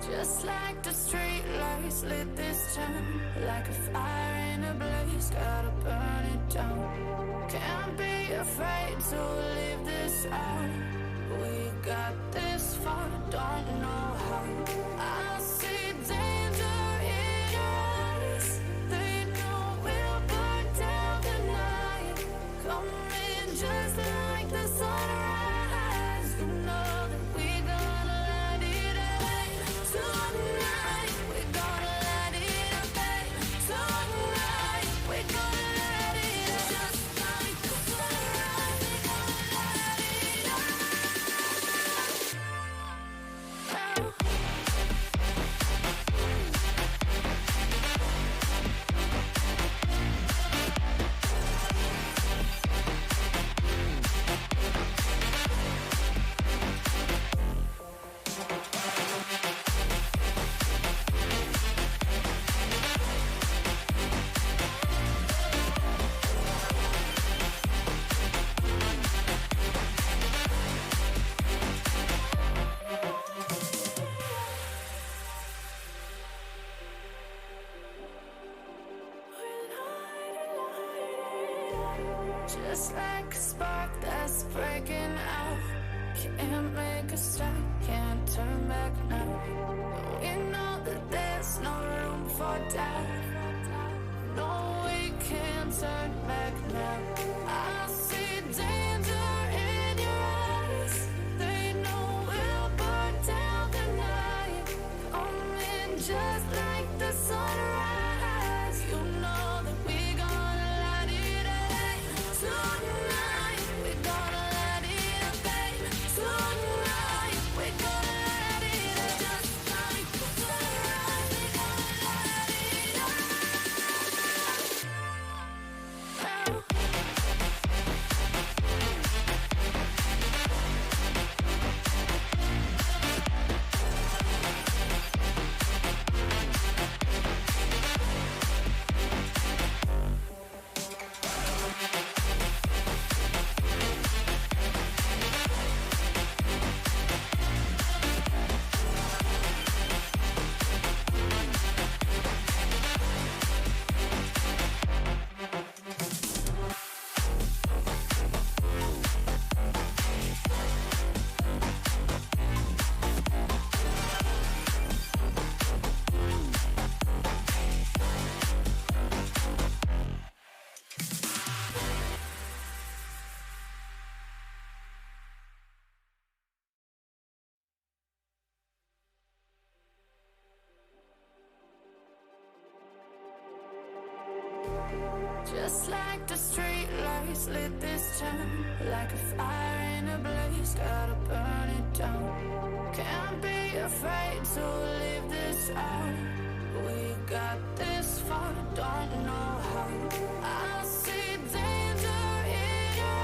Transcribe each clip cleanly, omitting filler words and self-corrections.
Just like the street lights lit this town, like a fire in a blaze, gotta burn it down. Can't be afraid to leave this out. We got this far, don't know how. I see danger in your eyes. They know we'll burn down the night. Coming just like the sunrise. You know that we gonna let it rain. Tonight we gonna let it rain. Tonight we gonna let it rain. Just like the sunrise, we gonna let it rain. Just like a spark that's breaking out. Can't make a stop, can't turn back now. We know that there's no room for doubt. No, we can't turn back now. I see danger in your eyes. They know we'll burn down the night. Coming just like the sunrise. You know that we gonna let it rain. Tonight we gonna let it rain. Tonight we gonna let it rain. Just like the sunrise, we gonna let it rain. Just like the street lights lit this town, like a fire in a blaze, gotta burn it down. Can't be afraid to leave this out. We got this far, don't know how. I see danger in your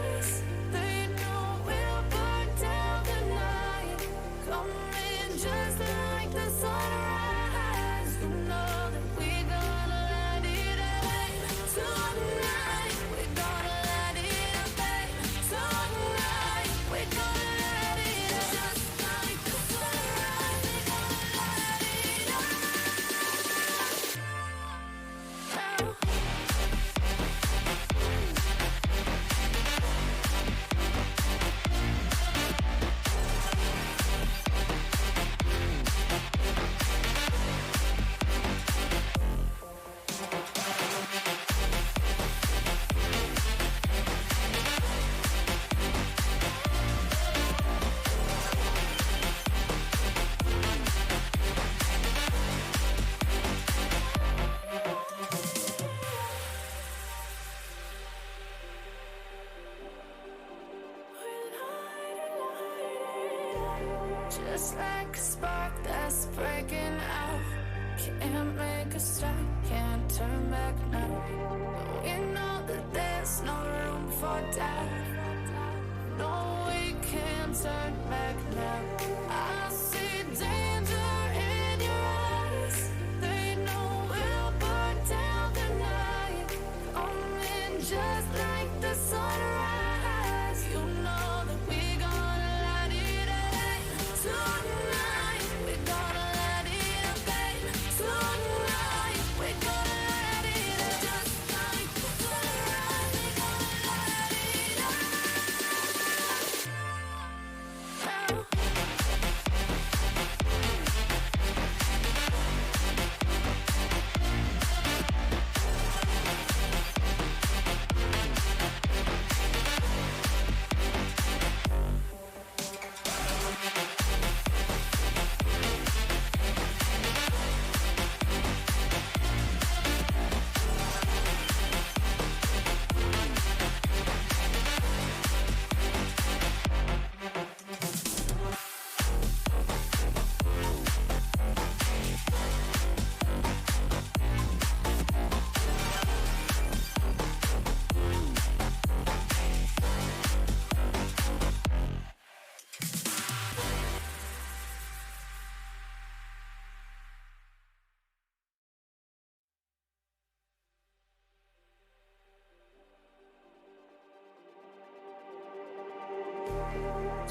eyes. They know we'll burn down the night. Coming just like the sunrise. You know that we gonna let it rain. Tonight we gonna let it rain. Tonight we gonna let it rain. Just like the sunrise, we gonna let it rain. Just like a spark that's breaking out. Can't make a stop, can't turn back now. We know that there's no room for doubt. No, we can't turn back now. I see danger in your eyes. They know we'll burn down the night. Coming just like the sunrise. You know that we gonna let it rain. Tonight we gonna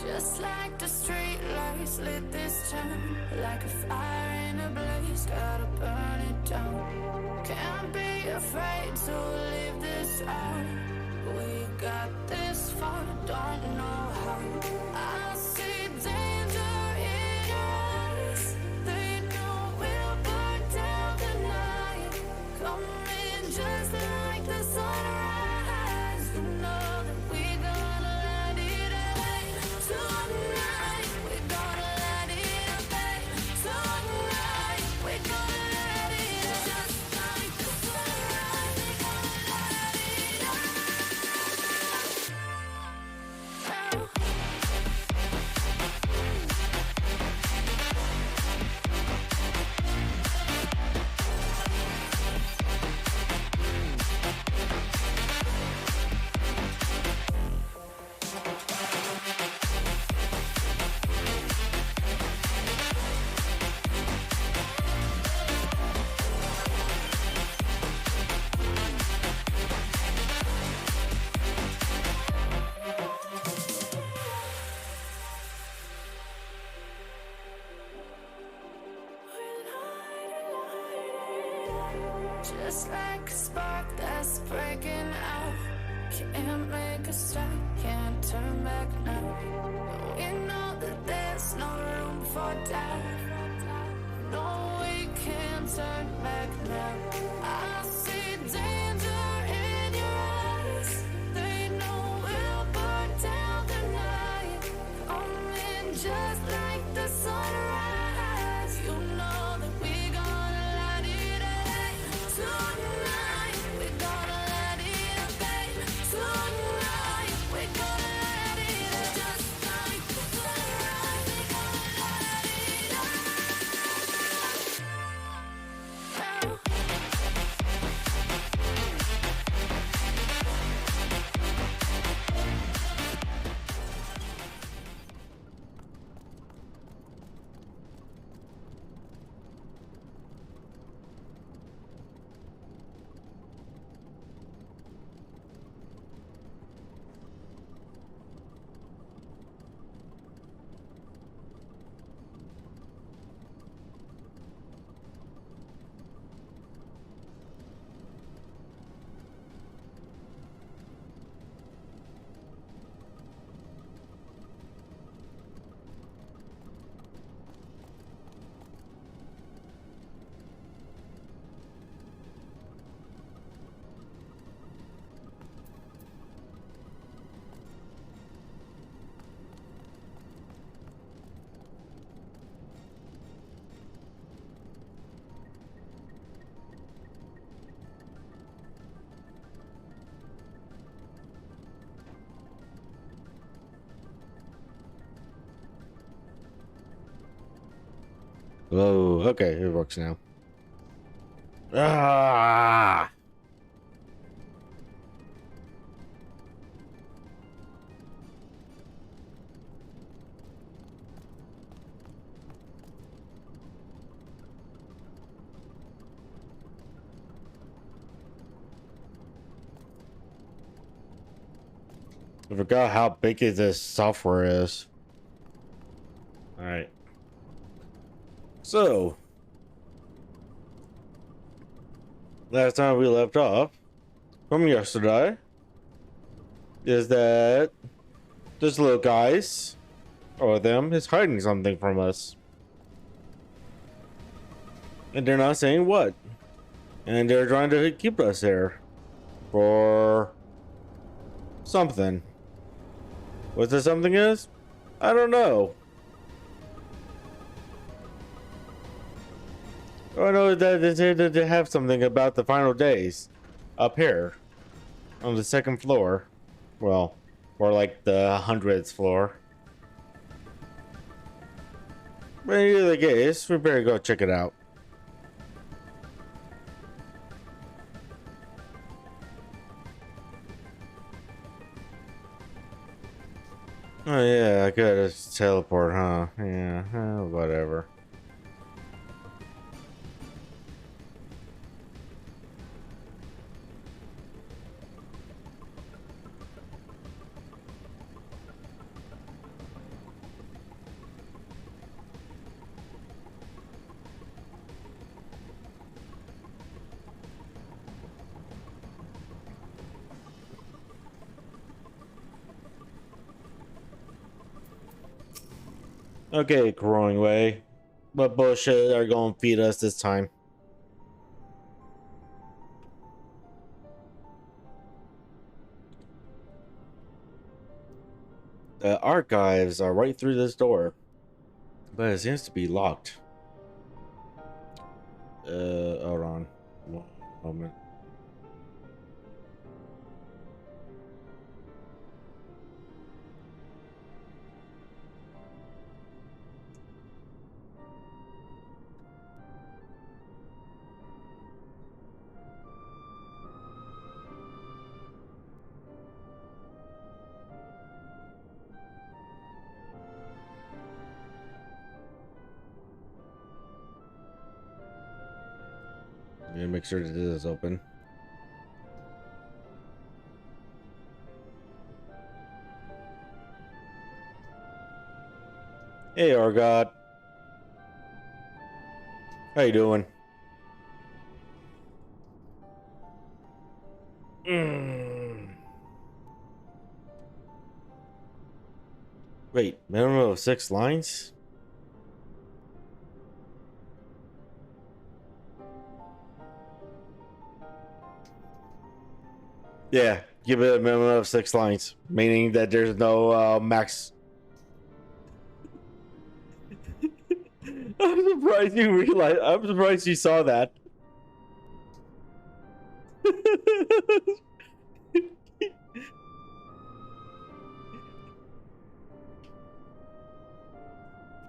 Just like the street lights lit this town, like a fire in a blaze, gotta burn it down. Can't be afraid to leave this out. We got this far, don't know how. I see danger in your eyes. They know we'll burn down the night. Coming just like the sunrise. You know that we gonna let it rain. Tonight, we gonna let it rain. Tonight, we gonna let it rain. Just like the sunrise, we gonna let it rain. Just like a spark that's breaking out. Can't make a stop, can't turn back now. We know that there's no room for doubt. No, we can't turn back now. I see danger in your eyes. They know we'll burn down the night. Coming just like the sunrise. You know that we gonna let it rain. Tonight, we gonna let it rain. Tonight, we gonna let it rain. Just like the sunrise, we gonna let it rain. Whoa, okay, it works now. Ah! I forgot how big this software is. All right. So, last time we left off from yesterday is that this little guys or them is hiding something from us. And they're not saying what. And they're trying to keep us there for something. What this something is? I don't know. I know that they said that they have something about the final days up here on the second floor. Well, or like the 100th floor. But in either case, we better go check it out. Oh yeah, I could just teleport, huh? Yeah, whatever. Okay, growing way. What bullshit are going to feed us this time? The archives are right through this door, but it seems to be locked. Hold on. One moment. Yeah, make sure that this is open. Hey, Argot. How you doing? Wait, minimum of 6 lines? Yeah, give it a minimum of 6 lines, meaning that there's no max. I'm surprised you realized. I'm surprised you saw that.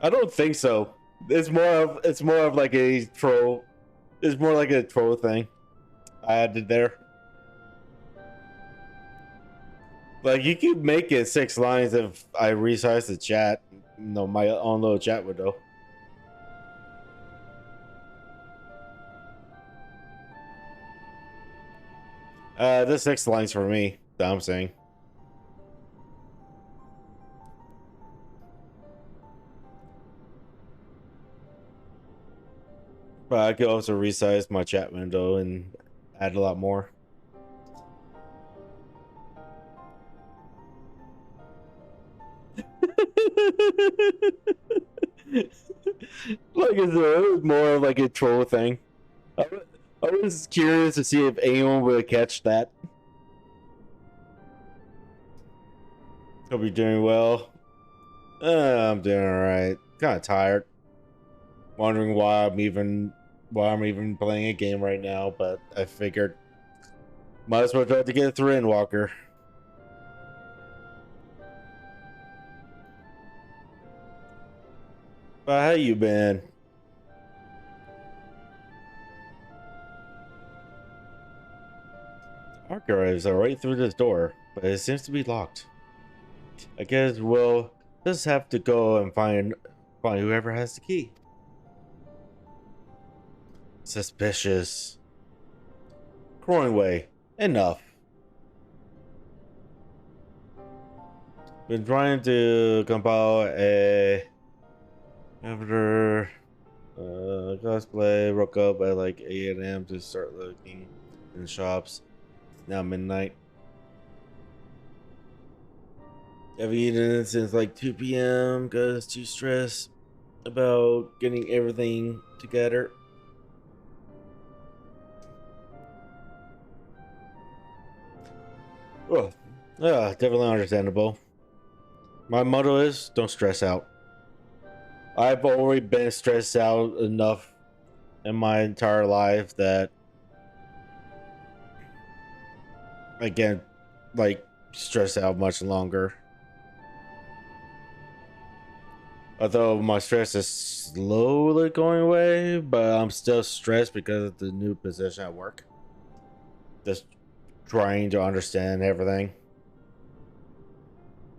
I don't think so. It's more of like a troll. It's more like a troll thing I added there. Like you could make it 6 lines if I resize the chat. No, my own little chat window. This 6 lines for me. That I'm saying. But I could also resize my chat window and add a lot more. Like I said, it was more of like a troll thing. I was curious to see if anyone would catch that. Hope you're doing well. I'm doing alright. Kind of tired. Wondering why I'm even playing a game right now, but I figured might as well try to get through Endwalker. But how you been? Archives are right through this door, but it seems to be locked. I guess we'll just have to go and find whoever has the key. Suspicious. Cornway, enough. Been trying to compile a after cosplay. Woke up at like 8 a.m. to start looking in shops. It's now midnight. Haven't eaten since like 2 p.m. because too stressed about getting everything together. Oh, yeah, definitely understandable. My motto is don't stress out. I've already been stressed out enough in my entire life that I can't like stress out much longer. Although my stress is slowly going away, but I'm still stressed because of the new position at work. Just trying to understand everything.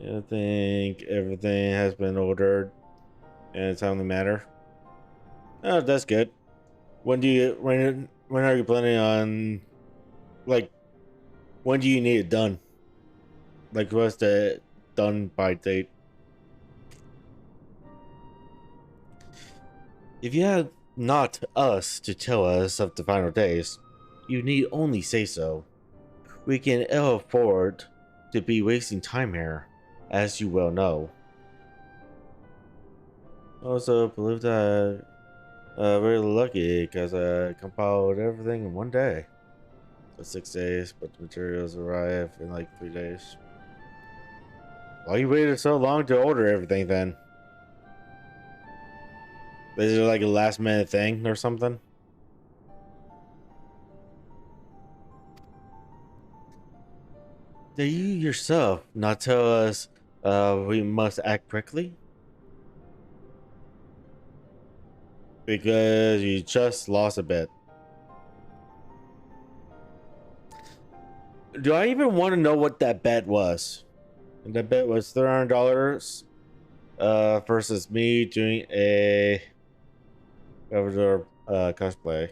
I think everything has been ordered in a timely manner. Oh, that's good. When are you planning on like when do you need it done? Like what's the done by date? If you had not us to tell us of the final days, you need only say so. We can ill afford to be wasting time here, as you well know. Also believe that very lucky because I compiled everything in one day. So 6 days, but the materials arrive in like 3 days. Why you waited so long to order everything then? Is it like a last minute thing or something? Did you yourself not tell us we must act quickly? Because you just lost a bet. Do I even want to know what that bet was? And that bet was $300 versus me doing a Salvador cosplay.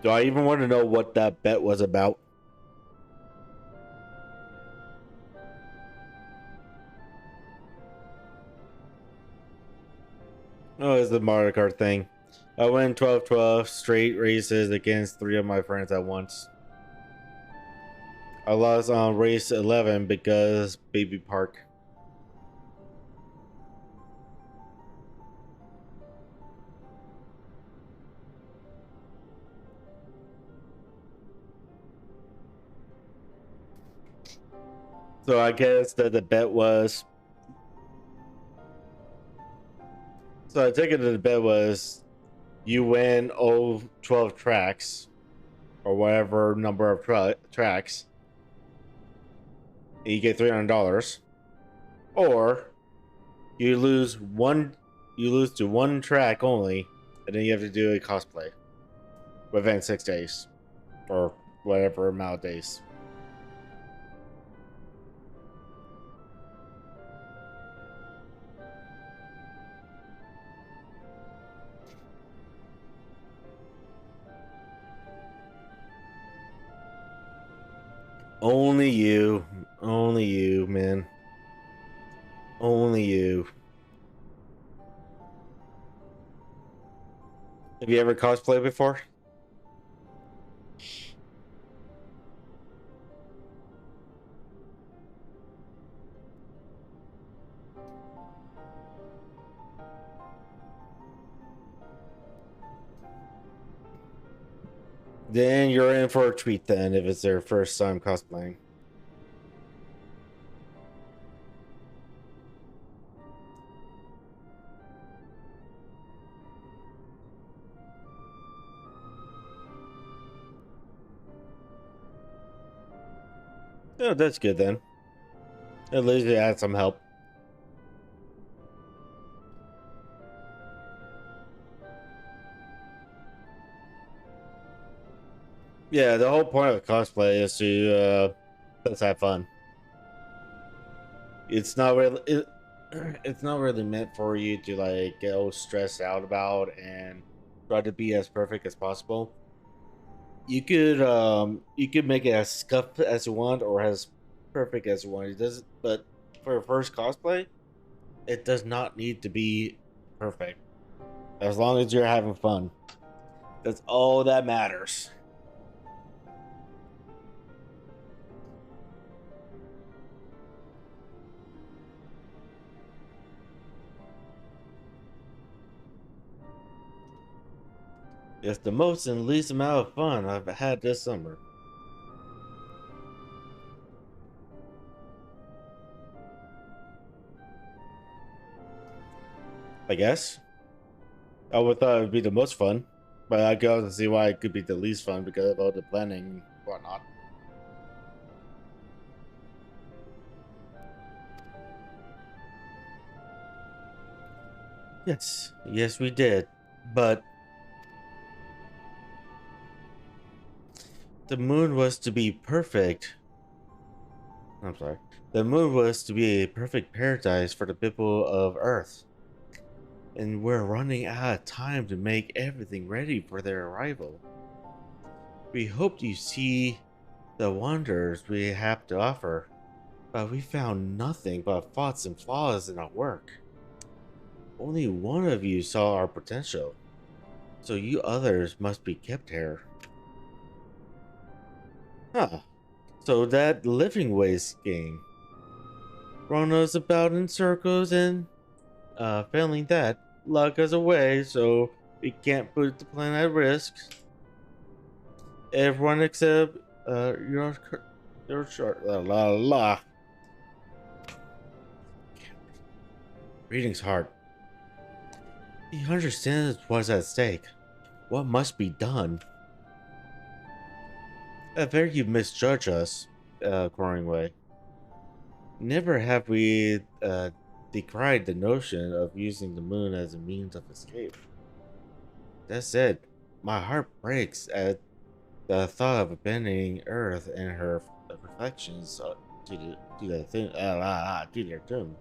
Do I even want to know what that bet was about? Oh, it's the Mario Kart thing. I win 12-12 straight races against 3 of my friends at once. I lost on race 11 because Baby Park. So I guess that the bet was. So I take it that the bet was you win 12 tracks or whatever number of tracks. And you get $300. Or you lose to one track only, and then you have to do a cosplay within 6 days or whatever amount of days. Only you, man. Only you. Have you ever cosplayed before? Then you're in for a treat then if it's their first time cosplaying. Oh, that's good then. At least you had some help. Yeah, the whole point of cosplay is to let's have fun. It's not really it's not really meant for you to like get all stressed out about and try to be as perfect as possible. You could make it as scuffed as you want or as perfect as you want. It does, but for a first cosplay, it does not need to be perfect. As long as you're having fun, that's all that matters. It's the most and least amount of fun I've had this summer. I guess. I would thought it would be the most fun, but I can also see why it could be the least fun because of all the planning and whatnot. Yes, we did, but the moon was to be perfect. I'm sorry. The moon was to be a perfect paradise for the people of Earth. And we're running out of time to make everything ready for their arrival. We hoped you see the wonders we have to offer, but we found nothing but faults and flaws in our work. Only one of you saw our potential. So you others must be kept here. Huh. So that living waste game. Run us about in circles and, failing that, lock us away so we can't put the planet at risk. Everyone except, your short, la la la. Reading's hard. He understands what's at stake. What must be done? I fear you misjudge us, Cornway. Never have we decried the notion of using the moon as a means of escape. That said, my heart breaks at the thought of abandoning Earth and her reflections to their doom.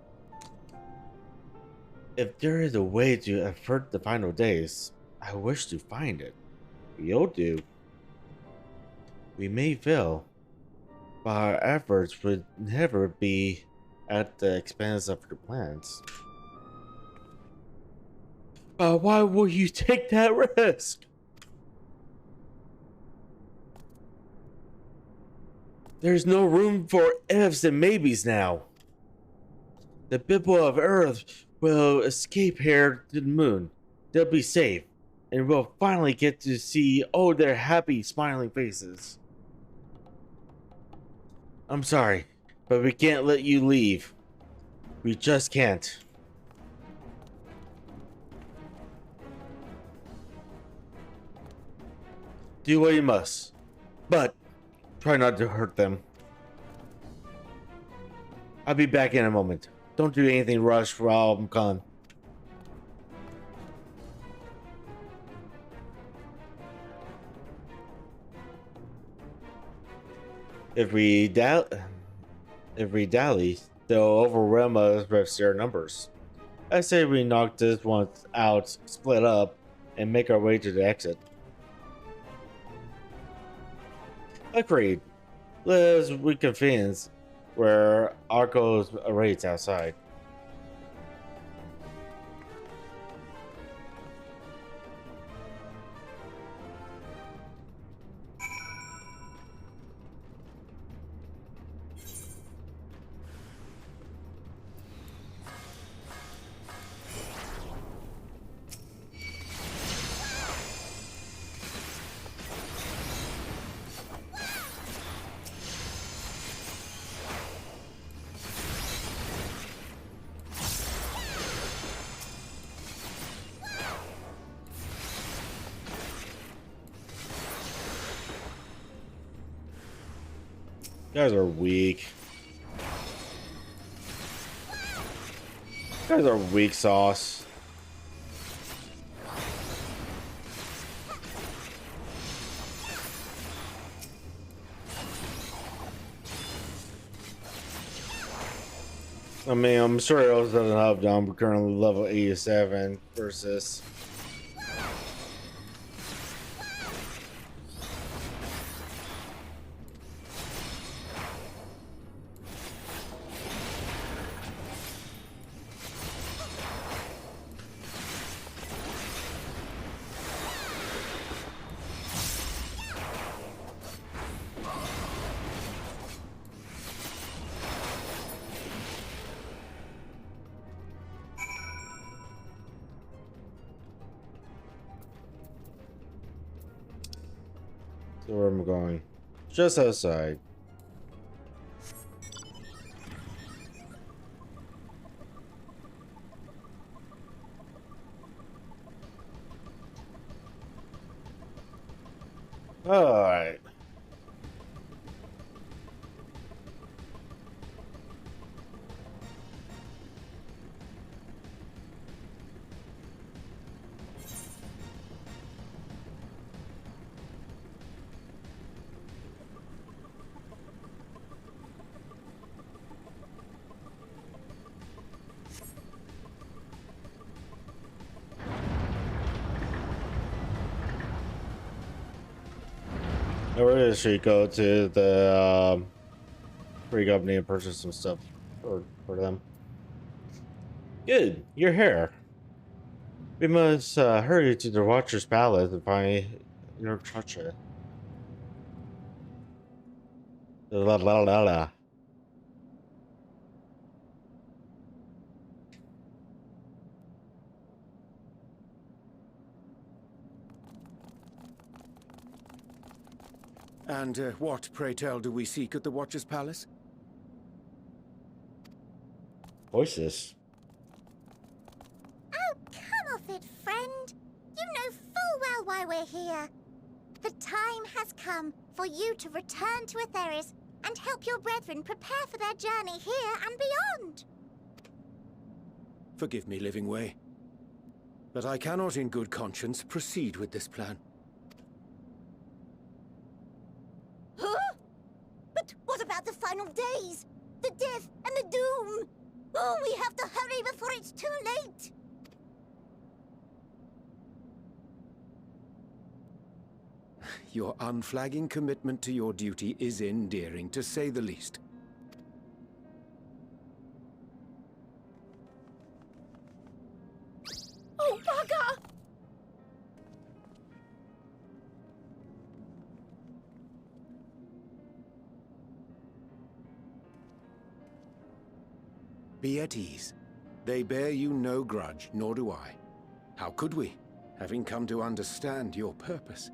If there is a way to avert the final days, I wish to find it. We'll do. We may fail, but our efforts would never be at the expense of your plans. Why will you take that risk? There's no room for ifs and maybes now. The people of Earth will escape here to the moon. They'll be safe, and we'll finally get to see all their happy, smiling faces. I'm sorry, but we can't let you leave. We just can't. Do what you must, but try not to hurt them. I'll be back in a moment. Don't do anything rushed while I'm gone. If we dally, they'll overwhelm us with their numbers. I say we knock this one out, split up, and make our way to the exit. Agreed. Let's reconvene where Arcos awaits outside. You guys are weak. You guys are weak sauce. I mean, I'm sure it also doesn't help that I'm currently level 87 versus. So where am I going? Just outside. Alright. Where should we go to the free company and purchase some stuff for them? Good, your hair. We must hurry to the Watcher's Palace and find your treasure. La la la la. And what, pray tell, do we seek at the Watcher's Palace? Voices. Oh, come off it, friend. You know full well why we're here. The time has come for you to return to Aetheris and help your brethren prepare for their journey here and beyond. Forgive me, Living Way, but I cannot in good conscience proceed with this plan. Huh? But what about the final days? The death and the doom? Oh, we have to hurry before it's too late. Your unflagging commitment to your duty is endearing, to say the least. Oh, bugger! Be at ease. They bear you no grudge, nor do I. How could we, having come to understand your purpose?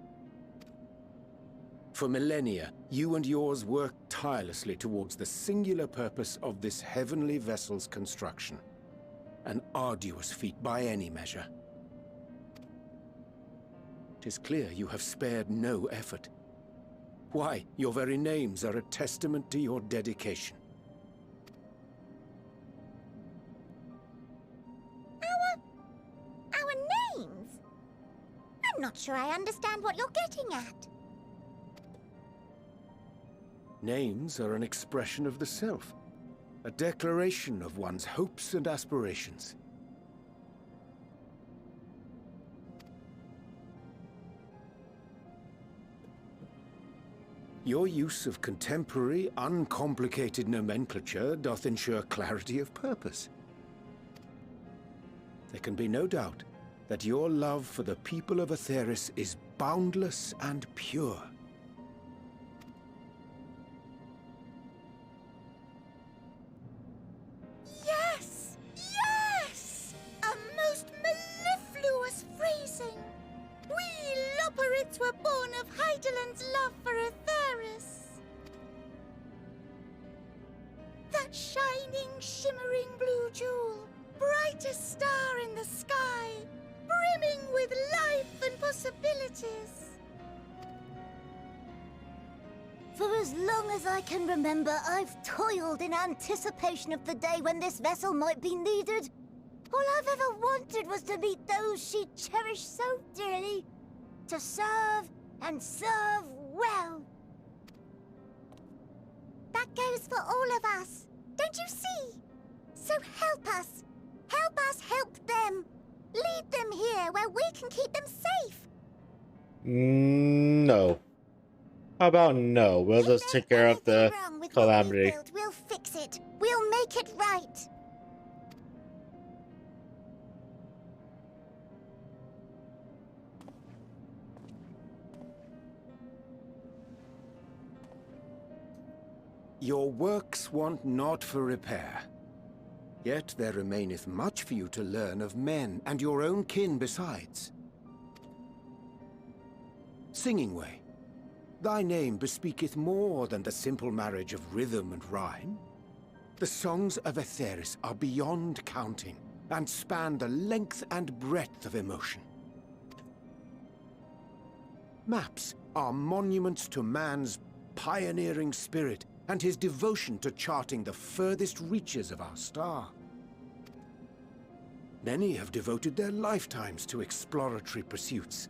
For millennia, you and yours worked tirelessly towards the singular purpose of this heavenly vessel's construction. An arduous feat by any measure. 'Tis clear you have spared no effort. Why, your very names are a testament to your dedication. Our names? I'm not sure I understand what you're getting at. Names are an expression of the self, a declaration of one's hopes and aspirations. Your use of contemporary, uncomplicated nomenclature doth ensure clarity of purpose. There can be no doubt that your love for the people of Aetheris is boundless and pure. Yes! Yes! A most mellifluous phrasing. We Loporrits were born of Hydaelyn's love for Aetheris. That shining, shimmering blue jewel, brightest star in the sky, brimming with life and possibilities. For as long as I can remember, I've toiled in anticipation of the day when this vessel might be needed. All I've ever wanted was to meet those she cherished so dearly, to serve and serve well. That goes for all of us, don't you see? So help us help them. Lead them here where we can keep them safe. No. How about no? We'll just take care of the calamity. Built, we'll fix it. We'll make it right. Your works want not for repair. Yet there remaineth much for you to learn of men, and your own kin besides. Singing Way, thy name bespeaketh more than the simple marriage of rhythm and rhyme. The songs of Aetheris are beyond counting, and span the length and breadth of emotion. Maps are monuments to man's pioneering spirit, and his devotion to charting the furthest reaches of our star. Many have devoted their lifetimes to exploratory pursuits,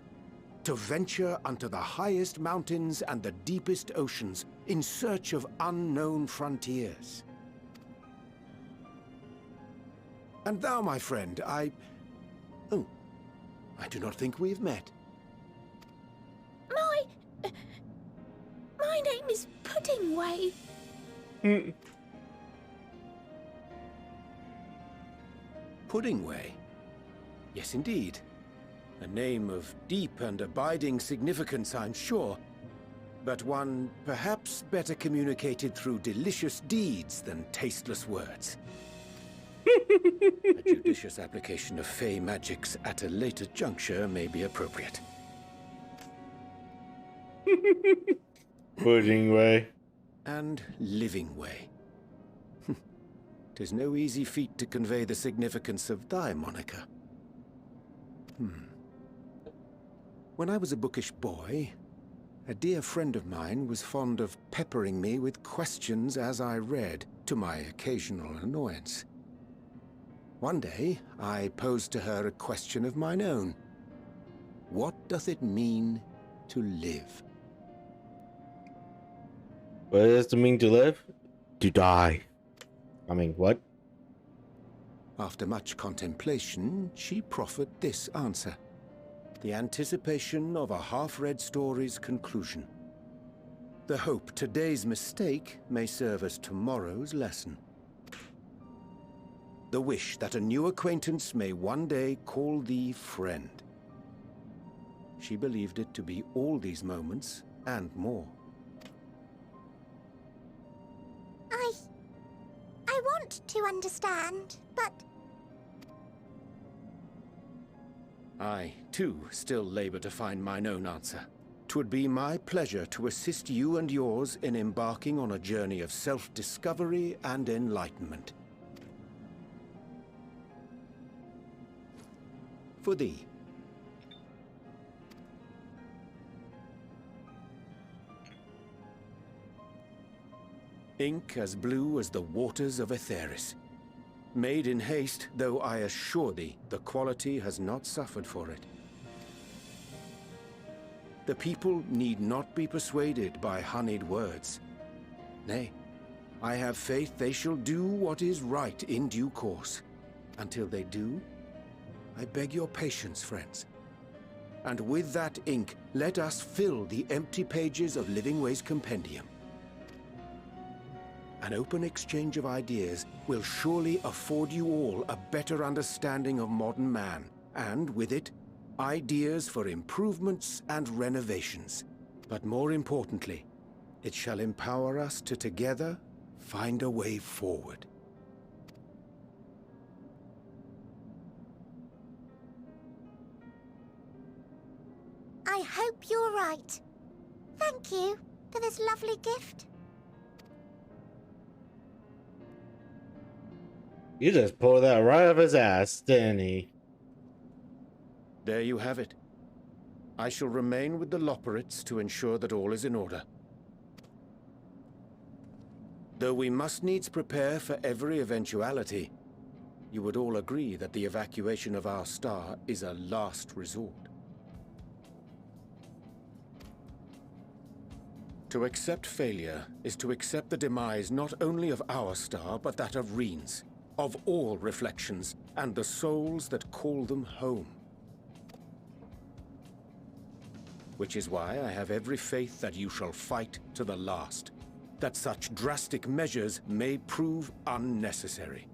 to venture unto the highest mountains and the deepest oceans in search of unknown frontiers. And thou, my friend, I do not think we've met. My name is Pudding Way. Pudding Way? Yes, indeed. A name of deep and abiding significance, I'm sure, but one perhaps better communicated through delicious deeds than tasteless words. A judicious application of fey magics at a later juncture may be appropriate. Pudding way. And living way. 'Tis no easy feat to convey the significance of thy moniker. When I was a bookish boy, a dear friend of mine was fond of peppering me with questions as I read, to my occasional annoyance. One day, I posed to her a question of mine own. What doth it mean to live? What does it mean to live? To die. I mean, what? After much contemplation, she proffered this answer. The anticipation of a half-read story's conclusion. The hope today's mistake may serve as tomorrow's lesson. The wish that a new acquaintance may one day call thee friend. She believed it to be all these moments and more. I want to understand, but... I, too, still labor to find mine own answer. 'Twould be my pleasure to assist you and yours in embarking on a journey of self-discovery and enlightenment. For thee. Ink as blue as the waters of Aetheris. Made in haste, though I assure thee, the quality has not suffered for it. The people need not be persuaded by honeyed words. Nay, I have faith they shall do what is right in due course. Until they do, I beg your patience, friends. And with that ink, let us fill the empty pages of Livingway's compendium. An open exchange of ideas will surely afford you all a better understanding of modern man, and with it, ideas for improvements and renovations. But more importantly, it shall empower us to together find a way forward. I hope you're right. Thank you for this lovely gift. You just pulled that right off his ass, didn't he? There you have it. I shall remain with the Loporrits to ensure that all is in order. Though we must needs prepare for every eventuality, you would all agree that the evacuation of our star is a last resort. To accept failure is to accept the demise not only of our star, but that of Reen's, of all reflections, and the souls that call them home. Which is why I have every faith that you shall fight to the last, that such drastic measures may prove unnecessary.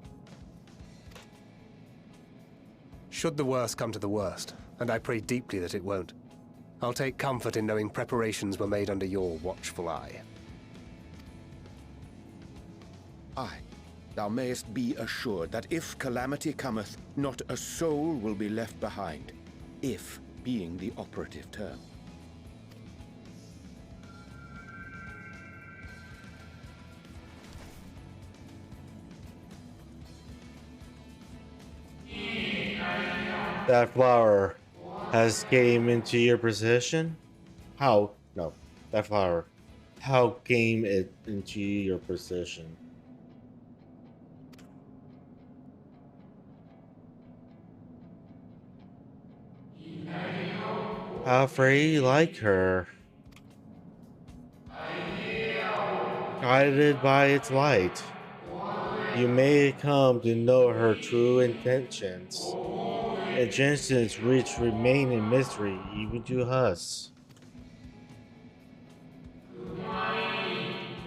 Should the worst come to the worst, and I pray deeply that it won't, I'll take comfort in knowing preparations were made under your watchful eye. Aye, thou mayest be assured that if calamity cometh, not a soul will be left behind, if being the operative term. That flower has came into your possession? How? No, that flower. How came it into your possession? How very like her. Guided by its light, you may come to know her true intentions. Intentions which remain in mystery even to us.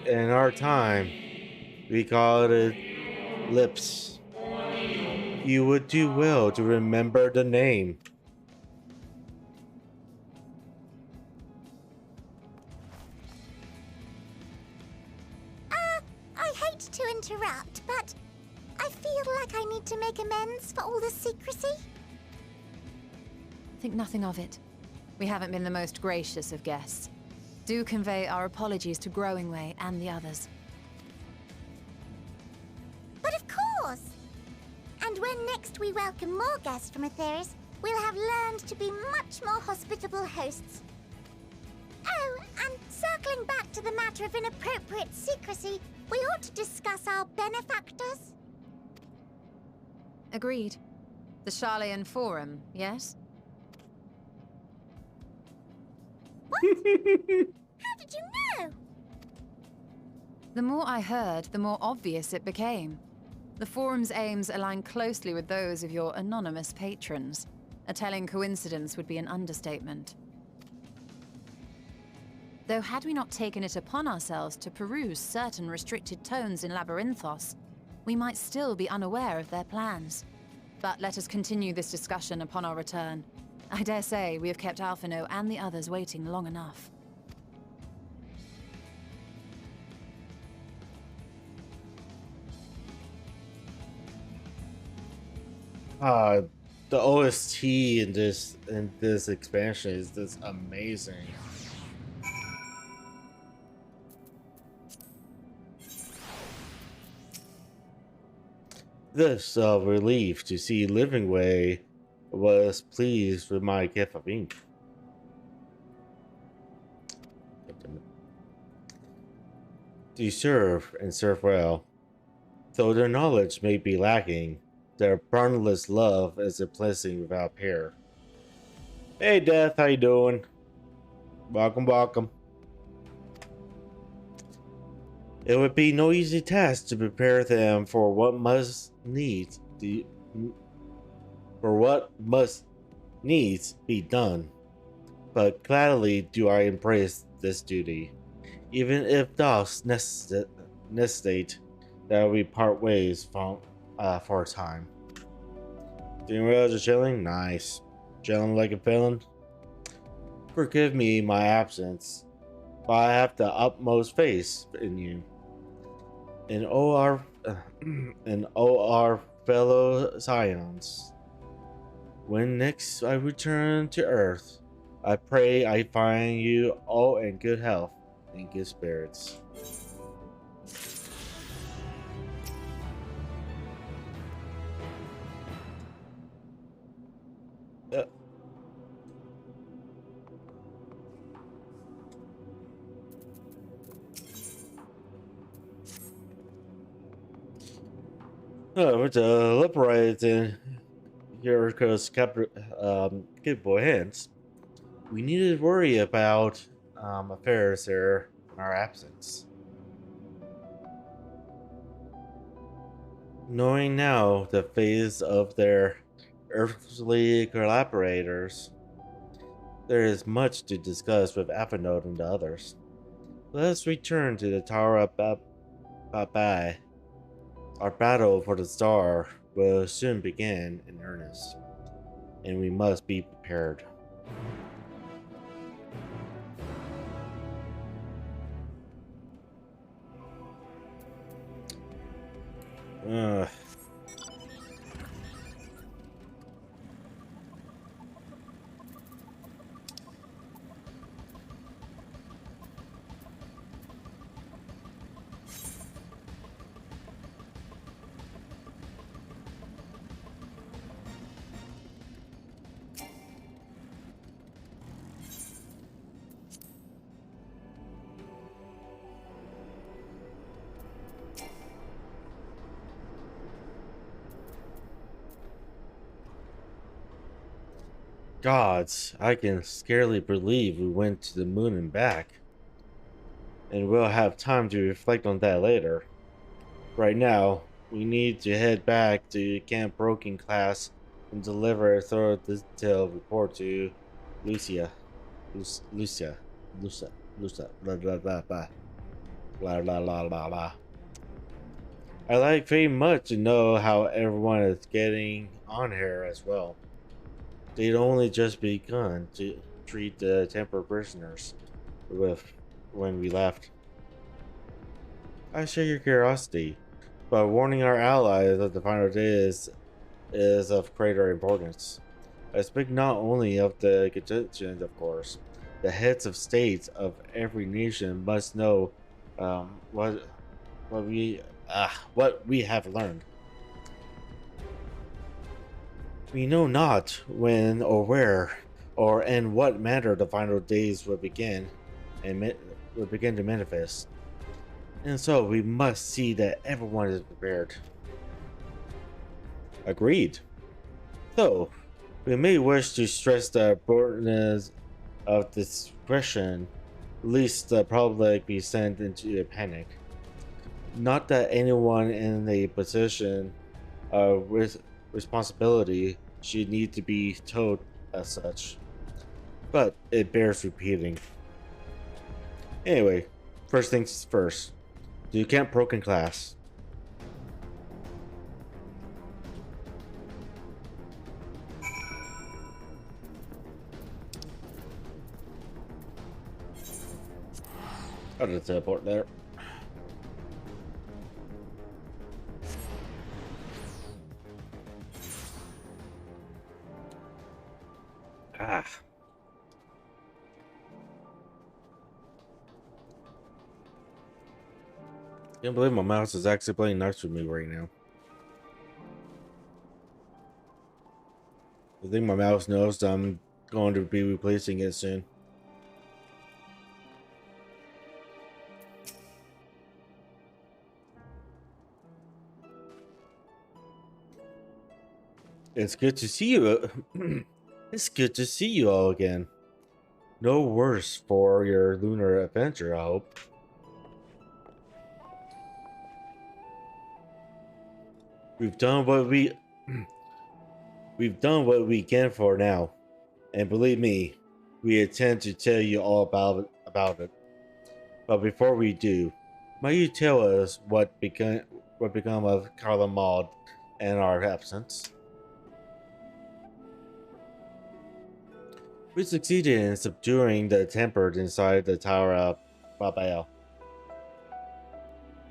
In our time, we call it lips. You would do well to remember the name. I hate to interrupt, but I feel like I need to make amends for all the secrecy. Think nothing of it. We haven't been the most gracious of guests. Do convey our apologies to Growingway and the others. But of course! And when next we welcome more guests from Atheris, we'll have learned to be much more hospitable hosts. Oh, and circling back to the matter of inappropriate secrecy, we ought to discuss our benefactors. Agreed. The Charleyan Forum, yes? How did you know? The more I heard, the more obvious it became. The Forum's aims align closely with those of your anonymous patrons. A telling coincidence would be an understatement. Though had we not taken it upon ourselves to peruse certain restricted tones in Labyrinthos, we might still be unaware of their plans. But let us continue this discussion upon our return. I dare say we have kept Alphino and the others waiting long enough. The OST in this expansion is just amazing. This relief to see Livingway was pleased with my gift of ink. To serve and serve well. Though their knowledge may be lacking, their boundless love is a blessing without peer. Hey Death, how you doing? Welcome, welcome. It would be no easy task to prepare them for what must needs be done. But gladly do I embrace this duty, even if thus necessitate that we part ways for a time. Doing well, just chilling? Nice. Chilling like a villain? Forgive me my absence, but I have the utmost faith in you. And all our fellow Scions. When next I return to Earth, I pray I find you all in good health and good spirits. We're deliberating here because good boy hands. We need to worry about affairs here in our absence. Knowing now the phase of their earthly collaborators, there is much to discuss with Avenode and the others. Let us return to the Tower of Babai. Our battle for the star will soon begin in earnest, and we must be prepared. Gods, I can scarcely believe we went to the moon and back. And we'll have time to reflect on that later. Right now, we need to head back to Camp Broken class and deliver a thorough detailed report to Lucia, blah blah blah blah blah blah blah blah. I like very much to know how everyone is getting on here as well. They'd only just begun to treat the temporary prisoners with when we left. I share your curiosity, but warning our allies that the final day is of greater importance. I speak not only of the contingent, of course. The heads of states of every nation must know um, what what we what we have learned. We know not when or where or in what manner the final days will begin and will begin to manifest. And so we must see that everyone is prepared. Agreed. So, we may wish to stress the importance of discretion, lest the public be sent into a panic. Not that anyone in a position of responsibility should need to be told as such, but it bears repeating. Anyway, first things first. Do Camp Broken class. I'll just teleport there. Ah. Can't believe my mouse is actually playing nice with me right now. I think my mouse knows that I'm going to be replacing it soon. It's good to see you. It's good to see you all again. No worse for your lunar adventure, I hope. We've done what we've done what we can for now, and believe me, we intend to tell you all about it. But before we do, might you tell us what become of Carla Maud in our absence? We succeeded in subduing the tempered inside the Tower of Babel.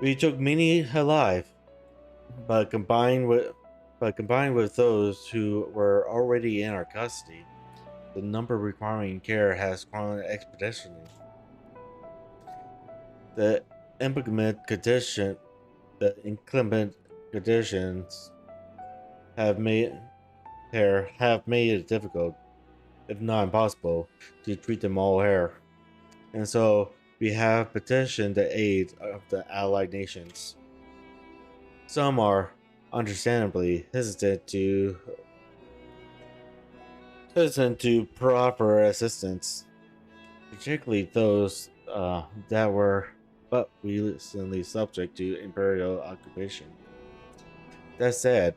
We took many alive, but combined with those who were already in our custody, the number requiring care has grown exponentially. The inclement conditions have made it difficult, if not impossible, to treat them all here. And so we have petitioned the aid of the allied nations. Some are understandably hesitant to proffer assistance, particularly those that were but recently subject to imperial occupation. That said,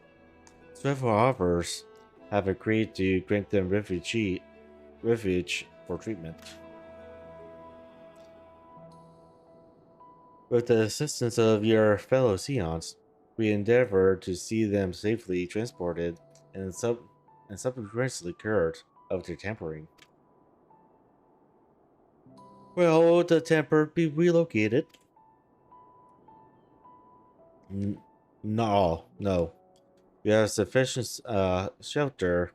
several offers have agreed to grant them refuge for treatment. With the assistance of your fellow Seons, we endeavor to see them safely transported and subsequently cured of their tampering. Will the temper be relocated? Not all, no. We have sufficient shelter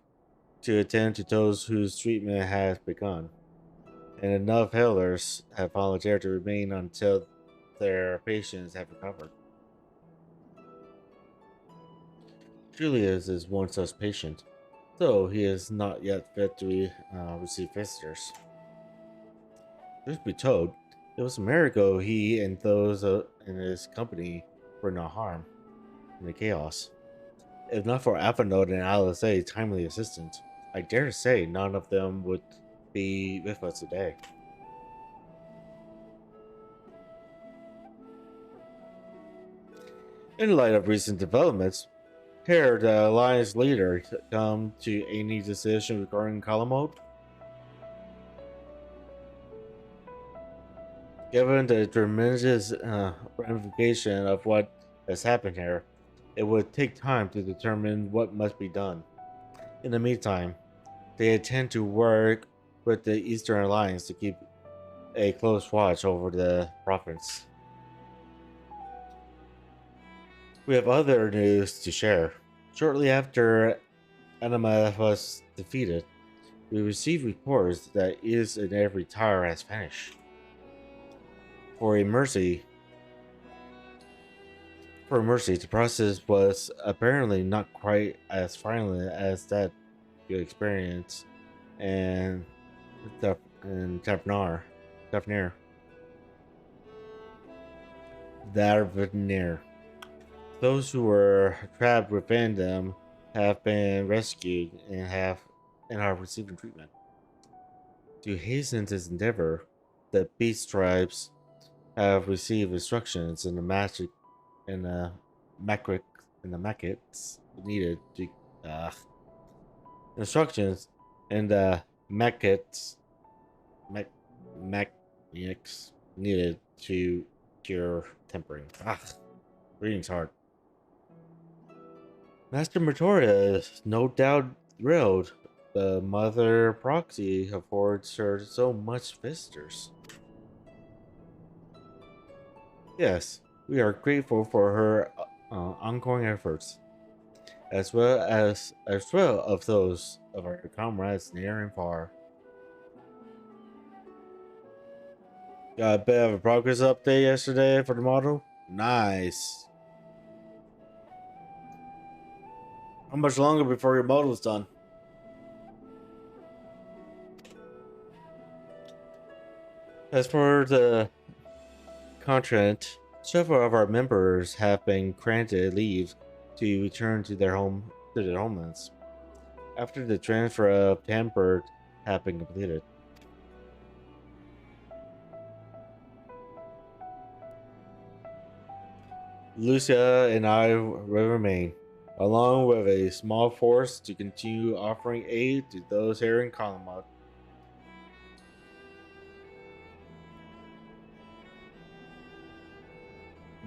to attend to those whose treatment has begun, and enough healers have volunteered to remain until their patients have recovered. Julius is one such patient, though he is not yet fit to receive visitors. Truth be told, it was a miracle he and those in his company were not harmed in the chaos. If not for Avenode and Alice's timely assistance, I dare say none of them would be with us today. In light of recent developments, here the Alliance leader come to any decision regarding Calamode? Given the tremendous ramification of what has happened here, it would take time to determine what must be done. In the meantime, they intend to work with the Eastern Alliance to keep a close watch over the province. We have other news to share. Shortly after Anima was defeated, we received reports that is in every tower has vanished. For mercy, the process was apparently not quite as violent as that you experienced and Tavnir. Darvanir. Those who were trapped within them have been rescued and are receiving treatment. To hasten this endeavor, the beast tribes have received instructions in the maquet in the maquettes needed to uh, instructions in the maquettes mac maquettes needed to cure tempering. Reading's hard. Master Matoria is no doubt thrilled. The Mother Proxy affords her so much visitors. Yes, we are grateful for her ongoing efforts, as well of those of our comrades near and far. Got a bit of a progress update yesterday for the model. Nice. How much longer before your model's done? As for the content, several of our members have been granted leave to return to their homelands after the transfer of Tambert have been completed. Lucia and I will remain, along with a small force, to continue offering aid to those here in Kalamot.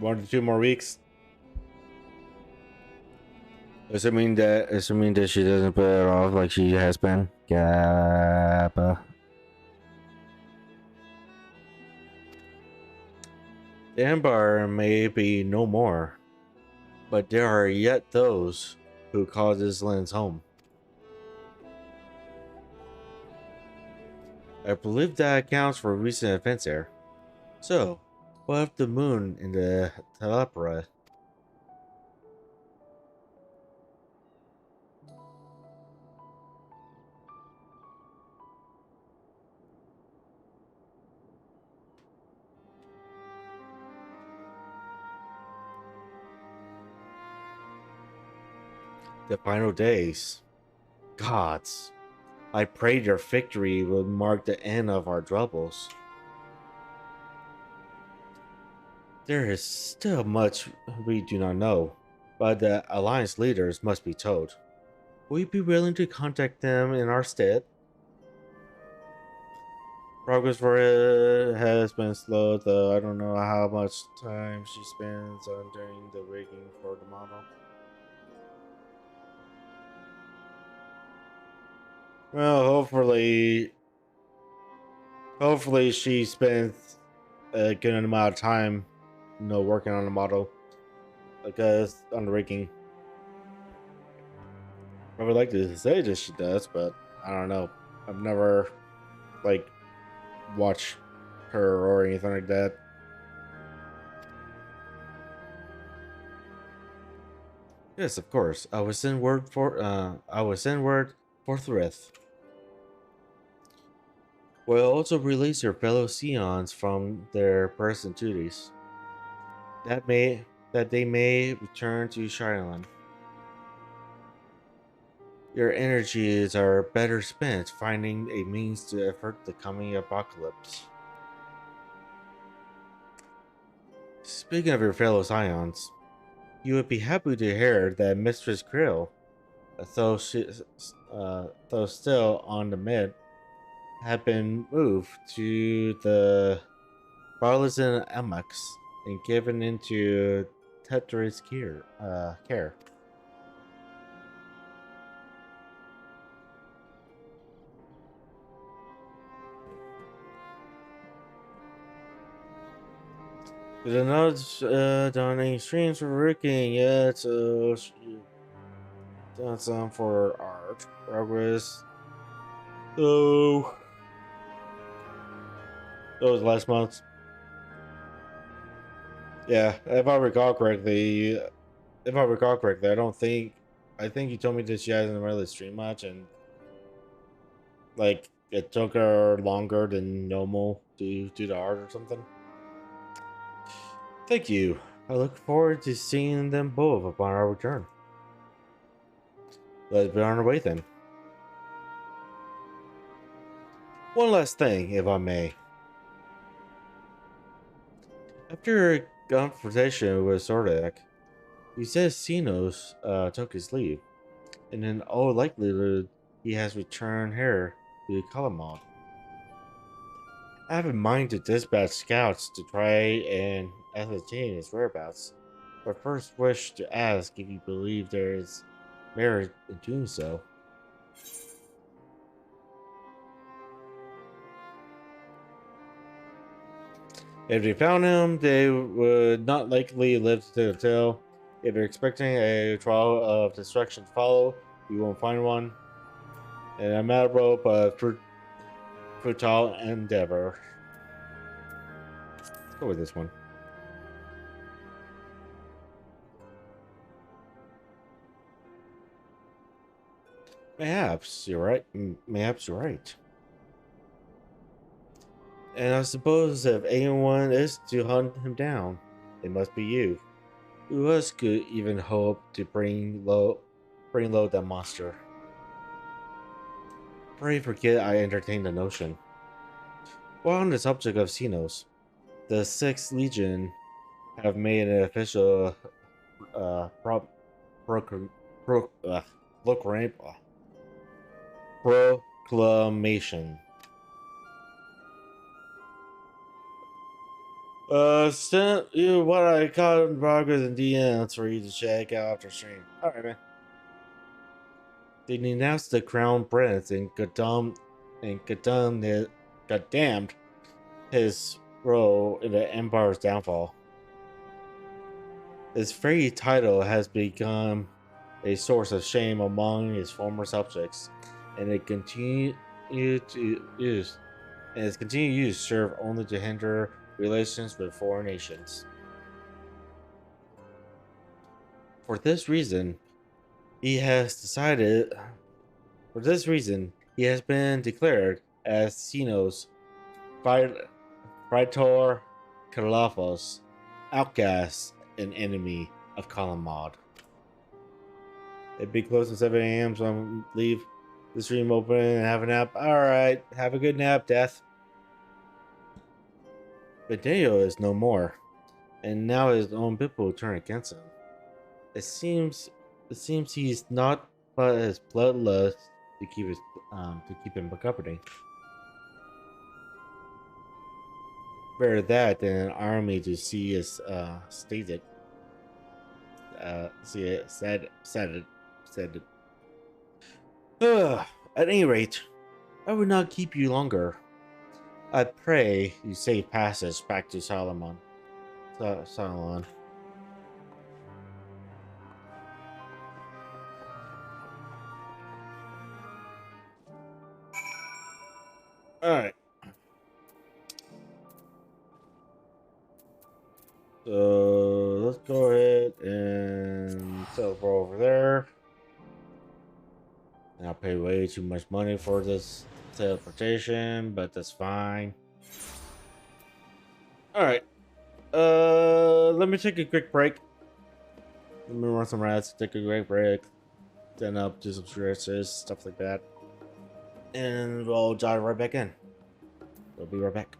One to 2 more weeks. Assuming that she doesn't put it off like she has been. Kappa. The Empire may be no more, but there are yet those who call this land's home. I believe that accounts for recent events there. So, what of the moon in the Telepra? The final days. Gods, I pray their victory will mark the end of our troubles. There is still much we do not know, but the Alliance leaders must be told. Will you be willing to contact them in our stead? Progress for it has been slow, though I don't know how much time she spends on doing the rigging for the model. Well, hopefully she spends a good amount of time, working on the model, because on the rigging. I would like to say that she does, but I don't know. I've never watched her or anything like that. Yes, of course. I will send word forthwith. We'll also release your fellow Seons from their present duties. That they may return to Shireland. Your energies are better spent finding a means to avert the coming apocalypse. Speaking of your fellow Scions, you would be happy to hear that Mistress Krill, though still on the mid, have been moved to the Barlison Amax and given into Tetris care. There's another donating streams for working yet, so done some for our progress. So that was last month. Yeah, if I recall correctly, I don't think I think you told me that she hasn't really streamed much, and like it took her longer than normal to do the art or something. Thank you. I look forward to seeing them both upon our return. Let's be on our way then. One last thing, if I may. After a conversation with Sordak, he says Sinos took his leave, and in all likelihood, he has returned here to Kalamad. I have in mind to dispatch scouts to try and ascertain his whereabouts, but first wish to ask if you believe there is merit in doing so. If they found him, they would not likely live to tell. If you're expecting a trial of destruction to follow, you won't find one. And a mad rope of futile endeavor. Let's go with this one. Perhaps you're right. Perhaps you're right. And I suppose if anyone is to hunt him down, it must be you. Who else could even hope to bring low that monster? Pray forget I entertained the notion. While on the subject of Xenos, the 6th Legion have made an official proclamation. Sent you what I caught in progress in DMs for you to check out after stream. Alright, man. They denounced the crown prince and goddamned his role in the empire's downfall. His very title has become a source of shame among his former subjects, and it continued to use serve only to hinder relations with foreign nations. For this reason, he has been declared as Xenos Praetor Kalafos, outcast and enemy of Kalamad. It'd be close to 7 a.m., so I'm gonna leave the stream open and have a nap. Alright, have a good nap, Death. Benedeo is no more, and now his own people turn against him. It seems he's not but his bloodlust to keep him company. Better that than an army to see us stated. Said it. At any rate, I will not keep you longer. I pray you safe passage back to Solomon. Solomon. Alright. So let's go ahead and teleport over there. And I'll pay way too much money for this teleportation, but that's fine. Alright. Let me take a quick break. Let me run some rats, take a quick break. Then up, do some stretches, stuff like that. And we'll dive right back in. We'll be right back.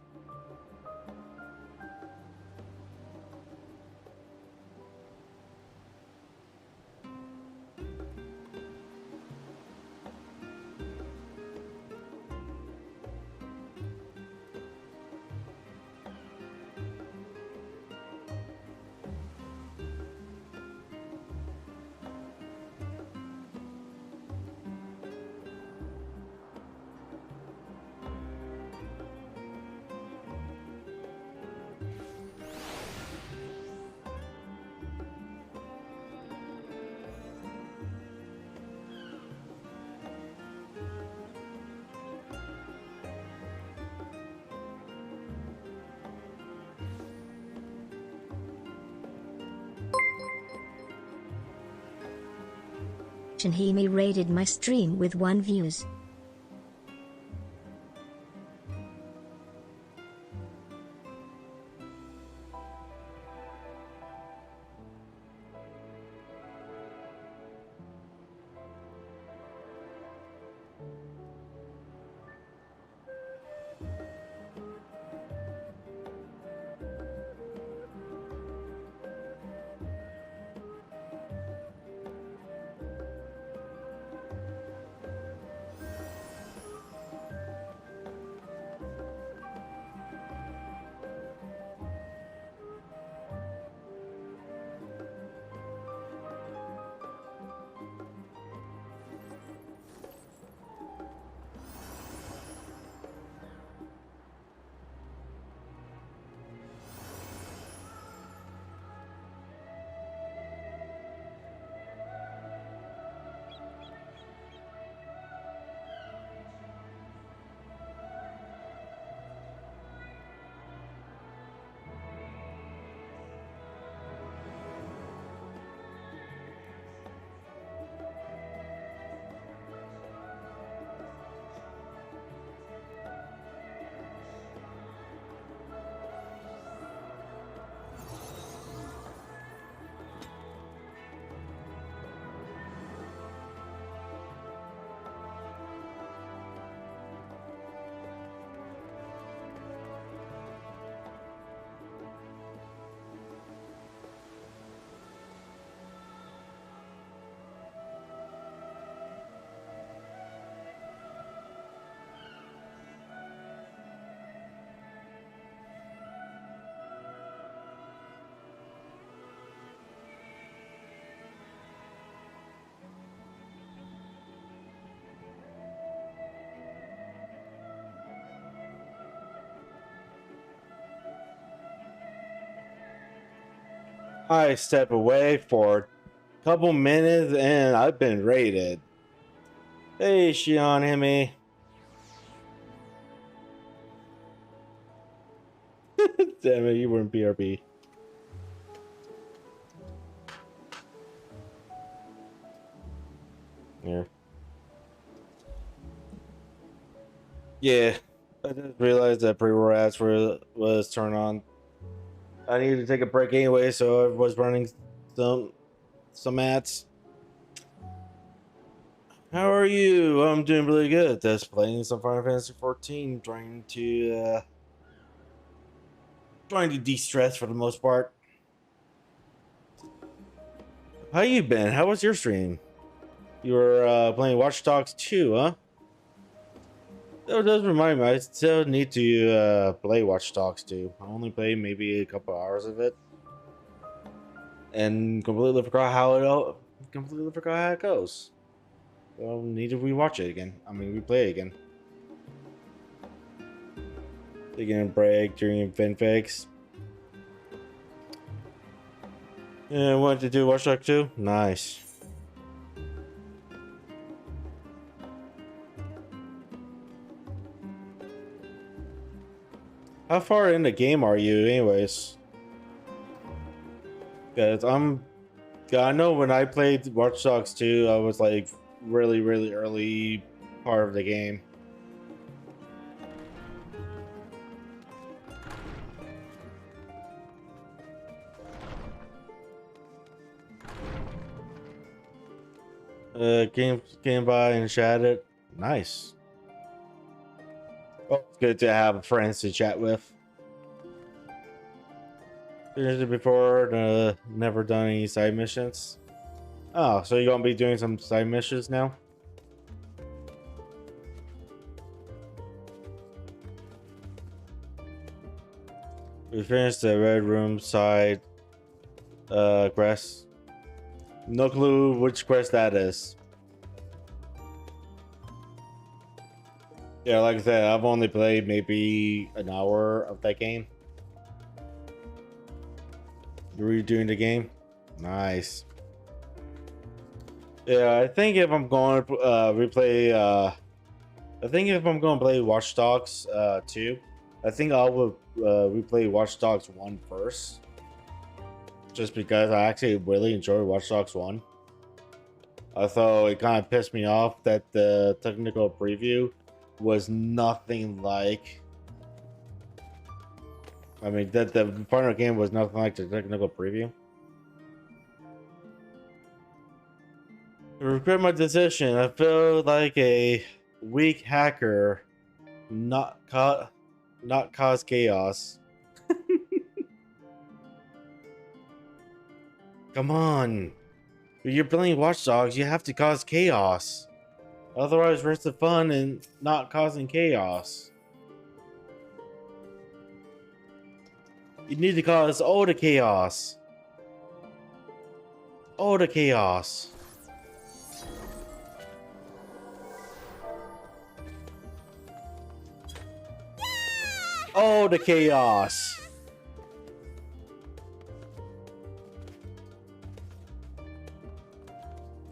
and he raided my stream with 1 views. I step away for a couple minutes and I've been raided. Hey, Shion Himi. Damn it, you weren't BRB. Yeah. Yeah. I just realized that pre-roll ads was turned on. I needed to take a break anyway, so I was running some ads. How are you? I'm doing really good. Just playing some Final Fantasy 14, trying to de-stress for the most part. How you been? How was your stream? You were playing Watch Dogs 2, huh? That does remind me, I still need to play Watch Dogs 2. I only played maybe a couple hours of it, and completely forgot how it goes. Well, need to rewatch it again. I mean, replay it again. Taking a break during FinFix. Yeah, I wanted to do Watch Dogs 2. Nice. How far in the game are you, anyways? Cause I know when I played Watch Dogs 2, I was like really early part of the game. Came by and chatted. Nice. Well, it's good to have friends to chat with. Finished it before, never done any side missions. Oh, so you're gonna be doing some side missions now? We finished the Red Room side quest. No clue which quest that is. Yeah, like I said, I've only played maybe an hour of that game. You're redoing the game? Nice. Yeah, I think if I'm going to play Watch Dogs 2, I think I will replay Watch Dogs 1 first. Just because I actually really enjoy Watch Dogs 1. Although it kind of pissed me off that the technical preview was nothing like. I mean, that the final game was nothing like the technical preview. I regret my decision. I feel like a weak hacker, not cause chaos. Come on. If you're playing Watch Dogs, you have to cause chaos. Otherwise, where's the fun in not causing chaos? You need to cause all the chaos. All the chaos. All the chaos.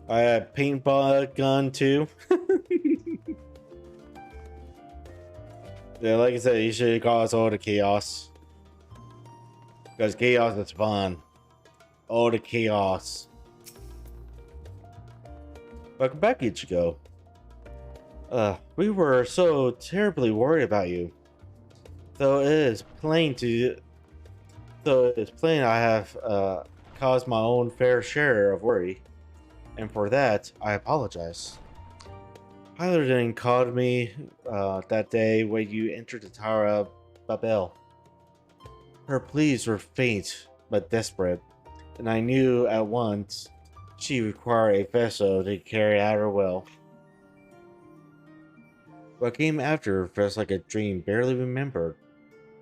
I had a paintball gun too. Yeah, like I said, you should cause all the chaos. Because chaos is fun. All the chaos. Welcome back, Ichigo. We were so terribly worried about you. Though it is plain I have caused my own fair share of worry. And for that, I apologize. Hylerden called me that day when you entered the Tower of Babel. Her pleas were faint but desperate, and I knew at once she required a vessel to carry out her will. What came after felt like a dream barely remembered,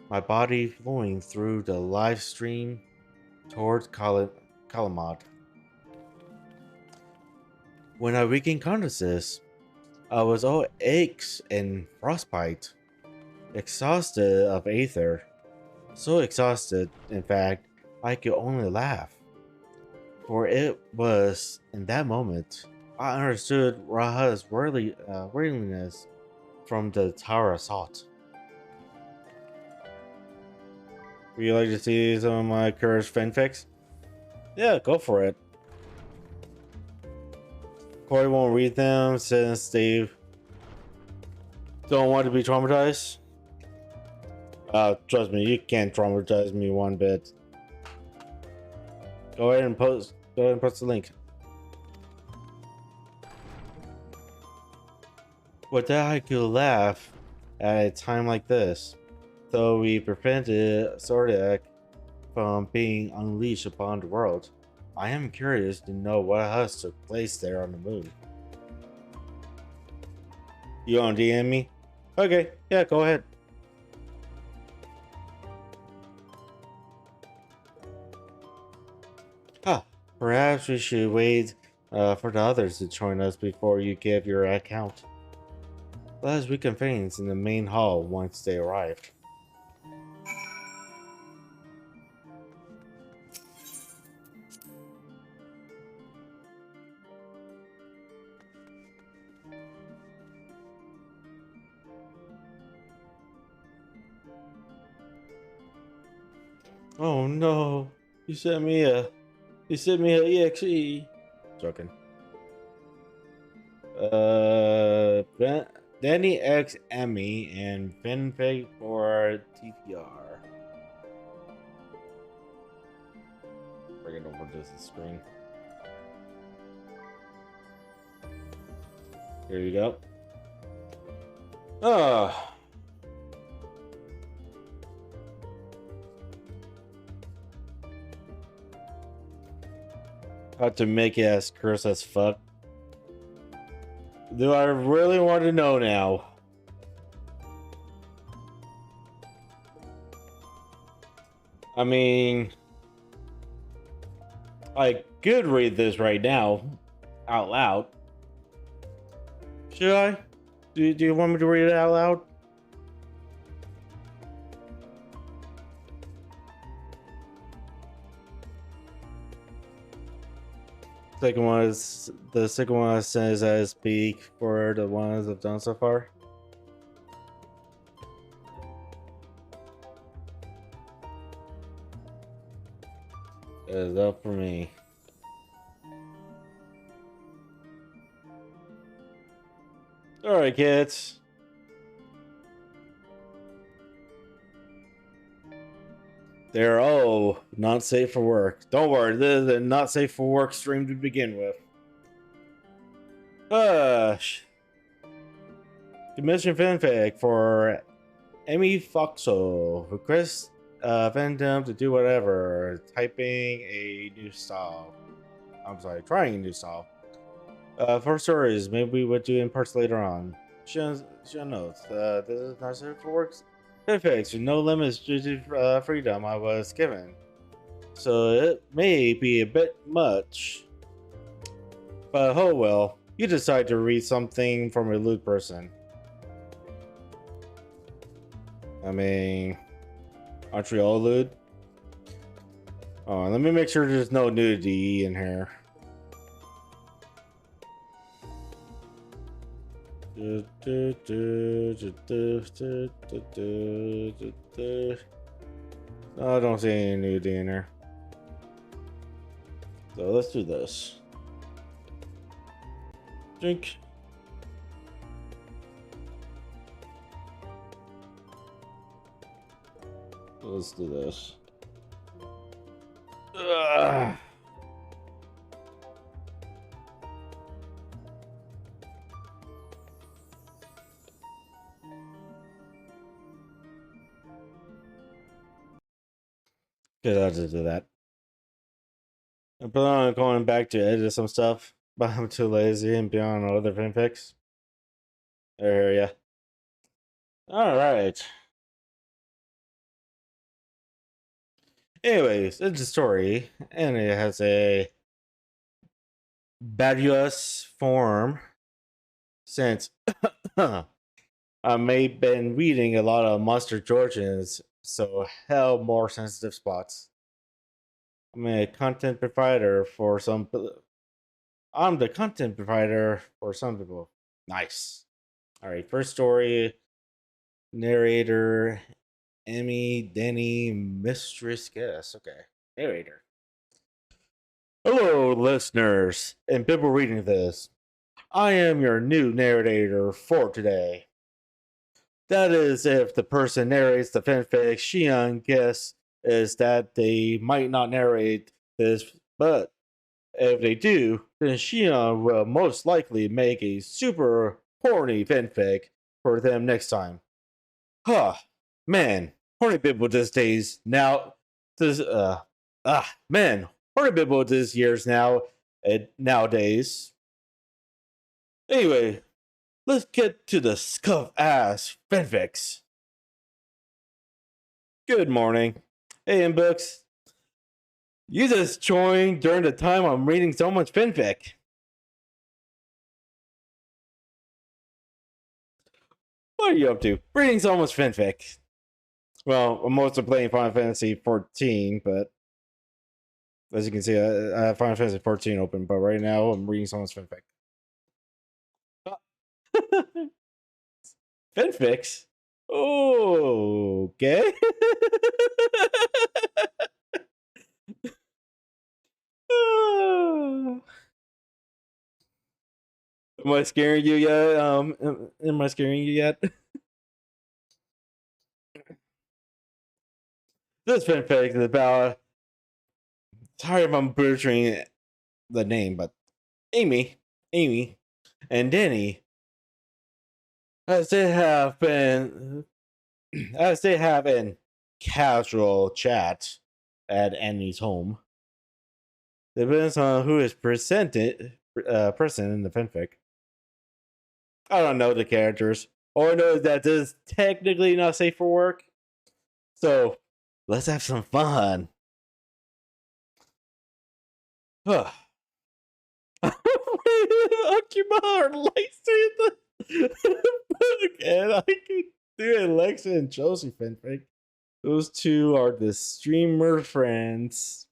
my body flowing through the live stream towards Kalamad. When I regained consciousness, I was all aches and frostbite, exhausted of aether. So exhausted, in fact, I could only laugh. For it was in that moment I understood Raha's worldliness from the Tower assault. Would you like to see some of my cursed fanfics? Yeah, go for it. Corey won't read them since they don't want to be traumatized. Trust me, you can't traumatize me one bit. Go ahead and post the link. With that, I could laugh at a time like this, though we prevented Zodiac from being unleashed upon the world. I am curious to know what else took place there on the moon. You on DM me? Okay, yeah, go ahead. Perhaps we should wait for the others to join us before you give your account. Let us reconvene in the main hall once they arrive. Oh no, you sent me a EXE. Joking. Danny X Emmy and Fanfic for TPR. Bring it over to the screen. Here you go. How to make it as cursed as fuck. Do I really want to know now? I mean, I could read this right now, out loud. Should I? Do you want me to read it out loud? The second one says I speak for the ones I've done so far. It is up for me. Alright, kids. They're not safe for work. Don't worry, this is a not safe for work stream to begin with. Commission fanfic for FFXIV. Request Phantom to do whatever. Typing a new style. I'm sorry, trying a new style. For stories, maybe we would do in parts later on. She notes, this is not safe for work. Fanfics with no limits due to freedom I was given. So it may be a bit much. But oh well, you decide to read something from a lewd person. I mean, aren't we all lewd? Oh, let me make sure there's no nudity in here. I don't see any nudity in here. So let's do this. Drink. Let's do this. Ugh. Good, I'll just do that. I plan on going back to edit some stuff, but I'm too lazy and beyond other fanfics. I hear ya. Alright. Anyways, it's a story, and it has a Badius form since I may been reading a lot of Monster Georgians, so hell more sensitive spots. I'm a content provider for some. I'm the content provider for some people. Nice. All right, first story. Narrator, Emmy, Denny, Mistress Guess. Okay, narrator. Hello, listeners and people reading this. I am your new narrator for today. That is, if the person narrates the fanfic, Xion guess is that they might not narrate this, but if they do, then Xion will most likely make a super horny fanfic for them next time. Huh, man, horny people these days now. Man, horny people these years now and nowadays. Anyway, let's get to the scuff ass fanfics. Good morning. Hey, Inbooks. You just joined during the time I'm reading so much fanfic. What are you up to? Reading so much fanfic. Well, I'm mostly playing Final Fantasy 14, but as you can see, I have Final Fantasy 14 open, but right now I'm reading so much fanfic. Fanfics? Okay. Am I scaring you yet? Am I scaring you yet? This fanfic is about. Sorry if I'm butchering the name, but Amy, and Danny, as they have in casual chat at Annie's home. Depends on who is present in the fanfic. I don't know the characters. All I know is that this is technically not safe for work. So let's have some fun. Occupy our lights again. I could do Alexa and Chelsea fanfic. Those two are the streamer friends.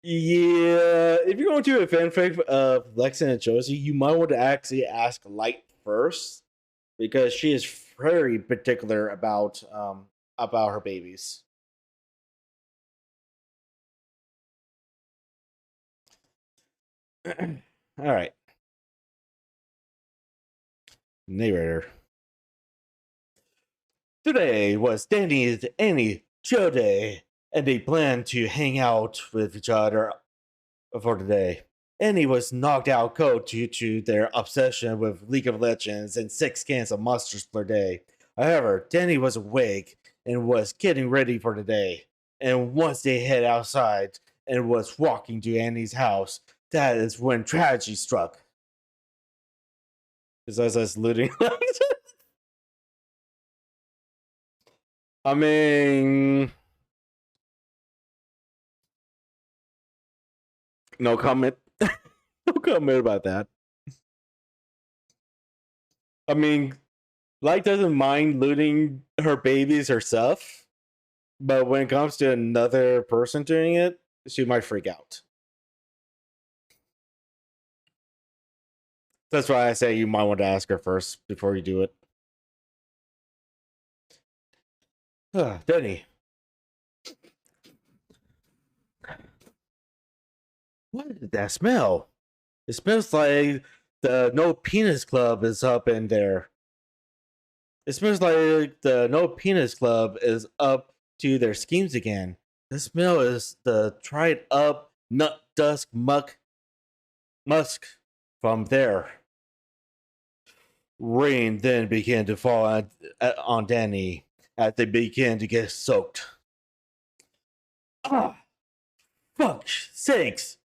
Yeah, if you're going to a fanfic of Lexa and Josie, you might want to actually ask Light first, because she is very particular about her babies. All right. Narrator. Today was Danny's Annie Joe Day, and they planned to hang out with each other for the day. Annie was knocked out cold due to their obsession with League of Legends and 6 cans of monsters per day. However, Danny was awake and was getting ready for the day. And once they head outside and was walking to Annie's house, that is when tragedy struck. Besides us looting. I mean, no comment. No comment about that. I mean, Light doesn't mind looting her babies herself, but when it comes to another person doing it, she might freak out. That's why I say you might want to ask her first before you do it. Denny. What is that smell? It smells like the No Penis Club is up in there. It smells like the No Penis Club is up to their schemes again. The smell is the dried up nut dusk musk from there. Rain then began to fall on Danny as they began to get soaked. Ah, fuck sakes!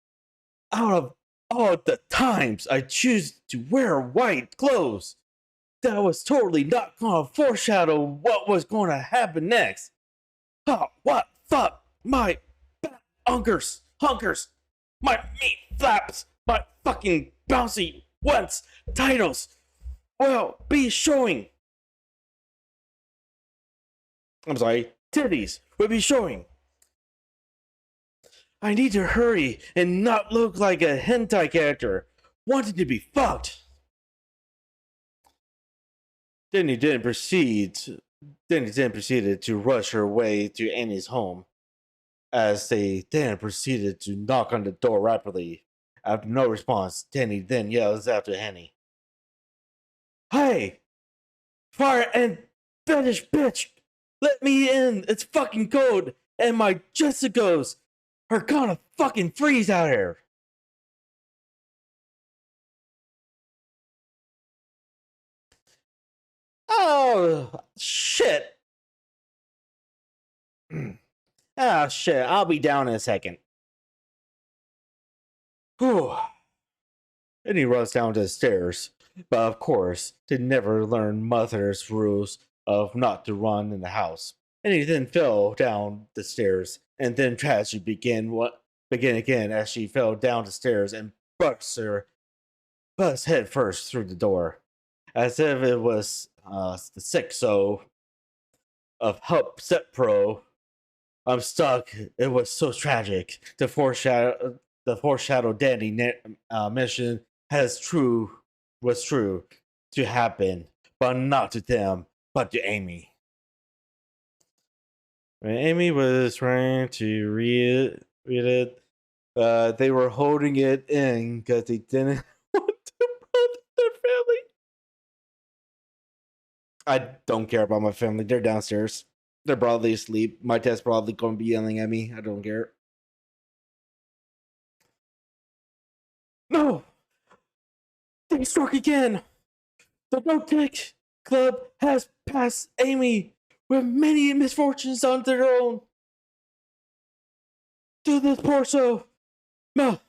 Out of all the times I choose to wear white clothes, that was totally not gonna foreshadow what was gonna happen next. Oh, what? Fuck! My hunkers! My meat flaps! My fucking bouncy once titles will be showing. I'm sorry, titties will be showing. I need to hurry and not look like a hentai character wanting to be fucked. Denny then proceeded to rush her way to Annie's home, as they then proceeded to knock on the door rapidly. After no response, Denny then yells after Annie. Hey! Fire and fetish bitch! Let me in! It's fucking cold! And my Jessicas are gonna fucking freeze out here! Oh, shit! Ah, shit, I'll be down in a second. Whew. And he runs down the stairs, but of course, they never learn Mother's rules of not to run in the house. And he then fell down the stairs, and then tragedy began again as she fell down the stairs and busts head first through the door, as if it was the 6-0 of Help Set Pro. I'm stuck. It was so tragic. The foreshadow Danny mission was true to happen, but not to them, but to Amy. When Amy was trying to read it, they were holding it in because they didn't want to bother their family. I don't care about my family. They're downstairs. They're probably asleep. My dad's probably going to be yelling at me. I don't care. No! They struck again! The No Dick Club has passed Amy with many misfortunes on their own. Do this, poor soul. No.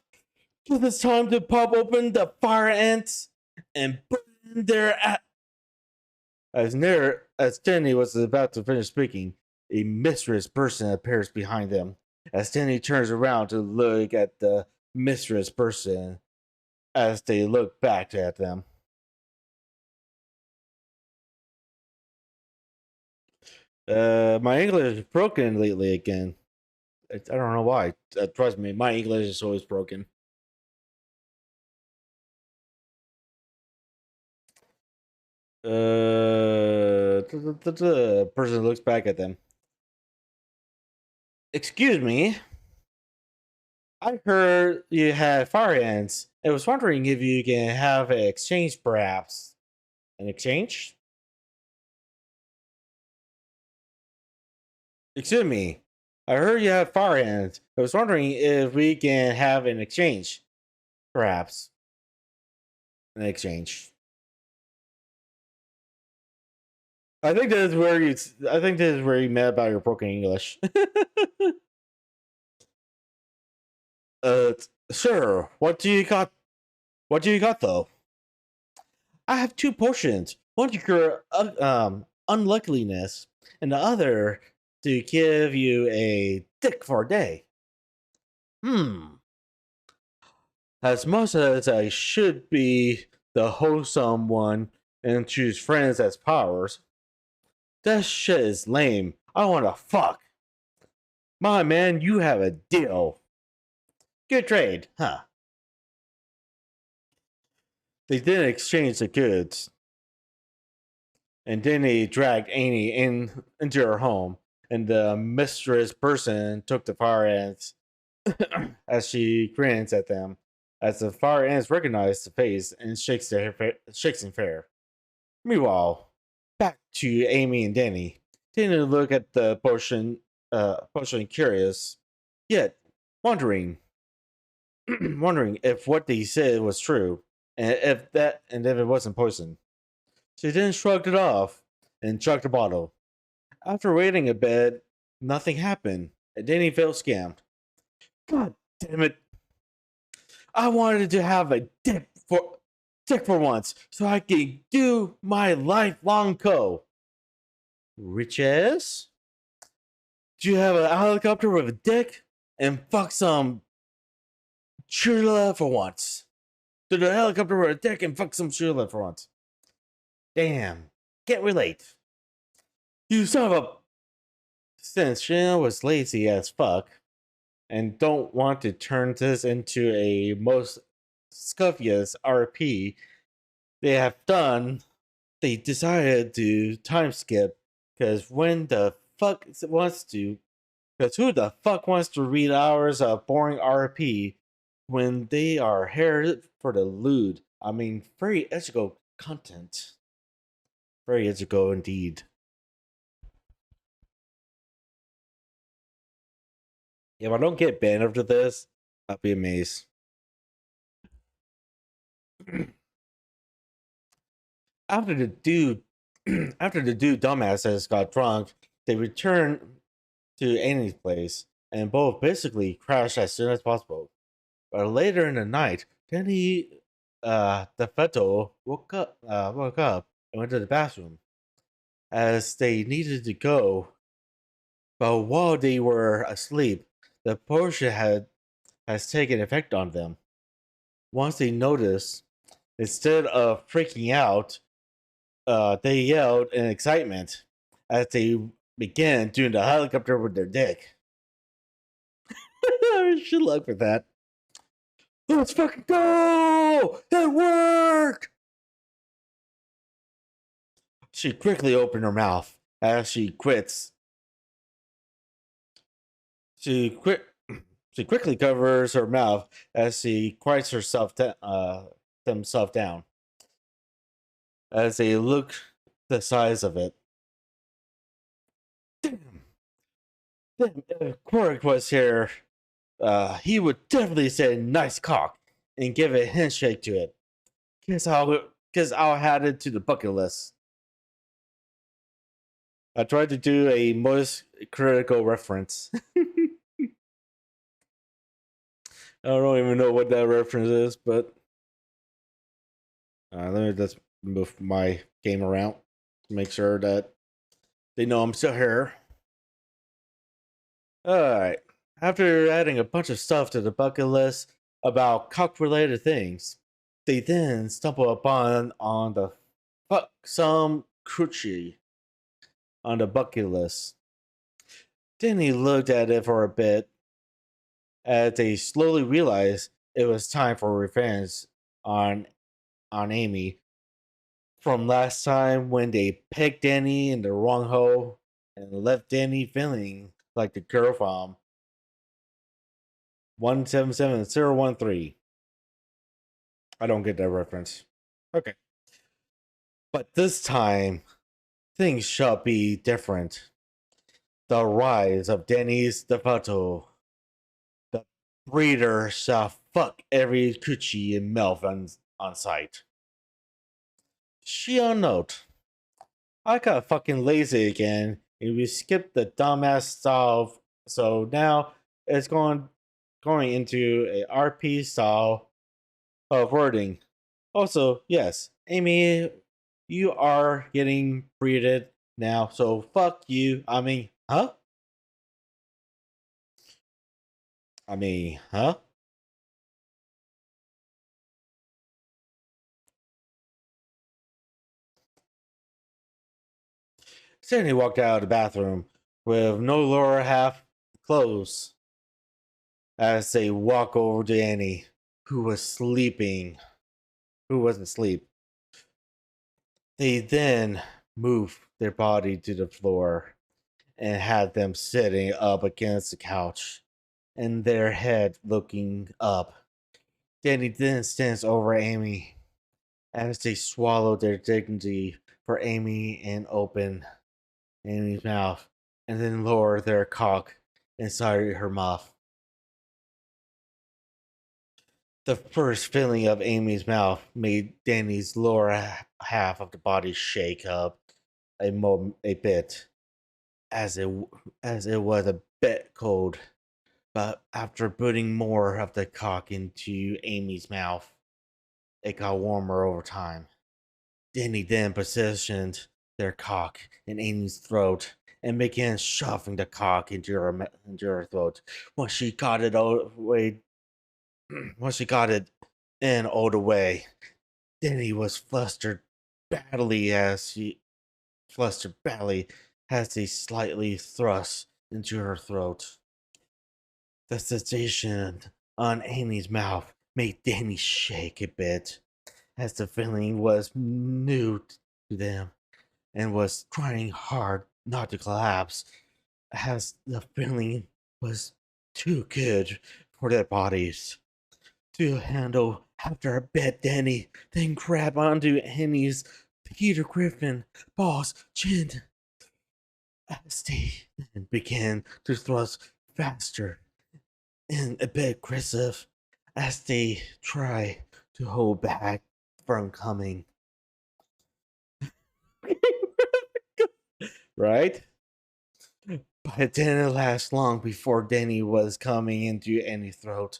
Give this time to pop open the fire ants and burn their As Danny was about to finish speaking, a mysterious person appears behind them. As Danny turns around to look at the mysterious person, as they look back at them. My English is broken lately again. I don't know why. Trust me, my English is always broken. Person looks back at them. Excuse me. I heard you had fire ants. I was wondering if you can have an exchange, perhaps. An exchange? Excuse me. I heard you have fire hands. I was wondering if we can have an exchange. Perhaps. An exchange. I think this is where you met about your broken English. uh sure. What do you got? What do you got though? I have two potions. One to cure unluckiness, and the other to give you a dick for a day. As much as I should be the wholesome one and choose friends as powers, that shit is lame. I wanna fuck. My man, you have a deal. Good trade, huh? They didn't exchange the goods. And then they dragged Annie into her home, and the mistress person took the fire ants as she grins at them. As the fire ants recognize the face and shakes in fear. Meanwhile, back to Amy and Danny. Danny look at the potion curious, yet wondering if what they said was true, and if it wasn't poison. She then shrugged it off and chucked the bottle. After waiting a bit, nothing happened, and Danny felt scammed. God damn it! I wanted to have a dick for once, so I could do my lifelong co. Riches? Do you have a helicopter with a dick? And fuck some chula for once. Do the helicopter with a dick and fuck some chula for once. Damn, can't relate. You son of a... Since Shana was lazy as fuck, and don't want to turn this into a most scuffiest RP they have done, they decided to time skip, because who the fuck wants to read hours of boring RP when they are here for the lewd? I mean, very ethical content. Very ethical indeed. If I don't get banned after this, I'll be amazed. After the dude dumbasses got drunk, they returned to Annie's place and both basically crashed as soon as possible. But later in the night, Danny the fetal woke up and went to the bathroom as they needed to go. But while they were asleep, the potion has taken effect on them. Once they noticed, instead of freaking out, they yelled in excitement as they began doing the helicopter with their dick. I should look for that. Let's fucking go! It worked! She quickly opened her mouth as she quits. She quickly covers her mouth as she quiets themselves down. As they look the size of it. Damn, if Quirk was here, he would definitely say nice cock and give a handshake to it. Guess I'll add it to the bucket list. I tried to do a most critical reference. I don't even know what that reference is, but let me just move my game around to make sure that they know I'm still here. Alright. After adding a bunch of stuff to the bucket list about cock-related things, they then stumble upon on the fuck some coochie on the bucket list. Then he looked at it for a bit as they slowly realized it was time for revenge on Amy from last time when they pegged Danny in the wrong hole and left Danny feeling like the girl from 177013. I don't get that reference. Okay. But this time, things shall be different. The rise of Denny's DeFoto. The breeder shall fuck every coochie and MILF on sight. She on note. I got fucking lazy again, and we skipped the dumbass style, so now it's going into a RP style of wording. Also, yes, Amy, you are getting breeded now, so fuck you. I mean, huh? I mean, huh? Sandy walked out of the bathroom with no lower half closed as they walk over to Annie, who was sleeping, who wasn't asleep. They then moved their body to the floor and had them sitting up against the couch and their head looking up. Danny then stands over Amy as they swallow their dignity for Amy and open Amy's mouth and then lower their cock inside her mouth. The first feeling of Amy's mouth made Danny's lower half of the body shake up a bit, as it was a bit cold. But after putting more of the cock into Amy's mouth, it got warmer over time. Danny then positioned their cock in Amy's throat and began shoving the cock into her throat. Once she got it in all the way, Danny was flustered badly as he slightly thrust into her throat. The sensation on Amy's mouth made Danny shake a bit, as the feeling was new to them and was trying hard not to collapse, as the feeling was too good for their bodies to handle. After a bit, Danny then grabbed onto Annie's Peter Griffin boss chin as they then began to thrust faster and a bit aggressive as they try to hold back from coming. Right? But it didn't last long before Danny was coming into Annie's throat.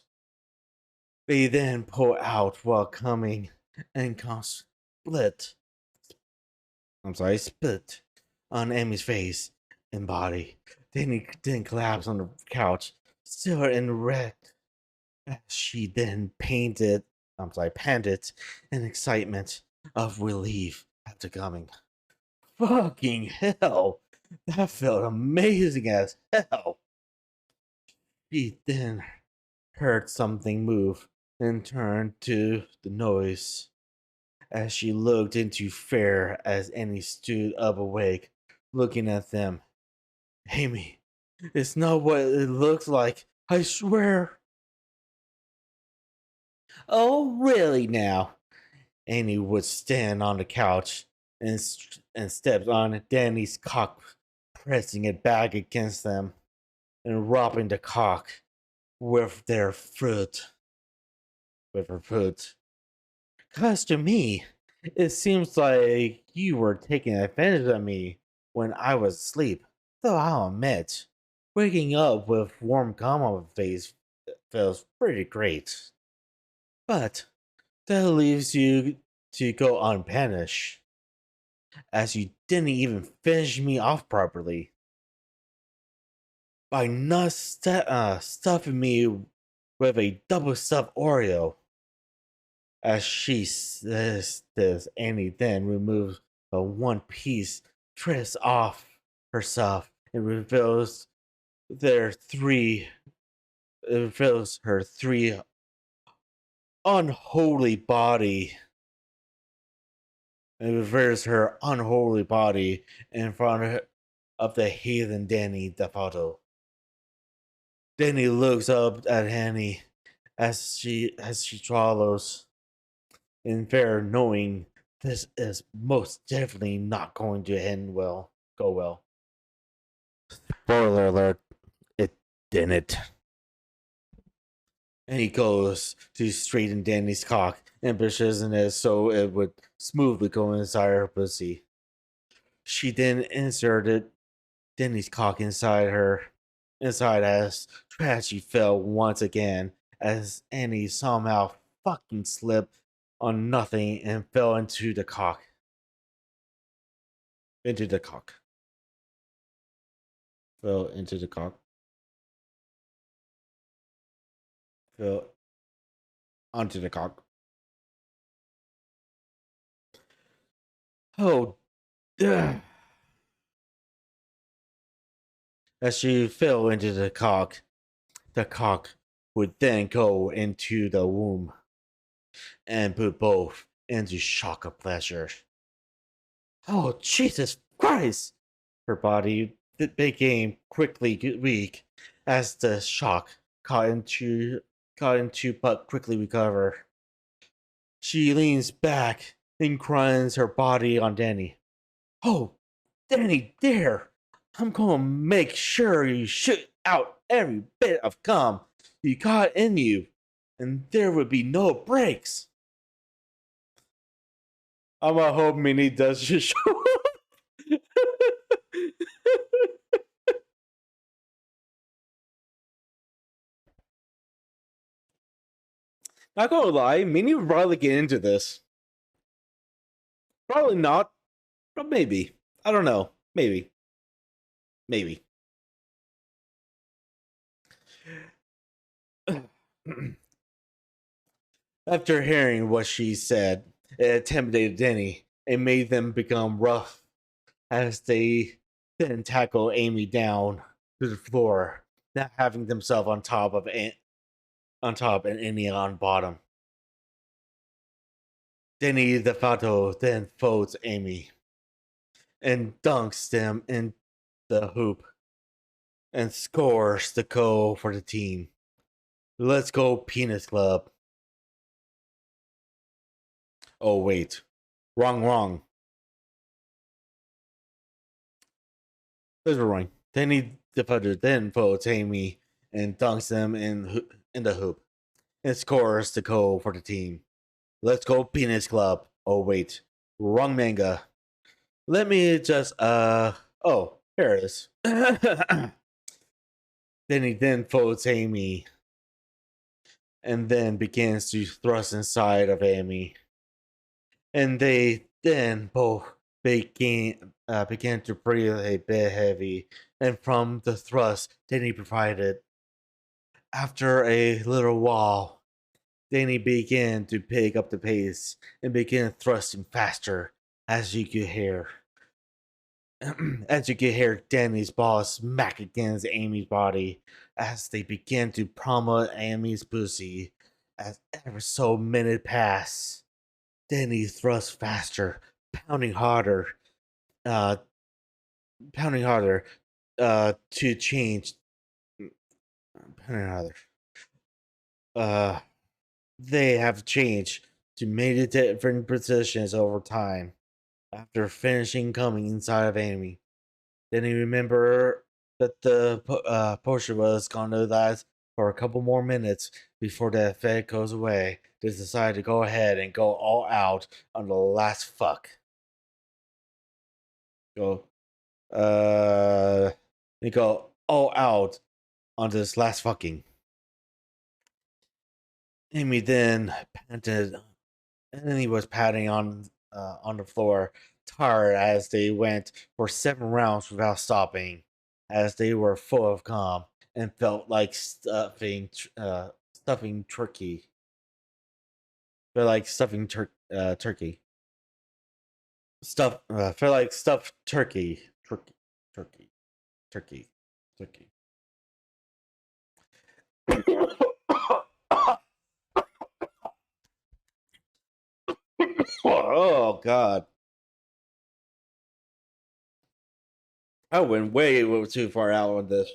They then pull out while coming and split on Amy's face and body. Danny then collapsed on the couch, still erect, as she then panted in excitement of relief after coming. Fucking hell! That felt amazing as hell! She then heard something move and turned to the noise. As she looked into fear as Annie stood up awake, looking at them. Amy, it's not what it looks like, I swear. Oh, really now? Annie would stand on the couch and stepped on Danny's cock, pressing it back against them and rubbing the cock with her foot. 'Cause to me, it seems like you were taking advantage of me when I was asleep. Though I'll admit, waking up with warm gum on my face feels pretty great. But that leaves you to go unpunished, as you didn't even finish me off properly by not stuffing me with a double stuffed Oreo. As she says this, Annie then removes a one piece dress off herself and reveals her three unholy body. It reveals her unholy body in front of the heathen Danny DeFoto. Danny looks up at Annie as she swallows in fear, knowing This is most definitely not going to end well. Go well. Spoiler alert, it didn't. And he goes to straighten Danny's cock and pushes it so it would smoothly go inside her pussy. She then inserted Danny's cock inside as tragedy fell once again as Annie somehow fucking slipped on nothing and fell into the cock. Into the cock. Fell into the cock. Fell onto the cock. Oh, ugh. As she fell into the cock would then go into the womb and put both into shock of pleasure. Oh, Jesus Christ! Her body became quickly weak as the shock caught into but quickly recover. She leans back and grinds her body on Danny. Oh, Danny, there! I'm gonna make sure you shoot out every bit of cum you got in you, and there would be no breaks. I'm gonna hope Minnie does just show up. Not gonna lie, Minnie would probably get into this. Probably not, but maybe. I don't know. Maybe. Maybe. After hearing what she said, it intimidated Denny and made them become rough as they then tackle Amy down to the floor, not having themselves on top and Annie on bottom. Denny the Fato then folds Amy and dunks them in the hoop and scores the goal for the team. Let's go, Penis Club. Oh, wait. Wrong. Those were wrong. Denny the Fato then folds Amy and dunks them in the hoop and scores the goal for the team. Let's go, Penis Club. Oh, wait. Wrong manga. Let me just, oh, here it is. Then he then folds Amy and then begins to thrust inside of Amy. And they then both began to breathe a bit heavy. And from the thrust Danny provided, after a little while, Danny began to pick up the pace and began thrusting faster as you could hear. As you could hear Danny's balls smack against Amy's body as they began to pummel Amy's pussy. As ever so minute passed, Danny thrust faster, pounding harder, uh, to change. Pounding harder. They have changed to many different positions over time. After finishing coming inside of Amy, then he remembered that the potion was going to last for a couple more minutes before the effect goes away. They decided to go ahead and go all out on the last fuck. Go, they go all out on this last fucking. Amy then panted, and then he was patting on the floor, tired as they went for 7 rounds without stopping, as they were full of calm and felt like stuffing turkey. Felt like stuffing turkey. Felt like stuffed turkey. Turkey. Oh God. I went way too far out on this.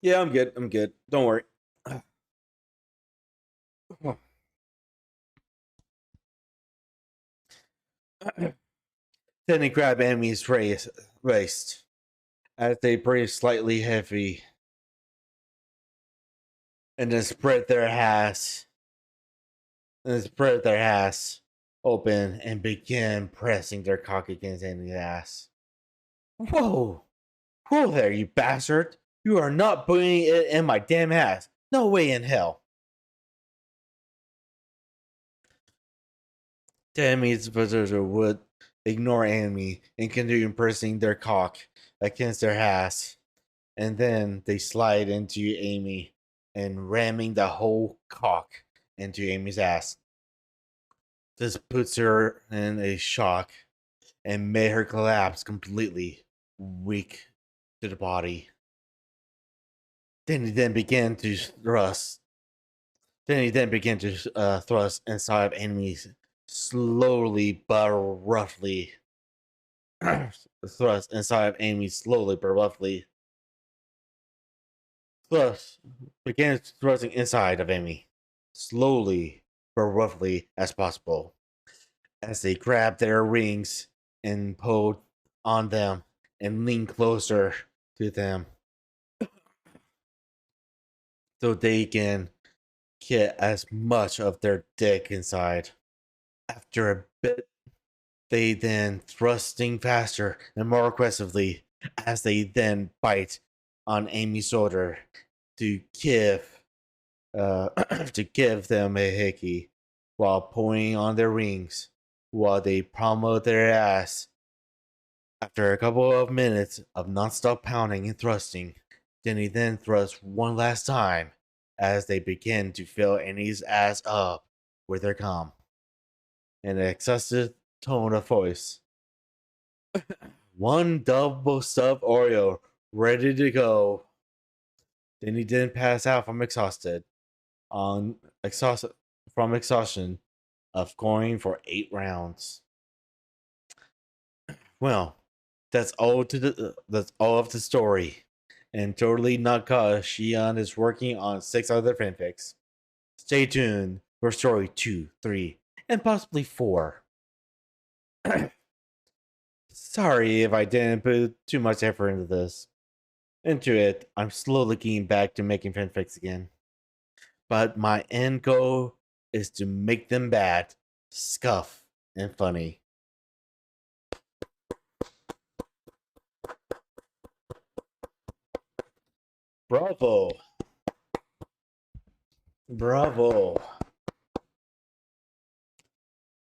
Yeah, I'm good. Don't worry. Then he grabbed Amy's waist as they breathed slightly heavy, and then spread their ass open and began pressing their cock against Amy's ass. Whoa! Whoa there, you bastard! You are not putting it in my damn ass. No way in hell. Tammy's visitor would ignore Amy and continue pressing their cock against their ass. And then they slide into Amy and ramming the whole cock into Amy's ass. This puts her in a shock and made her collapse completely, weak to the body. Then he began to thrust. Thrust inside Amy's slowly but roughly. Thrust inside of Amy slowly but roughly. Thrust began thrusting inside of Amy slowly but roughly as possible, as they grabbed their rings and pulled on them and leaned closer to them so they can get as much of their dick inside. After a bit, they then thrusting faster and more aggressively as they then bite on Amy's shoulder to give them a hickey while pulling on their rings while they pummel their ass. After a couple of minutes of non-stop pounding and thrusting, Denny then thrust one last time as they begin to fill Annie's ass up with their cum in an excessive tone of voice. One double stuffed Oreo ready to go. Then he didn't pass out from exhaustion of going for 8 rounds. Well, that's all of the story, and totally not cause Shion is working on 6 other fanfics. Stay tuned for story 2, 3, and possibly 4. Sorry if I didn't put too much effort into this. I'm slowly getting back to making fanfics again. But my end goal is to make them bad, scuff, and funny. Bravo. Bravo.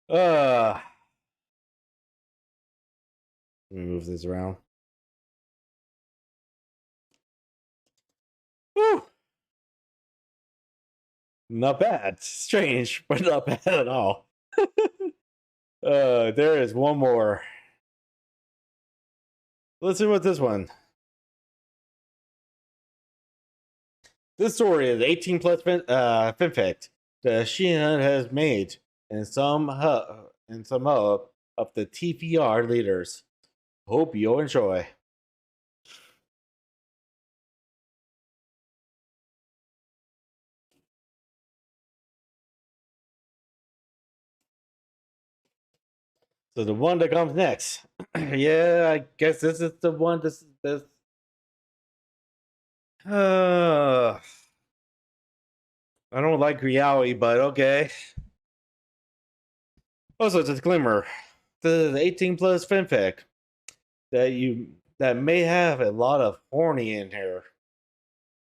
Let me move this around. Whew. Not bad. Strange, but not bad at all. There is one more. Let's see what this one. This story is 18 plus fanfic that Shion has made and some of the TPR leaders. Hope you'll enjoy. So the one that comes next. Yeah, I guess this is the one. This. I don't like reality, but okay. Also, disclaimer: this is 18 plus fanfic that may have a lot of horny in here.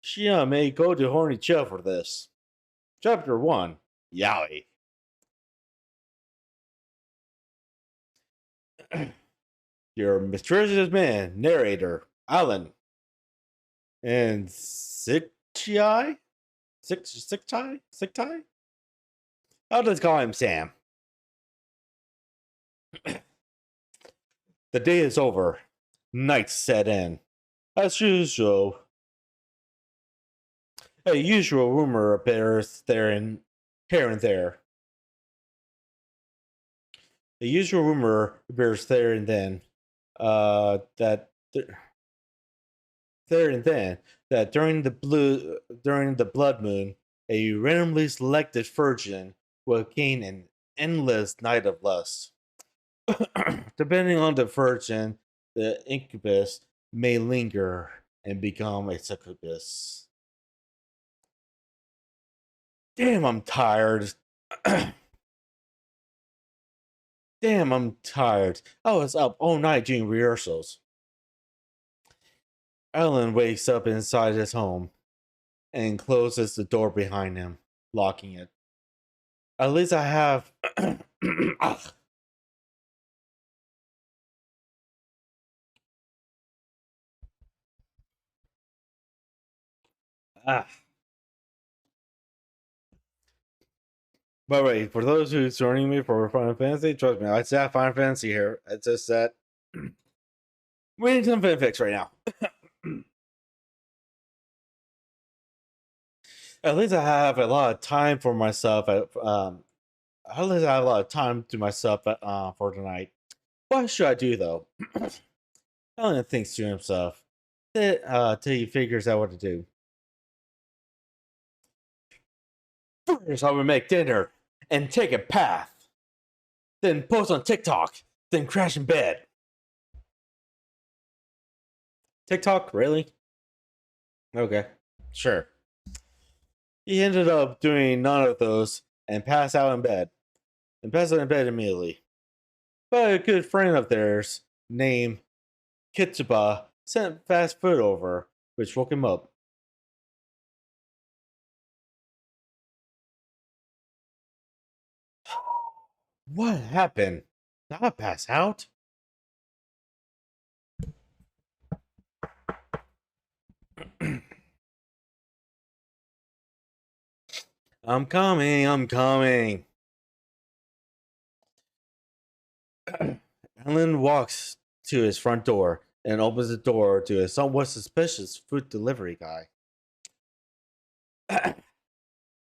Shion may go to horny jail for this. Chapter 1: Yaoi. Your mysterious man, narrator, Alan. And Sikchai? Sikchai? I'll just call him Sam. The day is over. Night set in. As usual. A usual rumor appears here and there. The usual rumor appears there and then. That during the blood moon, a randomly selected virgin will gain an endless night of lust. Depending on the virgin, the incubus may linger and become a succubus. Damn, I'm tired. Damn, I'm tired. I was up all night doing rehearsals. Alan wakes up inside his home and closes the door behind him, locking it. At least I have. Ah. Ah. By the way, for those who's joining me for Final Fantasy, trust me, I said Final Fantasy here. It's just that we need some fanfics right now. At least I have a lot of time for myself. At least I have a lot of time to myself for tonight. What should I do though? Alan thinks to himself till he figures out what to do. First, I will make dinner and take a bath, then post on TikTok, then crash in bed. TikTok, really? Okay, sure. He ended up doing none of those and passed out in bed. Immediately. But a good friend of theirs, named Kitsuba, sent fast food over, which woke him up. What happened? Did I pass out? I'm coming. Alan walks to his front door and opens the door to a somewhat suspicious food delivery guy.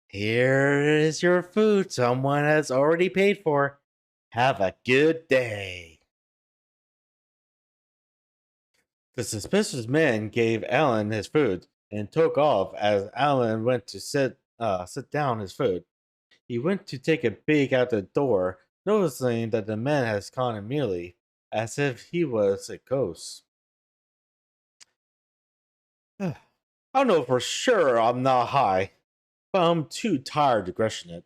Here is your food someone has already paid for. Have a good day. The suspicious man gave Alan his food and took off as Alan went to sit down his food. He went to take a peek out the door, noticing that the man has gone immediately, as if he was a ghost. I know for sure I'm not high, but I'm too tired to question it.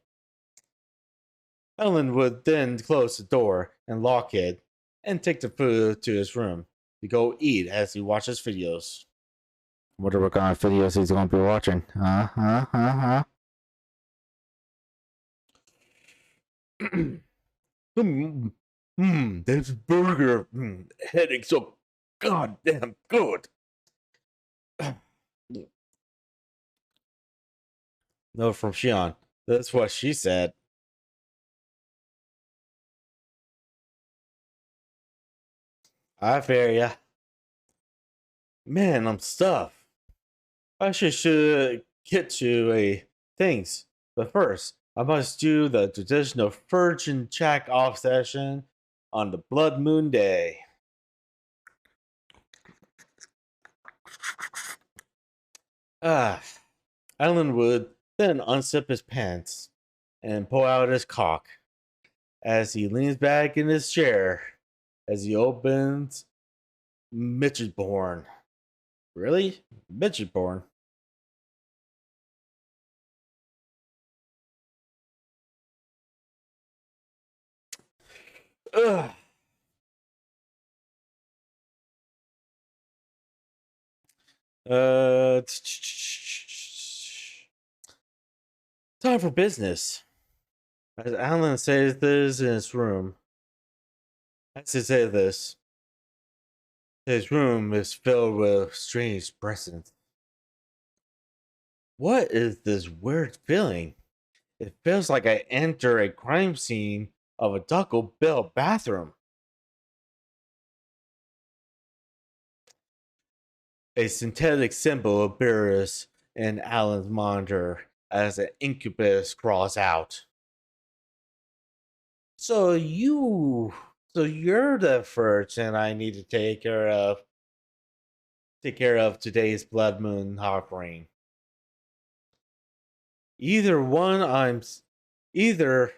Alan would then close the door and lock it, and take the food to his room to go eat as he watches videos. Wonder what kind of videos he's going to be watching. This burger heading so goddamn good. No, from Shion. That's what she said. I fear ya. Man, I'm stuffed. I should get to a things. But first, I must do the traditional virgin jack off session on the blood moon day. Alan would then unzip his pants and pull out his cock as he leans back in his chair as he opens Midgetborn. Really? Midgetborn? Ugh. Time for business. As Alan says this in his room, his room is filled with strange presence. What is this weird feeling? It feels like I enter a crime scene of a Taco Bell bathroom. A synthetic symbol appears in Alan's monitor as an incubus crawls out. So you're the virgin I need to take care of. Take care of today's blood moon offering. Either one, either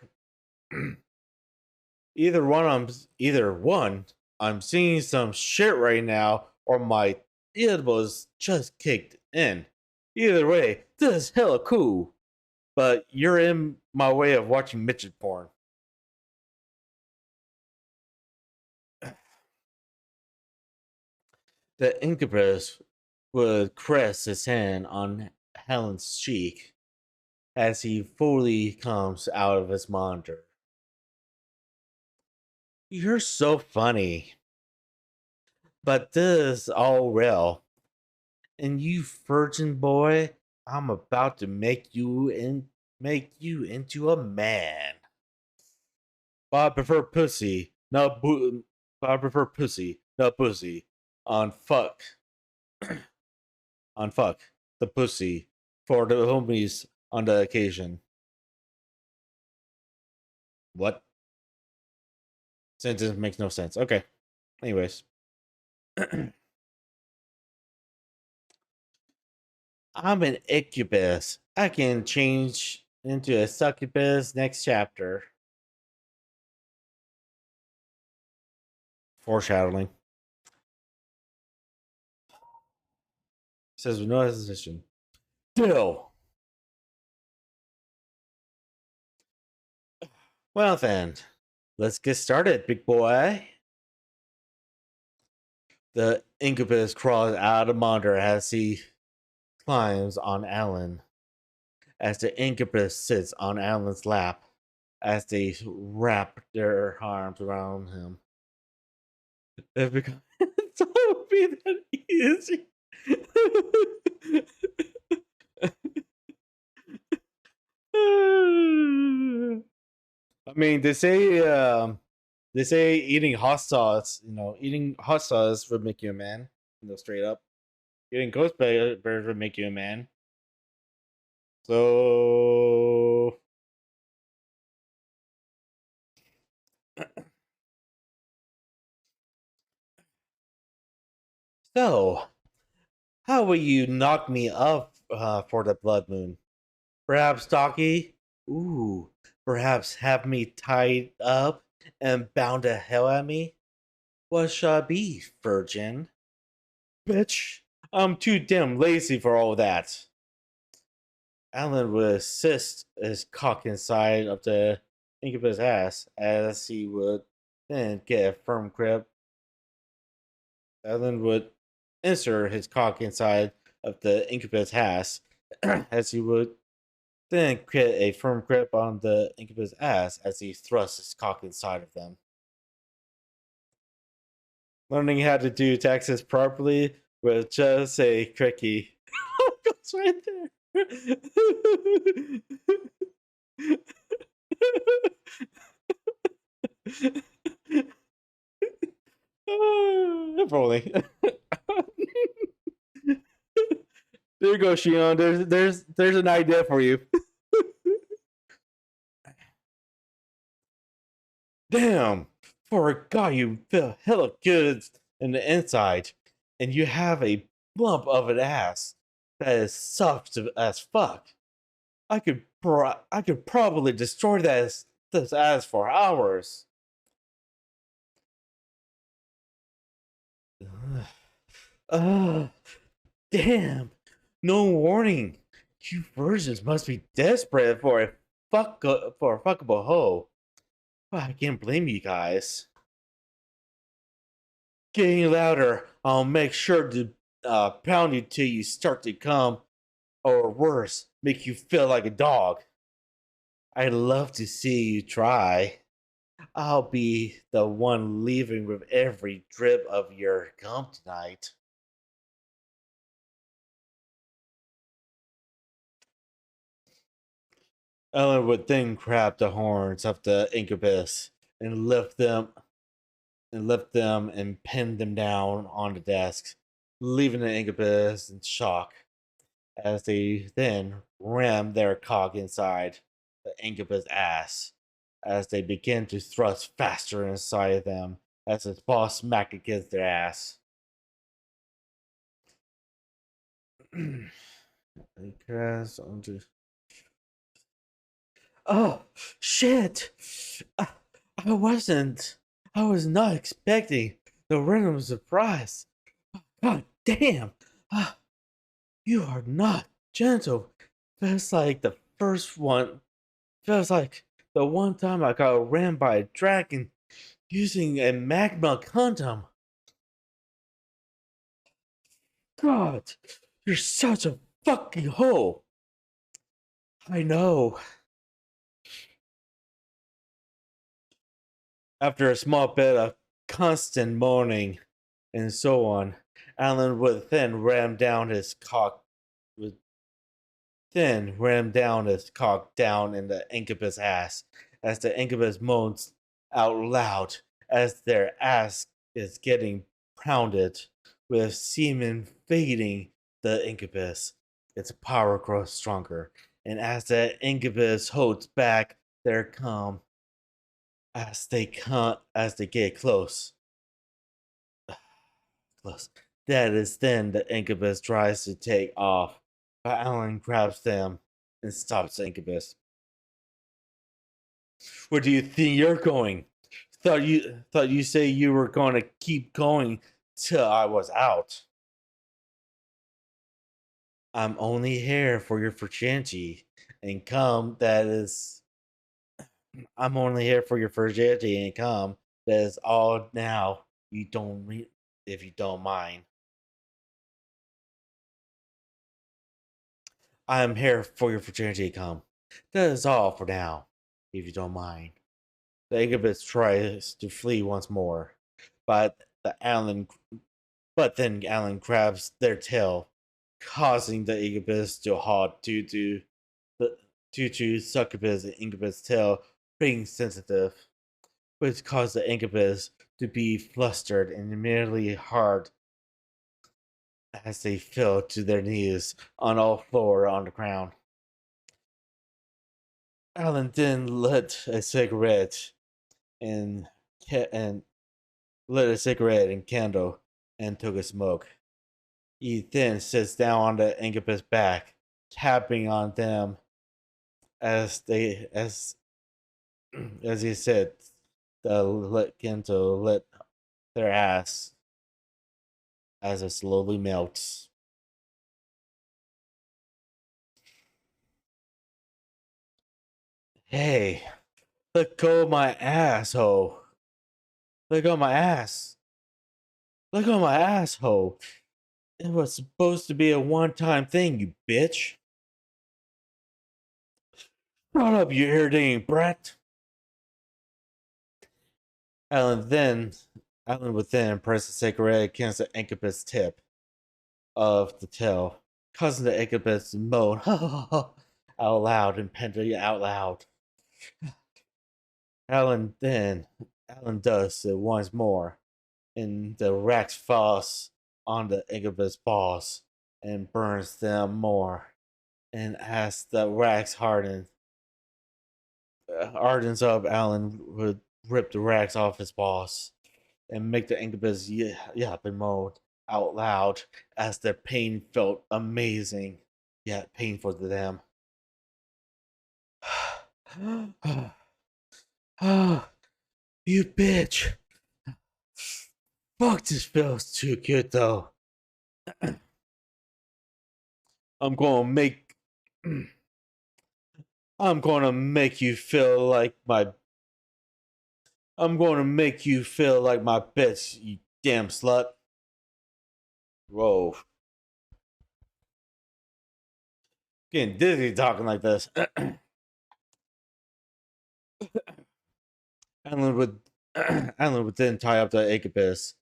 either one, I'm seeing some shit right now, or my earbuds just kicked in. Either way, this is hella cool. But you're in my way of watching midget porn. The incubus would caress his hand on Helen's cheek as he fully comes out of his monitor. You're so funny. But this is all real. And you virgin boy, I'm about to make you into a man. But I prefer pussy, not but I prefer pussy, not pussy. On fuck. On fuck. The pussy. For the homies on the occasion. What? Sentence makes no sense. Okay. Anyways. I'm an incubus. I can change into a succubus next chapter. Foreshadowing. Says with no hesitation. Deal. Well then, let's get started, big boy. The incubus crawls out of the monitor as he climbs on Alan. As the incubus sits on Alan's lap, as they wrap their arms around him. It becomes it's all be that easy. I mean, they say eating hot sauce, eating hot sauce would make you a man. Straight up, eating ghost burgers would make you a man. So, so how will you knock me up for the blood moon? Perhaps Stocky? Ooh, perhaps have me tied up and bound to hell at me? What shall I be, virgin? Bitch, I'm too damn lazy for all that. Alan would assist his cock inside of the incubus ass as he would then get a firm grip. Alan would insert his cock inside of the incubus ass as he would then get a firm grip on the incubus ass as he thrusts his cock inside of them. Learning how to do taxes properly was just a tricky. It's right there. If only. There you go, Shion. There's an idea for you. Damn, for a guy you feel hella good in the inside, and you have a lump of an ass that is soft as fuck. I could probably destroy this ass for hours. Damn! No warning. You virgins must be desperate for a fuckable hoe. But I can't blame you guys. Getting louder. I'll make sure to pound you till you start to come, or worse, make you feel like a dog. I'd love to see you try. I'll be the one leaving with every drip of your gum tonight. Ellen would then grab the horns of the incubus and lift them and pin them down on the desk, leaving the incubus in shock as they then ram their cock inside the incubus ass as they begin to thrust faster inside them as its ball smacked against their ass. Oh, shit! I wasn't. I was not expecting the random surprise. God damn. Ah, you are not gentle. Feels like the first one. Feels like the one time I got ran by a dragon using a magma condom. God, you're such a fucking hoe. I know. After a small bit of constant moaning and so on, Alan would then ram down his cock down in the incubus ass as the incubus moans out loud as their ass is getting pounded with semen feeding the incubus. Its power grows stronger, and as the incubus holds back their cum as they get close. Close. That is then the incubus tries to take off, but Alan grabs them and stops the incubus. Where do you think you're going? Thought you say you were going to keep going till I was out. I'm only here for your virginity and come. That is, I'm only here for your virginity and come. That is all now. You don't, if you don't mind. I am here for your virginity. Come. That is all for now, if you don't mind. The incubus tries to flee once more, but then Alan grabs their tail, causing the incubus to halt due to succubus and incubus tail being sensitive, which caused the incubus to be flustered and immediately hard as they fell to their knees on all floor on the ground. Alan then lit a cigarette and and lit a cigarette and candle and took a smoke. He then sits down on the incubus back, tapping on them as they as he said the lit candle lit their ass as it slowly melts. Hey, let go of my asshole. Let go of my ass. Let go of my asshole. It was supposed to be a one-time thing, you bitch. Shut up, you irritating brat. Alan then Alan would then press the cigarette against the incubus tip of the tail, causing the incubus to moan out loud and panting out loud. Alan does it once more, and the wax falls on the incubus balls and burns them more. And as the wax hardens up, Alan would rip the rags off his balls and make the incubus yap and moan out loud as their pain felt amazing, yet painful to them. You bitch. Fuck, this feels too good though. I'm gonna make I'm gonna make you feel like my I'm gonna make you feel like my bitch, you damn slut. Whoa. Getting dizzy talking like this. Alan would Alan would then tie up the incubus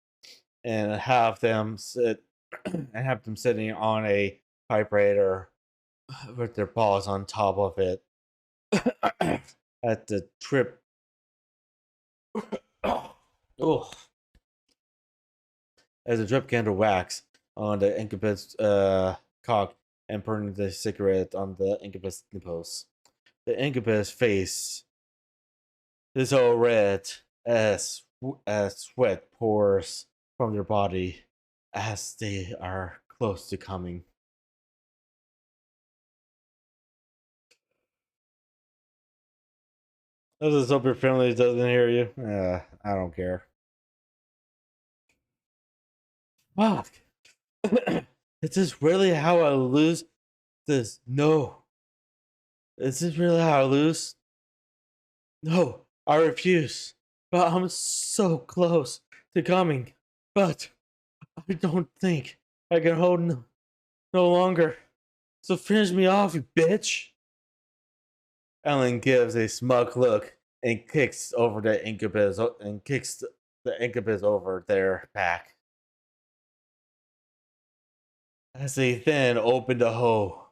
and have them sitting on a vibrator with their paws on top of it at the trip. Oh, as the drip candle wax on the incubus cock and burning the cigarette on the incubus nipples. The incubus face is all red as sweat pours from their body as they are close to coming. I just hope your family doesn't hear you. I don't care. Fuck. Is this really how I lose this? No. Is this really how I lose? No, I refuse. But I'm so close to coming. But I don't think I can hold no longer. So finish me off, you bitch. Ellen gives a smug look and kicks over the incubus over their back. As they then open the hole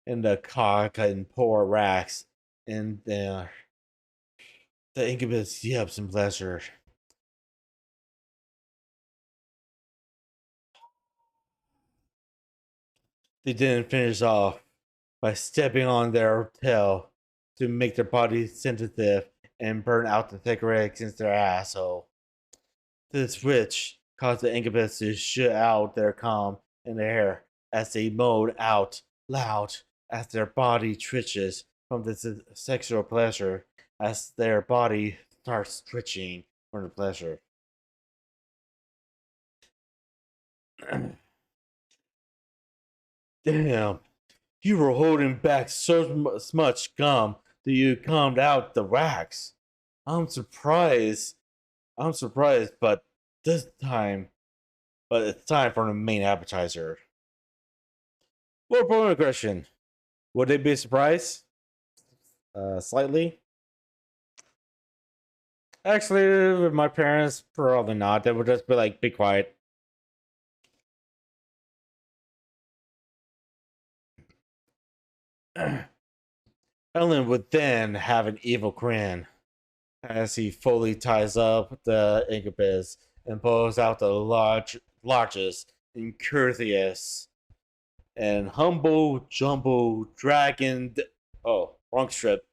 in the cock and pour racks in there, the incubus yelps in pleasure. They didn't finish off by stepping on their tail to make their body sensitive and burn out the cigarette against their asshole. This which caused the incubus to shoot out their cum in the air as they moan out loud as their body twitches from the sexual pleasure as their body starts twitching from the pleasure. Damn, you were holding back so much gum that you cummed out the wax. I'm surprised. But this time, it's time for the main appetizer. More point aggression. Would they be surprised? Slightly. Actually, with my parents, probably not. They would just be like, be quiet. Ellen would then have an evil grin as he fully ties up the incubus and pulls out the largest and courteous and humble jumbo dragon. Oh, wrong strip.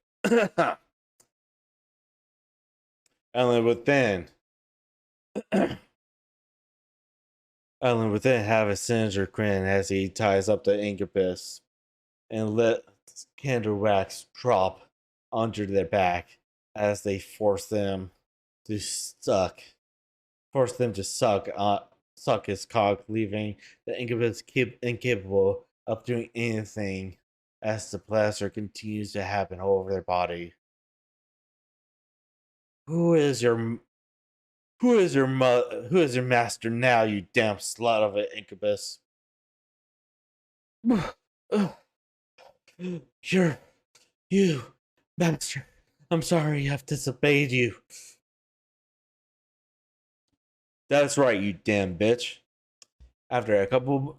Ellen would then have a sinister grin as he ties up the incubus and let candle wax drop onto their back as they force them to suck his cock, leaving the incubus incapable of doing anything as the pleasure continues to happen all over their body. Who is your master now, you damn slut of an incubus? You, master. I'm sorry I've disobeyed you. That's right, you damn bitch. After a couple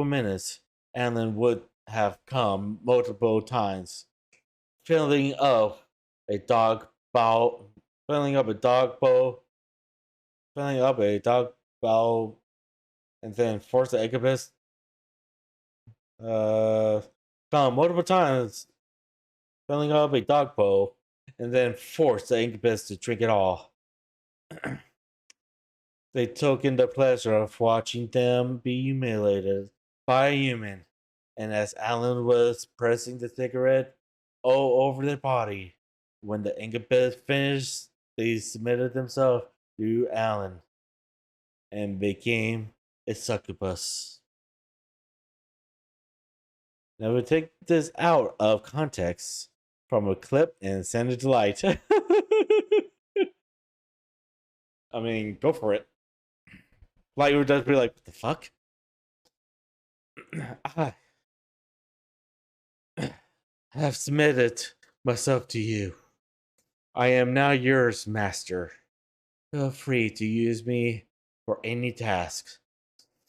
minutes, Alan would have come multiple times, filling up a dog bowl, and then force the incubus. Come multiple times, filling up a dog bowl, and then force the incubus to drink it all. They took in the pleasure of watching them be humiliated by a human, and as Alan was pressing the cigarette all over their body, when the incubus finished, they submitted themselves to Alan and became a succubus. Now we take this out of context from a clip and send it to light. I mean, go for it. Light would just be like, what the fuck? I have submitted myself to you. I am now yours, master. Feel free to use me for any task.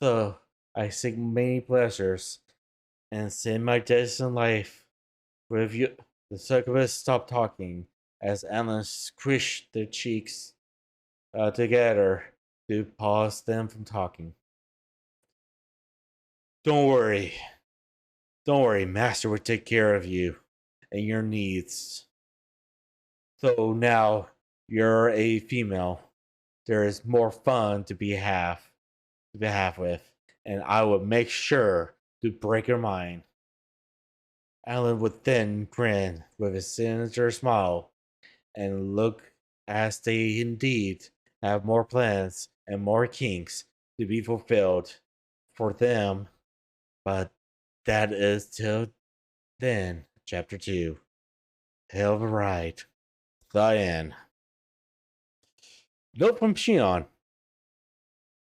So I seek many pleasures and send my days in life with you. The succubus stopped talking as Alan squished their cheeks together to pause them from talking. Don't worry, master will take care of you and your needs. So now you're a female. There is more fun to be half with, and I will make sure to break your mind. Alan would then grin with a sinister smile and look as they indeed have more plans and more kinks to be fulfilled for them. But that is till then. Chapter 2. Hell of a ride. Diane. Note from Shion.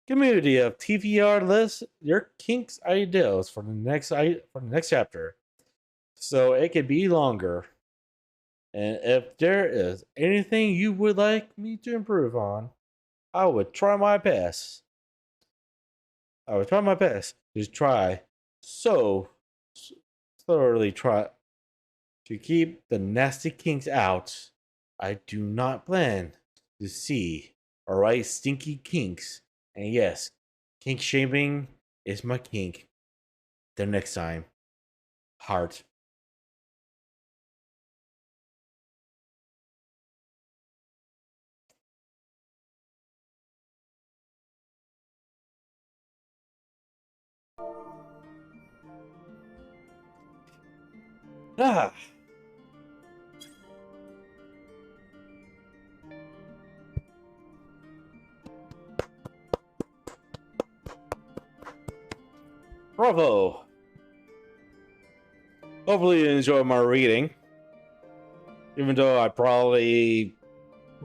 Community of TVR list your kinks ideals for the next chapter, so it could be longer. And if there is anything you would like me to improve on, I would try my best. To try so thoroughly try to keep the nasty kinks out. I do not plan to see alright stinky kinks. And yes, kink shaming is my kink. Till next time. Heart. Ah. Bravo. Hopefully you enjoyed my reading. Even though I probably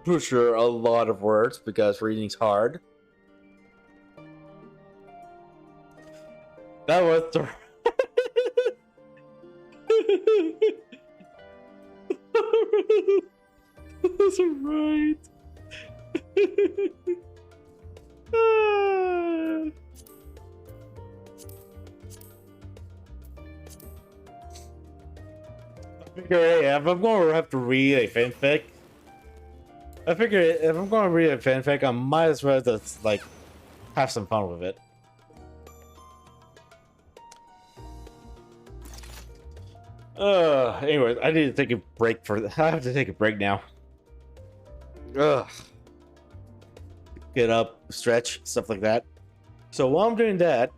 butcher a lot of words because reading's hard. That was the That's right. I figure, hey, if I'm going to have to read a fanfic, I figure if I'm going to read a fanfic, I might as well just like have some fun with it. Anyways, I need to take a break for. I have to take a break now. Ugh. Get up, stretch, stuff like that. So while I'm doing that,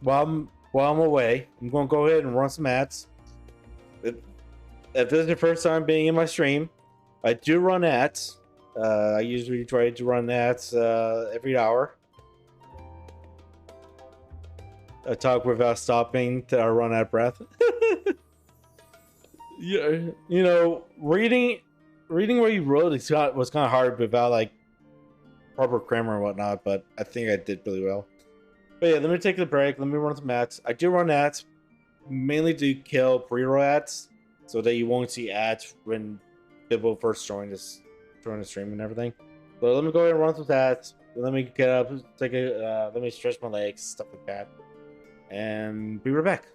while I'm away, I'm gonna go ahead and run some ads. If this is the first time being in my stream, I do run ads. I usually try to run ads every hour. I talk without stopping till I run out of breath. Yeah, you know, reading what you wrote was kind of hard without like proper grammar and whatnot, but I think I did really well. But yeah, let me take the break. Let me run some ads. I do run ads mainly to kill pre-roll ads, so that you won't see ads when people first join the stream and everything. So let me go ahead and run some ads. Let me get up, let me stretch my legs, stuff like that, and be right back.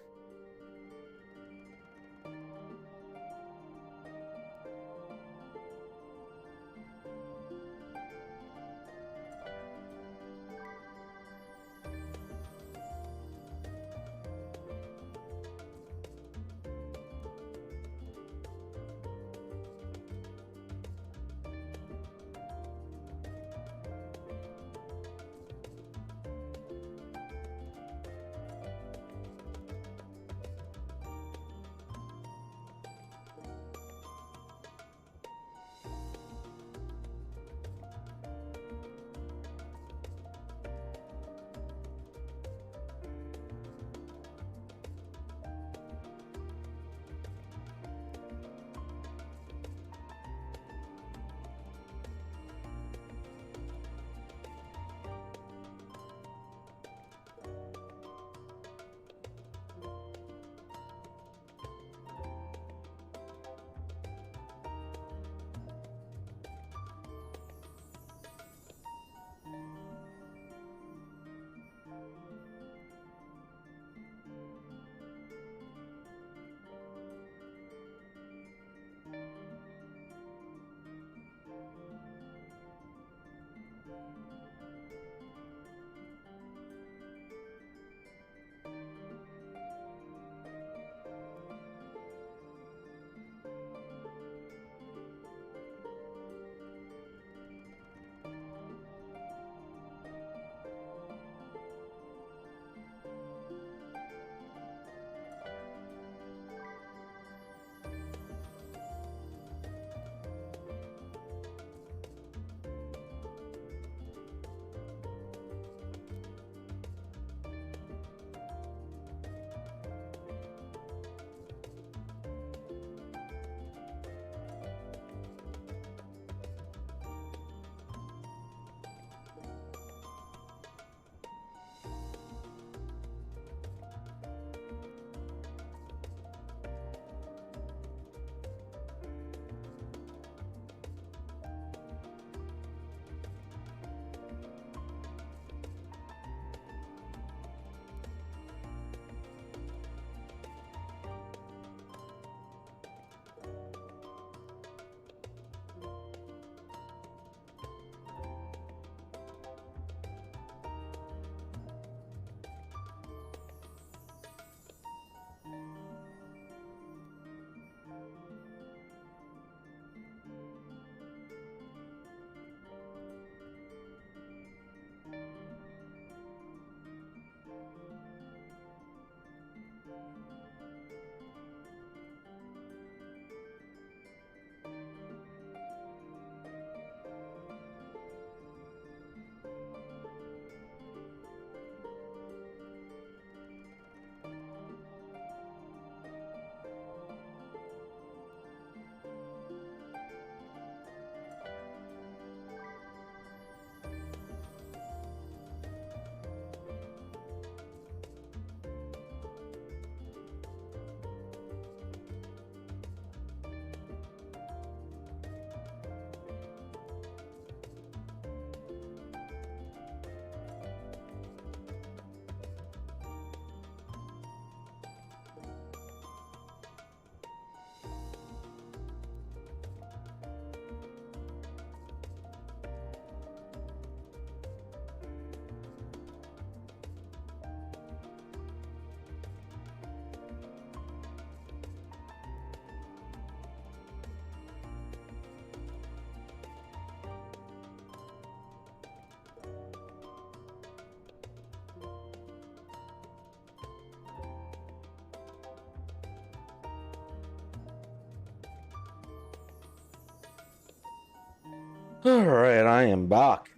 Alright, I am back.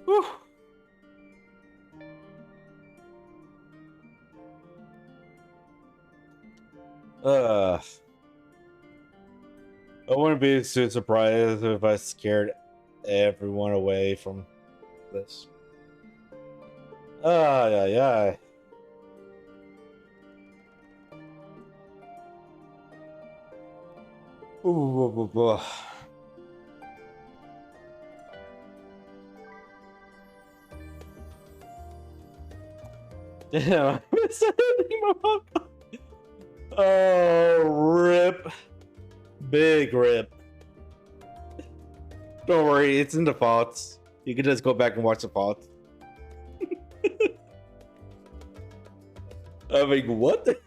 Whew. I wouldn't be too surprised if I scared everyone away from this. Yeah, yeah. Ooh. Damn, I missed it. Oh, rip. Big rip. Don't worry, it's in the thoughts. You can just go back and watch the thoughts. I mean, what the?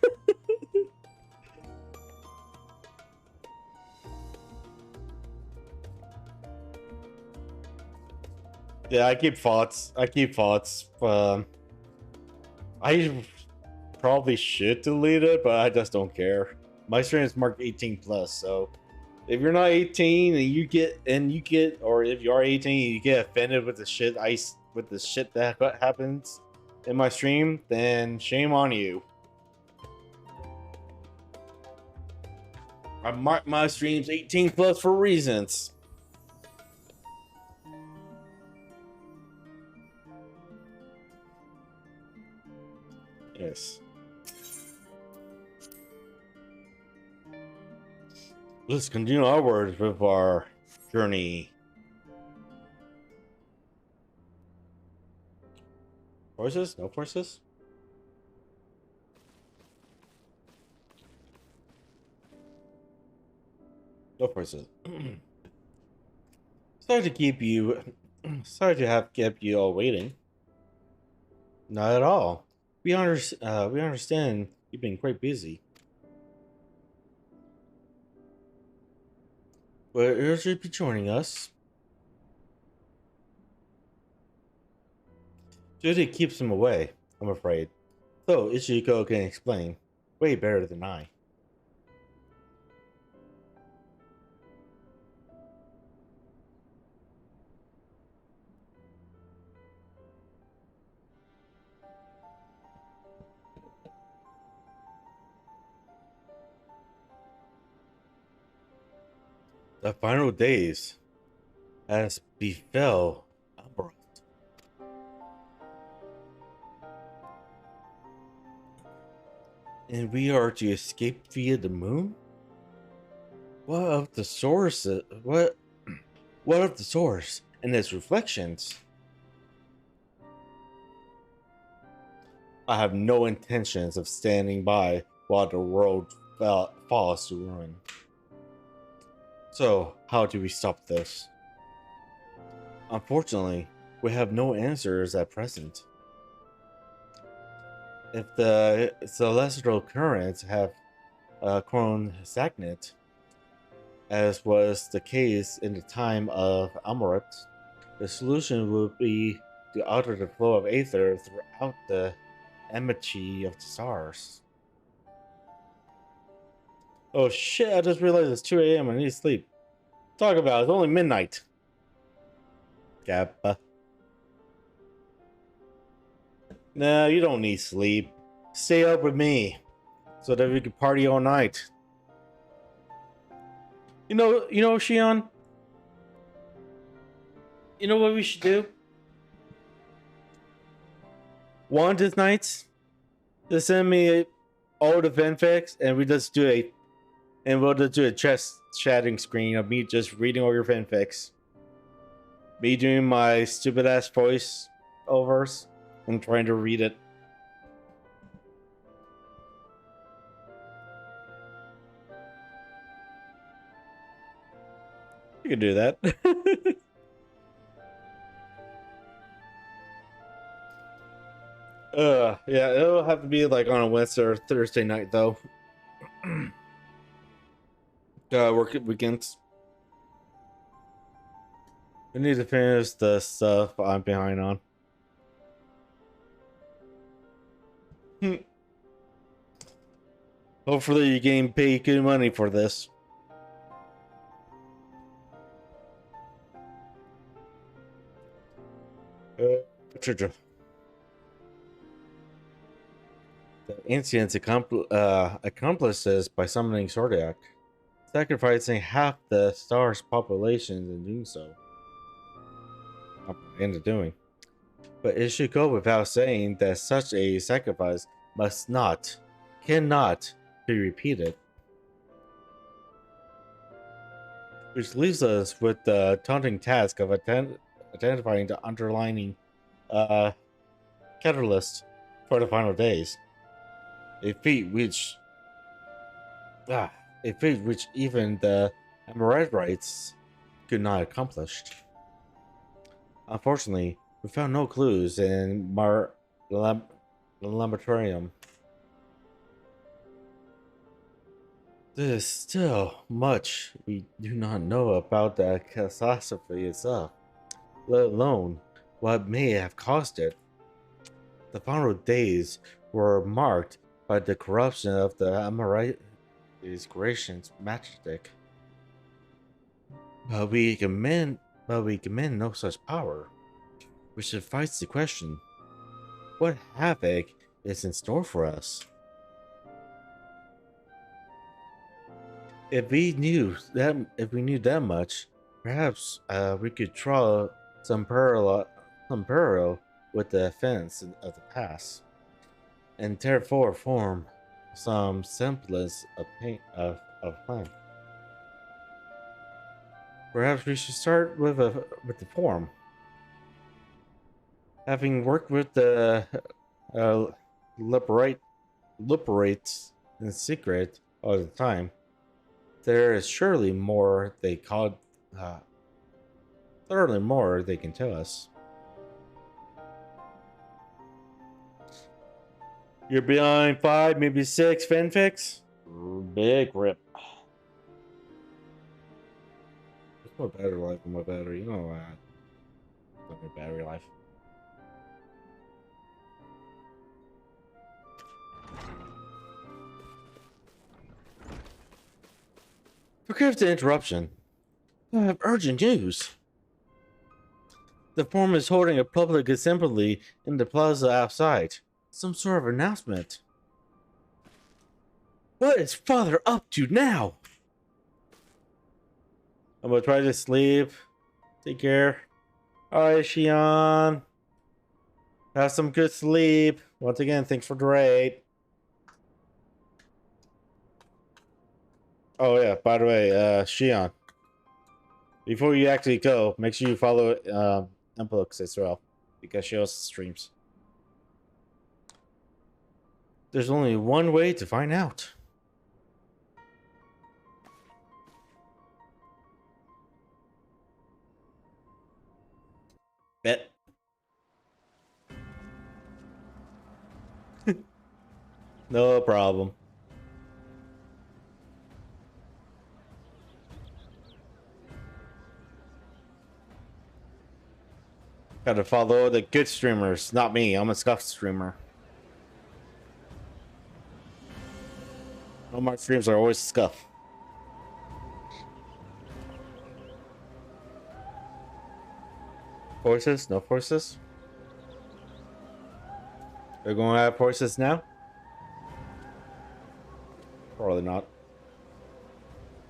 Yeah, I keep thoughts. I probably should delete it, but I just don't care. My stream is marked 18 plus, so if you're not 18 and you get, or if you are 18 and you get offended with the shit that happens in my stream, then shame on you. I mark my streams 18 plus for reasons. Yes. Let's continue onwards with our journey. Horses? No horses? No horses. Sorry to have kept you all waiting. Not at all. We understand you've been quite busy. But you should be joining us. Judy keeps him away, I'm afraid. So Ichiko can explain way better than I. The final days has befell Ambrose. And we are to escape via the moon? What of the source? What of the source and its reflections? I have no intentions of standing by while the world falls to ruin. So, how do we stop this? Unfortunately, we have no answers at present. If the celestial currents have grown stagnant, as was the case in the time of Amuret, the solution would be to alter the flow of aether throughout the amity of the stars. Oh shit, I just realized it's 2 a.m. I need to sleep. Talk about it, it's only midnight. Kappa. No, you don't need sleep. Stay up with me so that we can party all night. You know, Shion? You know what we should do? One of these nights, just send me all the fanfics and we'll just do a chatting screen of me just reading all your fanfics. Me doing my stupid ass voice overs and trying to read it. You can do that. Yeah, it'll have to be like on a Wednesday or Thursday night though. Work weekends. I need to finish the stuff I'm behind on. Hopefully you getting paid good money for this. The ancients accomplished this by summoning Zodiac, sacrificing half the star's population in doing so. Ended doing. But it should go without saying that such a sacrifice cannot be repeated. Which leaves us with the daunting task of identifying the underlying catalyst for the final days. A feat which even the Amorites could not accomplish. Unfortunately, we found no clues in the laboratorium. There is still much we do not know about the catastrophe itself, let alone what may have caused it. The final days were marked by the corruption of the Amorites' gracious magic. But we commend no such power, which invites the question: what havoc is in store for us? If we knew that much, perhaps we could draw some parallel with the events of the past, and therefore form some semblance of plan. Perhaps we should start with the form. Having worked with the liberates in secret all the time, there is surely more they can tell us. You're behind 5, maybe 6 fanfics? Big rip. There's more battery life than my battery, you know that. My battery life. Forgive the interruption. I have urgent news. The forum is holding a public assembly in the plaza outside. Some sort of announcement. What is Father up to now? I'm gonna try to sleep. Take care. Alright, Shion. Have some good sleep. Once again, thanks for the raid. Oh yeah, by the way, Shion. Before you actually go, make sure you follow Emplox as well, because she also streams. There's only one way to find out. Bet. No problem. Gotta follow the good streamers, not me. I'm a scuff streamer. All my streams are always scuff. Horses? No horses? They're gonna have horses now? Probably not.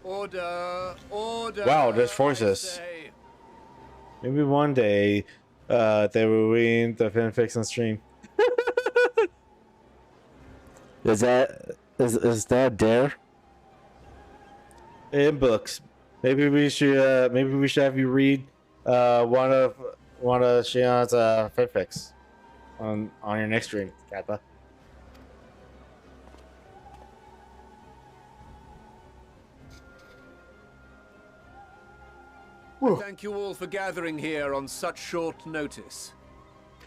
Order, order. Wow, there's horses. Maybe one day they will win the fanfics on stream. Is that dare? In books. Maybe we should have you read one of Shion's fanfics on your next stream, Kappa. Thank you all for gathering here on such short notice.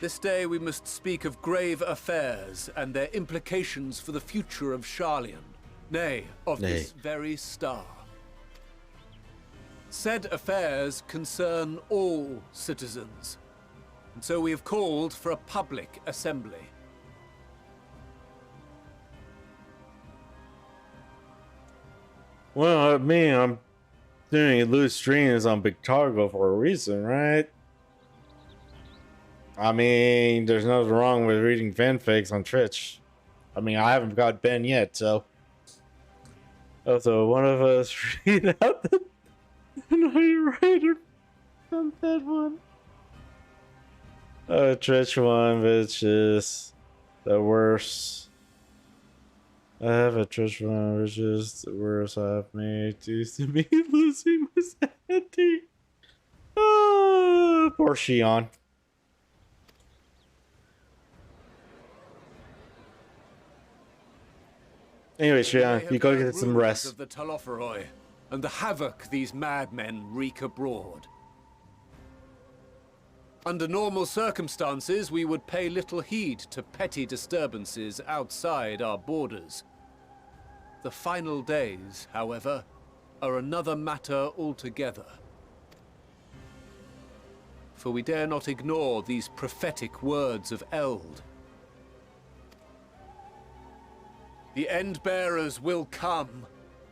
This day we must speak of grave affairs and their implications for the future of Sharlayan, nay, of this very star. Said affairs concern all citizens, and so we have called for a public assembly. Well, I mean, I'm doing loose streams on Big Targo for a reason, right? I mean, there's nothing wrong with reading fanfics on Twitch. I mean, I haven't got Ben yet, so. Also, one of us read out the Night Rider on that one. Twitch one, which is the worst. I have a Twitch one, which is the worst I've made. Used to me losing my sanity. Oh, poor Shion. Anyway, Shion, you go get some rest. Of the Telophoroi and the havoc these madmen wreak abroad. Under normal circumstances, we would pay little heed to petty disturbances outside our borders. The final days, however, are another matter altogether. For we dare not ignore these prophetic words of Eld. The Endbearers will come,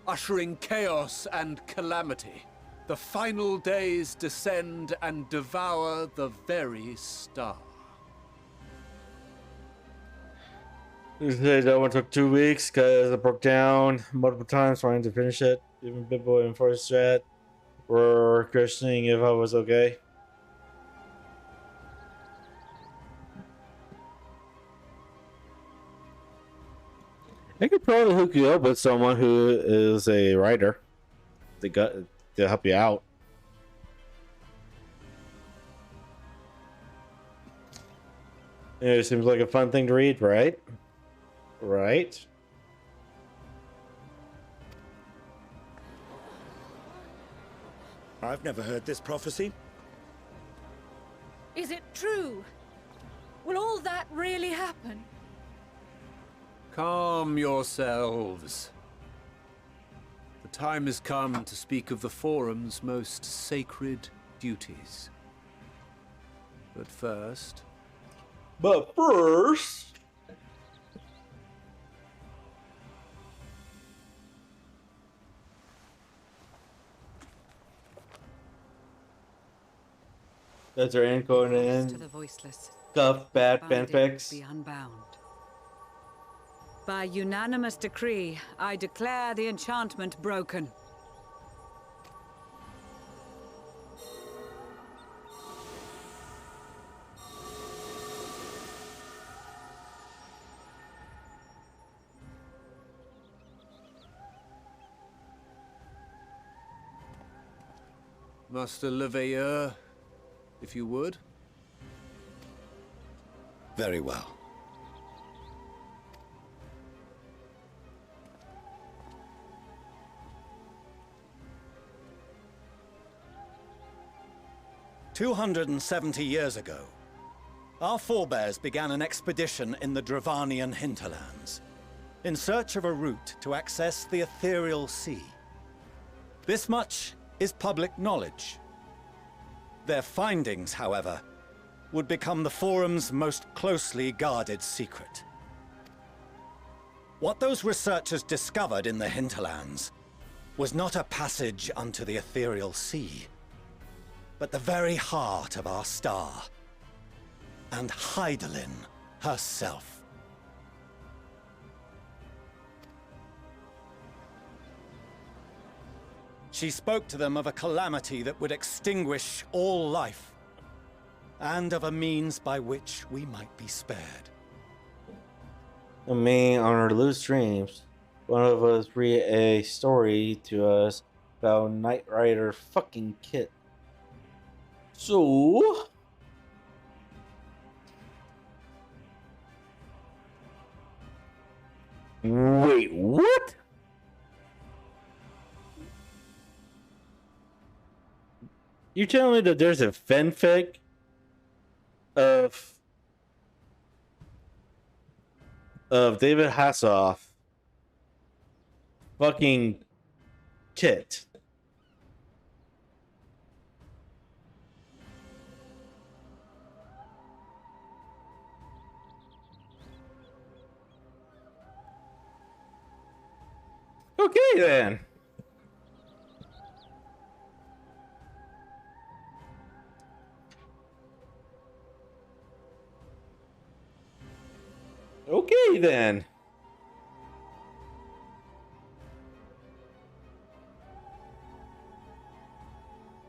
ushering chaos and calamity. The final days descend and devour the very star. That one took 2 weeks because it broke down multiple times trying to finish it. Even Bibbo and Forest Chat were questioning if I was okay. I could probably hook you up with someone who is a writer. They got to help you out. Yeah, it seems like a fun thing to read, right? Right? I've never heard this prophecy. Is it true? Will all that really happen? Calm yourselves. The time has come to speak of the Forum's most sacred duties. But first... That's our end going in. To the voiceless. Stuff, bad Binding fanfics. be unbound. By unanimous decree, I declare the enchantment broken. Master Leveilleur, if you would. Very well. "270 years ago, our forebears began an expedition in the Dravanian hinterlands, in search of a route to access the ethereal sea. This much is public knowledge. Their findings, however, would become the Forum's most closely guarded secret. What those researchers discovered in the hinterlands was not a passage unto the ethereal sea, but the very heart of our star, and Hydaelyn herself. She spoke to them of a calamity that would extinguish all life, and of a means by which we might be spared. I mean, on our loose streams, one of us read a story to us about Knight Rider fucking Kit. So, wait, what? You telling me that there's a fanfic of David Hasselhoff fucking Kit? Okay then. Okay then.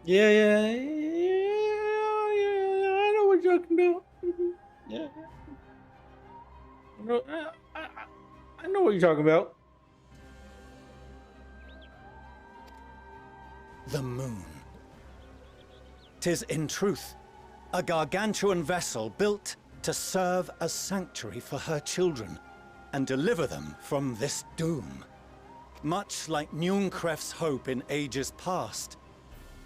Yeah. I know what you're talking about. Yeah. I know what you're talking about. The moon. 'Tis in truth a gargantuan vessel built to serve as sanctuary for her children and deliver them from this doom. Much like Nunkref's hope in ages past,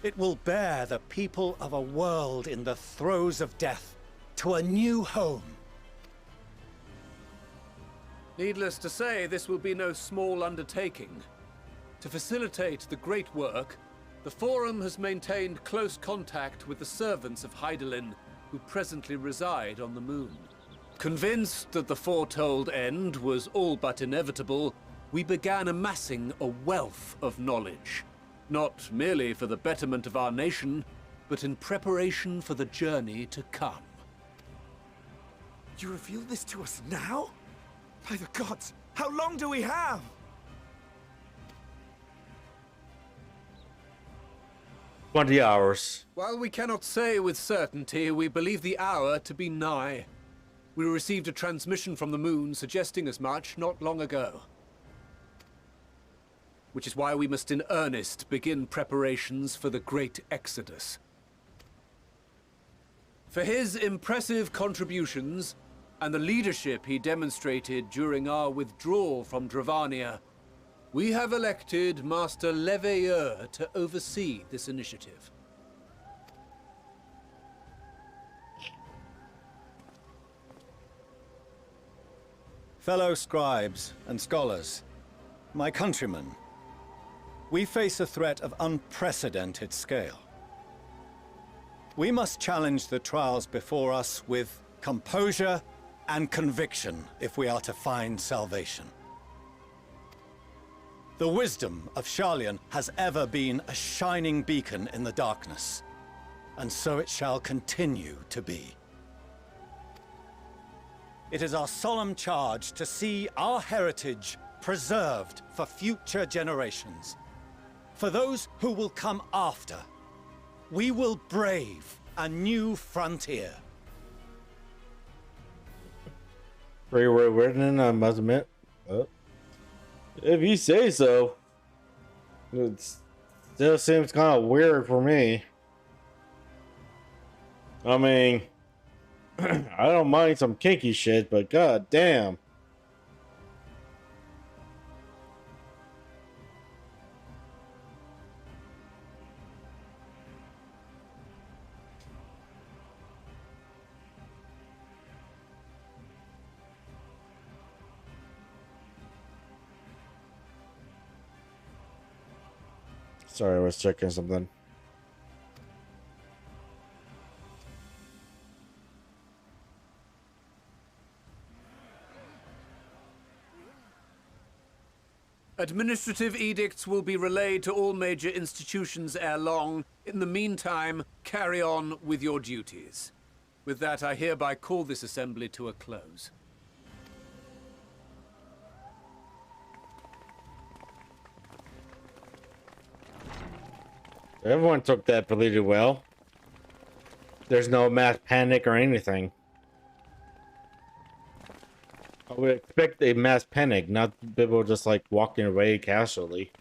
it will bear the people of a world in the throes of death to a new home. Needless to say, this will be no small undertaking. To facilitate the great work, the Forum has maintained close contact with the servants of Hydaelyn, who presently reside on the moon. Convinced that the foretold end was all but inevitable, we began amassing a wealth of knowledge, not merely for the betterment of our nation, but in preparation for the journey to come. You reveal this to us now? By the gods, how long do we have? "20 hours. While we cannot say with certainty, we believe the hour to be nigh. We received a transmission from the moon suggesting as much not long ago. Which is why we must in earnest begin preparations for the great exodus. For his impressive contributions and the leadership he demonstrated during our withdrawal from Dravania, we have elected Master Leveilleur to oversee this initiative. Fellow scribes and scholars, my countrymen, we face a threat of unprecedented scale. We must challenge the trials before us with composure and conviction if we are to find salvation. The wisdom of Sharlayan has ever been a shining beacon in the darkness, and so it shall continue to be. It is our solemn charge to see our heritage preserved for future generations. For those who will come after, we will brave a new frontier. Pretty well written, I must admit. If you say so. It still seems kind of weird for me. I mean, I don't mind some kinky shit, but god damn. Sorry, I was checking something. Administrative edicts will be relayed to all major institutions ere long. In the meantime, carry on with your duties. With that, I hereby call this assembly to a close. Everyone took that pretty well. There's no mass panic or anything. I would expect a mass panic, not people just like walking away casually.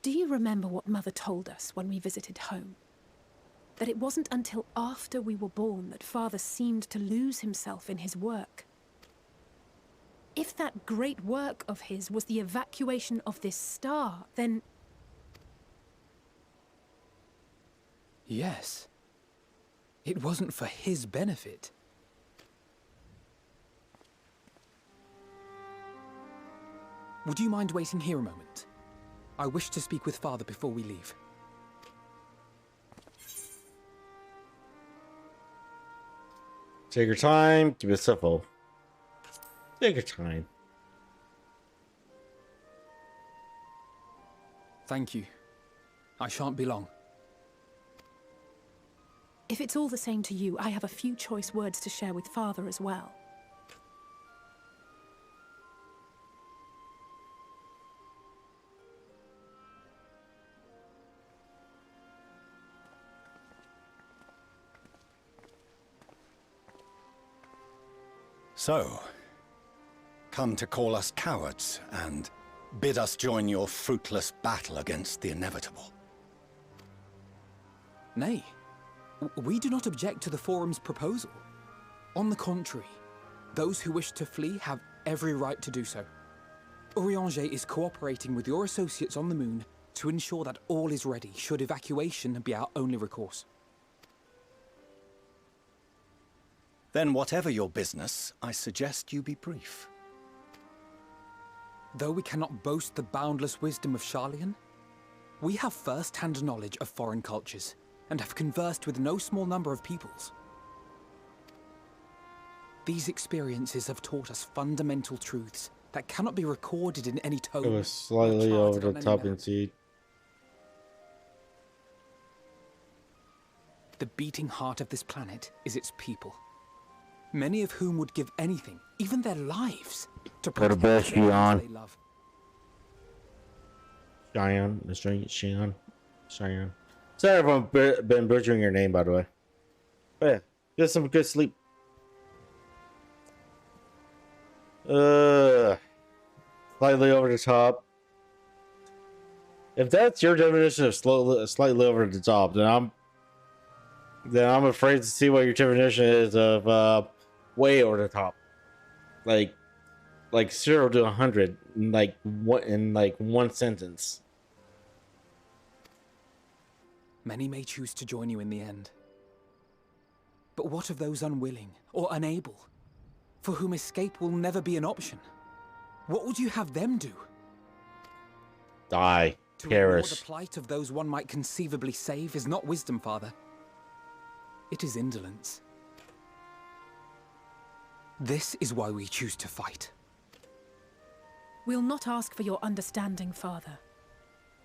Do you remember what Mother told us when we visited home? That it wasn't until after we were born that Father seemed to lose himself in his work. If that great work of his was the evacuation of this star, then... Yes. It wasn't for his benefit. Would you mind waiting here a moment? I wish to speak with Father before we leave. Take your time, keep it simple. Take your time. Thank you. I shan't be long. If it's all the same to you, I have a few choice words to share with Father as well. So, come to call us cowards and bid us join your fruitless battle against the inevitable. Nay, we do not object to the Forum's proposal. On the contrary, those who wish to flee have every right to do so. Urianger is cooperating with your associates on the moon to ensure that all is ready should evacuation be our only recourse. Then whatever your business, I suggest you be brief. Though we cannot boast the boundless wisdom of Sharlayan, we have first-hand knowledge of foreign cultures, and have conversed with no small number of peoples. These experiences have taught us fundamental truths that cannot be recorded in any tome. It was slightly or over charted the on any top map. indeed. The beating heart of this planet is its people, many of whom would give anything, even their lives, to protect the ones they love. Cheyenne. Sorry if I've been butchering your name, by the way. But yeah, get some good sleep. Slightly over the top. If that's your definition of slightly over the top, then I'm afraid to see what your definition is of way over the top. Like 0 to 100 in one sentence. Many may choose to join you in the end. But what of those unwilling or unable, for whom escape will never be an option? What would you have them do? Die. To ignore Perish. the plight of those one might conceivably save is not wisdom, Father. It is indolence. This is why we choose to fight. We'll not ask for your understanding, Father.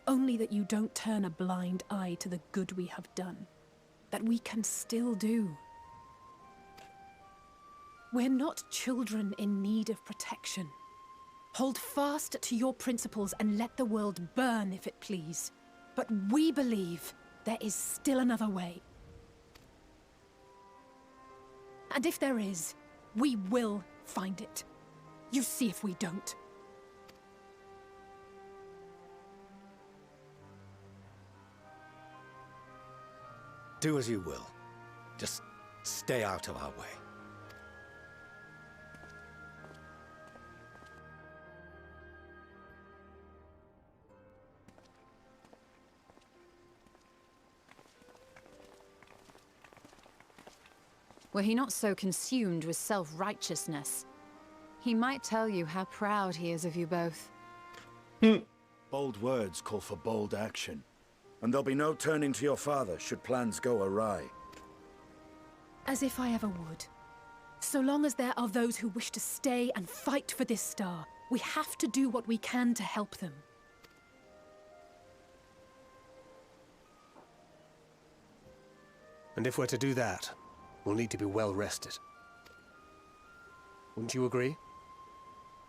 Only that you don't turn a blind eye to the good we have done. That we can still do. We're not children in need of protection. Hold fast to your principles and let the world burn if it please. But we believe there is still another way. And if there is, we will find it. You see if we don't. Do as you will. Just stay out of our way. Were he not so consumed with self-righteousness, he might tell you how proud he is of you both. Bold words call for bold action. And there'll be no turning to your father should plans go awry. As if I ever would. So long as there are those who wish to stay and fight for this star, we have to do what we can to help them. And if we're to do that, we'll need to be well rested. Wouldn't you agree?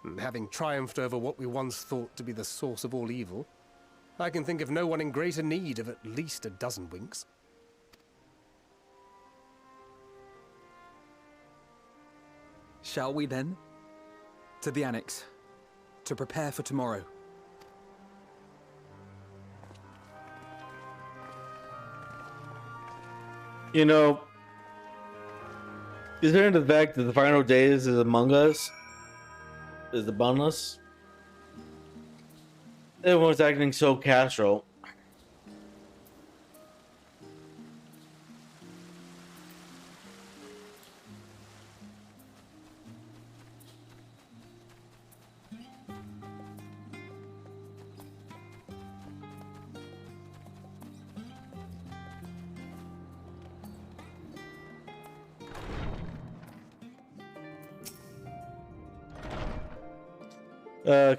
And having triumphed over what we once thought to be the source of all evil, I can think of no one in greater need of at least a dozen winks. Shall we then? To the Annex, to prepare for tomorrow. You know, considering the fact that the final days is among us, is upon us, everyone's acting so casual.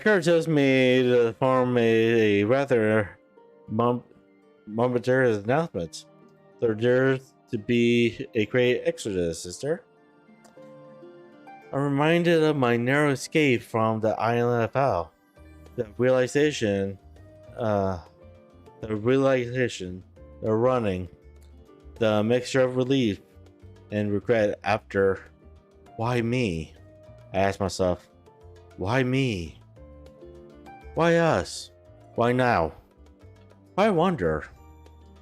Kurt tells me to form a rather momentary announcement. So there's to be a great exodus, sister. I'm reminded of my narrow escape from the island of Hell. The realization, the running, the mixture of relief and regret after. Why me? I asked myself, why me? Why us? Why now? I wonder.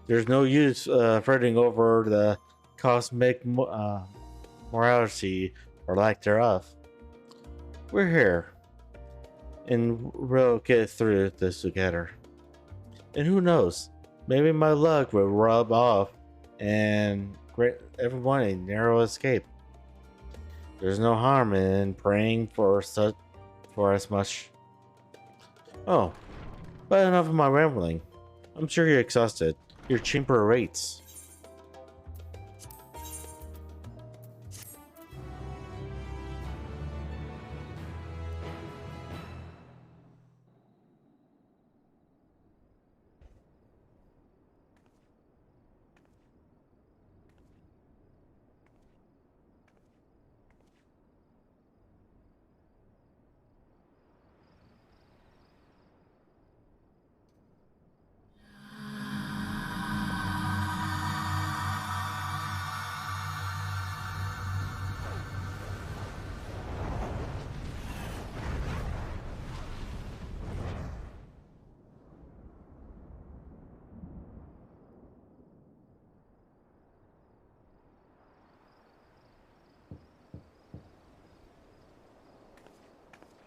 There's no use fretting over the cosmic morality or lack thereof. We're here, and we'll get through this together. And who knows, maybe my luck will rub off and grant everyone a narrow escape. There's no harm in praying for as much. Oh, but enough of my rambling. I'm sure you're exhausted. Your chamber awaits.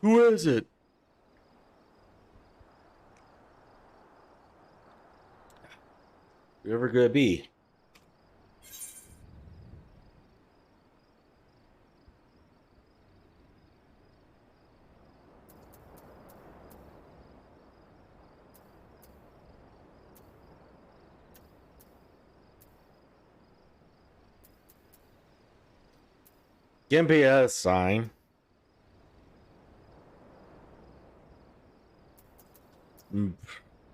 Who is it? Whoever gonna be? Give me a sign.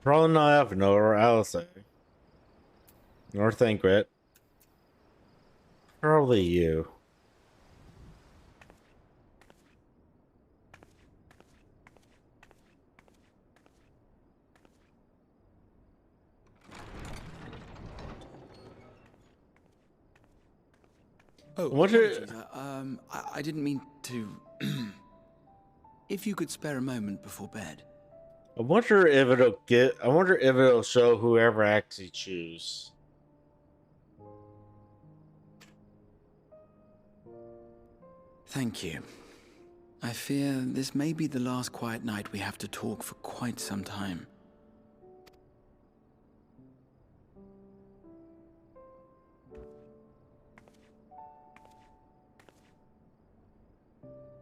Probably not Avino or Alice. Nor Thancred. Probably you. Oh, what apologies. I didn't mean to... If you could spare a moment before bed. I wonder if it'll show whoever I actually choose. Thank you. I fear this may be the last quiet night we have to talk for quite some time.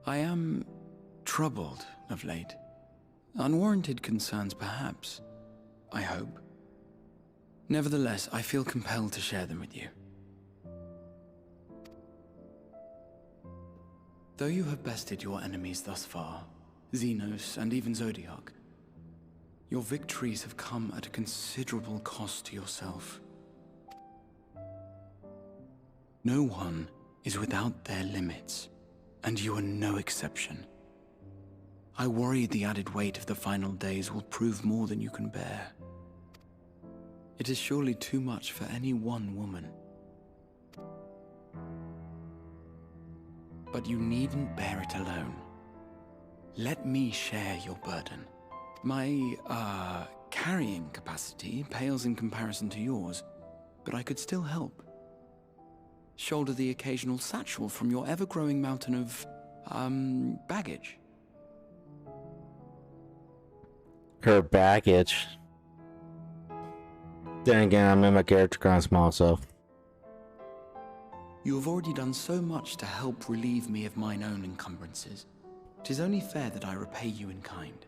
I am troubled of late. Unwarranted concerns, perhaps. I hope. Nevertheless, I feel compelled to share them with you. Though you have bested your enemies thus far, Xenos and even Zodiac, your victories have come at a considerable cost to yourself. No one is without their limits, and you are no exception. I worry the added weight of the final days will prove more than you can bear. It is surely too much for any one woman. But you needn't bear it alone. Let me share your burden. My, carrying capacity pales in comparison to yours, but I could still help. Shoulder the occasional satchel from your ever-growing mountain of, baggage. Her baggage. Then again, I'm in my character kind of small, so. You have already done so much to help relieve me of mine own encumbrances. 'Tis only fair that I repay you in kind.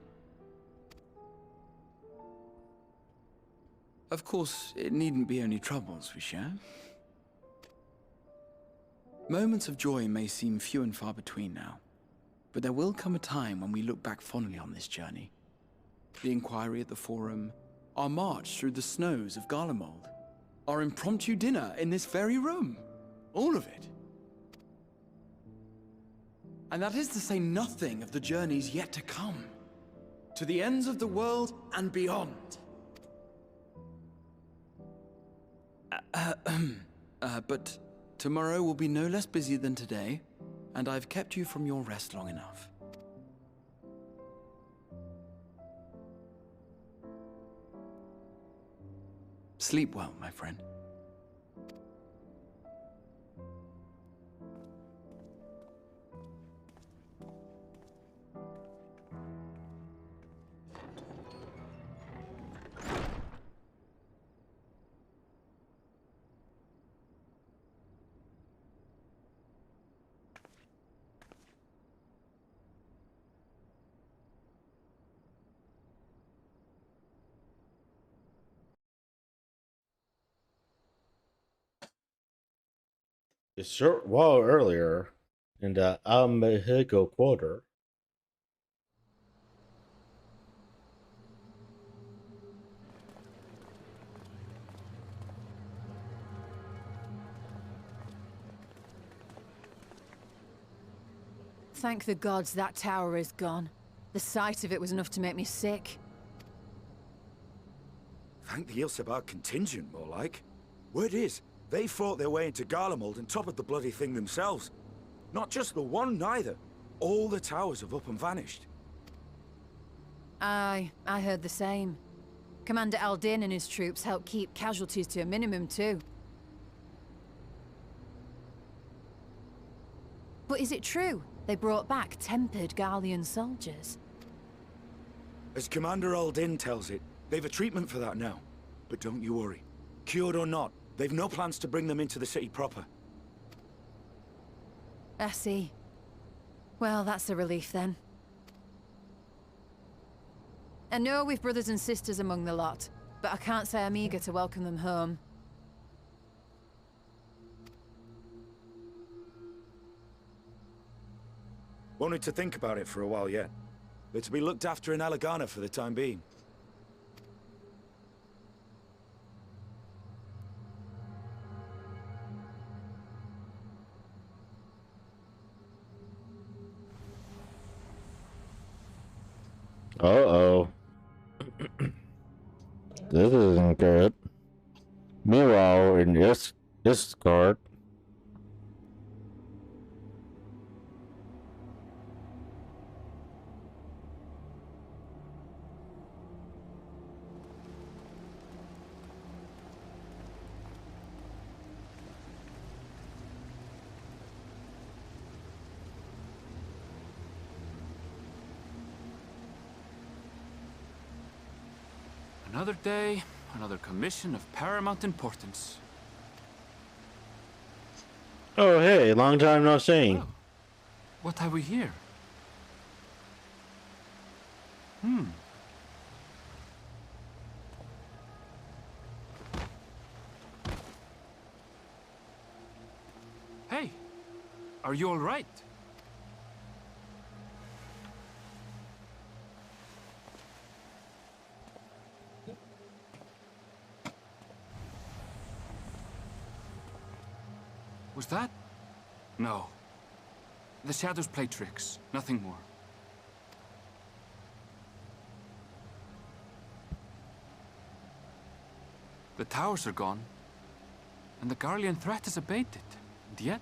Of course, it needn't be only troubles we share. Moments of joy may seem few and far between now, but there will come a time when we look back fondly on this journey. The inquiry at the Forum, our march through the snows of Garlemald, Our impromptu dinner in this very room. All of it. And that is to say nothing of the journeys yet to come. To the ends of the world and beyond. But tomorrow will be no less busy than today, and I've kept you from your rest long enough. Sleep well, my friend. A short while earlier, in the Almejico quarter, Thank the gods that tower is gone. The sight of it was enough to make me sick. Thank the Ilsebar contingent, more like. Word is, they fought their way into Garlemald and toppled the bloody thing themselves. Not just the one, neither. All the towers have up and vanished. Aye, I heard the same. Commander Aldin and his troops helped keep casualties to a minimum, too. But is it true? They brought back tempered Garlean soldiers. As Commander Aldin tells it, they've a treatment for that now. But don't you worry. Cured or not, they've no plans to bring them into the city proper. I see. Well, that's a relief then. I know we've brothers and sisters among the lot, but I can't say I'm eager to welcome them home. Won't need to think about it for a while yet. They're to be looked after in Alagana for the time being. uh-oh. This isn't good. Meanwhile, in this card, Another day, another commission of paramount importance. oh hey, long time no see. Oh, what have we here? Hey, are you all right? Was that? No. The shadows play tricks, nothing more. The towers are gone, and the Garlean threat is abated. And yet,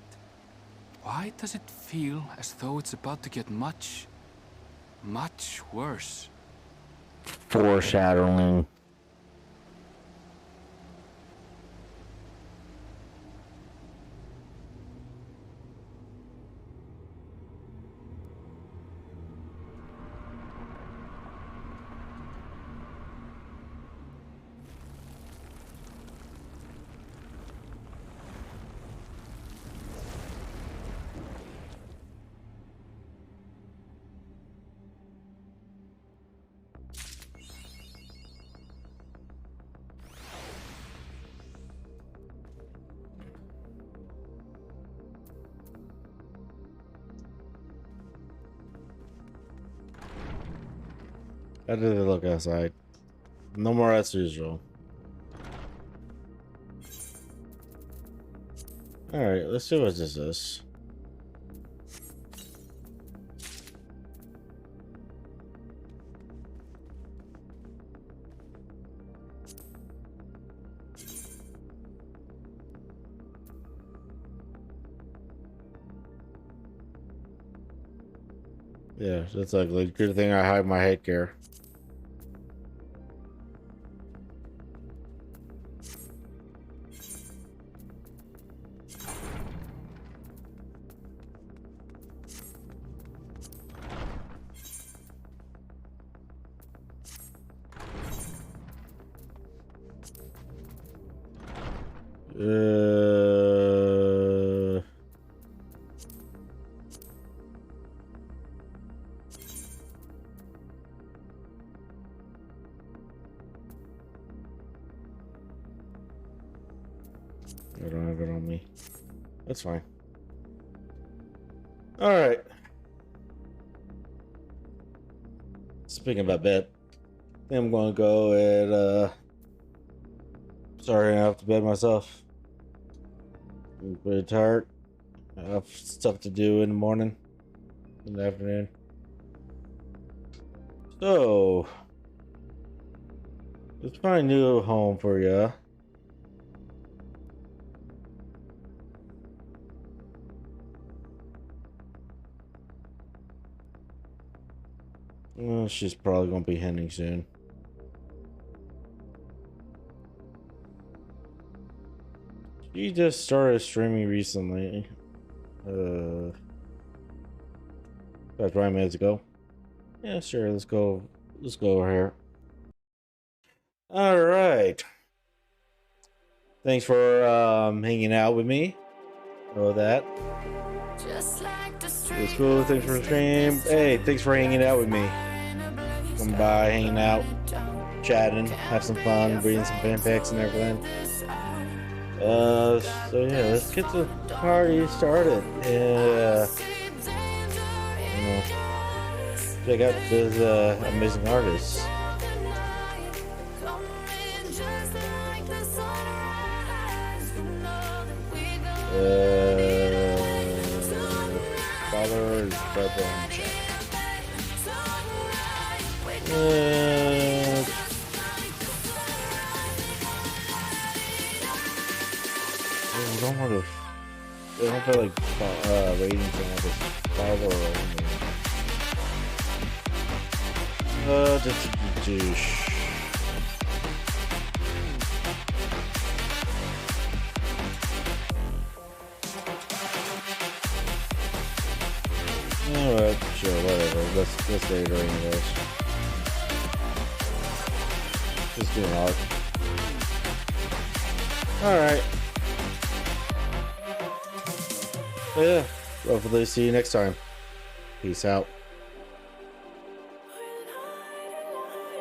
why does it feel as though it's about to get much, much worse? Foreshadowing. How did they look outside? No more as usual. Alright, let's see what this is. Yeah, that's ugly. Good thing I hide my headgear. I don't have it on me. That's fine. All right. Speaking about bed, I'm going to go and sorry, I have to bed myself. I'm pretty tired. I have stuff to do in the morning, in the afternoon. So let's find a new home for ya. Well, she's probably gonna be heading soon. She just started streaming recently. About 20 minutes ago. Yeah, sure. Let's go. Let's go over here. All right. Thanks for hanging out with me. Know that. It's cool. Thanks for the stream. Hey, thanks for hanging out with me. Come by, hanging out, chatting, have some fun, reading some fanfics and everything. So yeah, let's get the party started. Yeah. You know, check out those amazing artists. Follower is Barbara in chat. I don't want to. I don't feel like ratings on this follower only. Alright, sure, whatever. Let's rate her anyways. Just doing art. Alright. Yeah, hopefully see you next time. Peace out.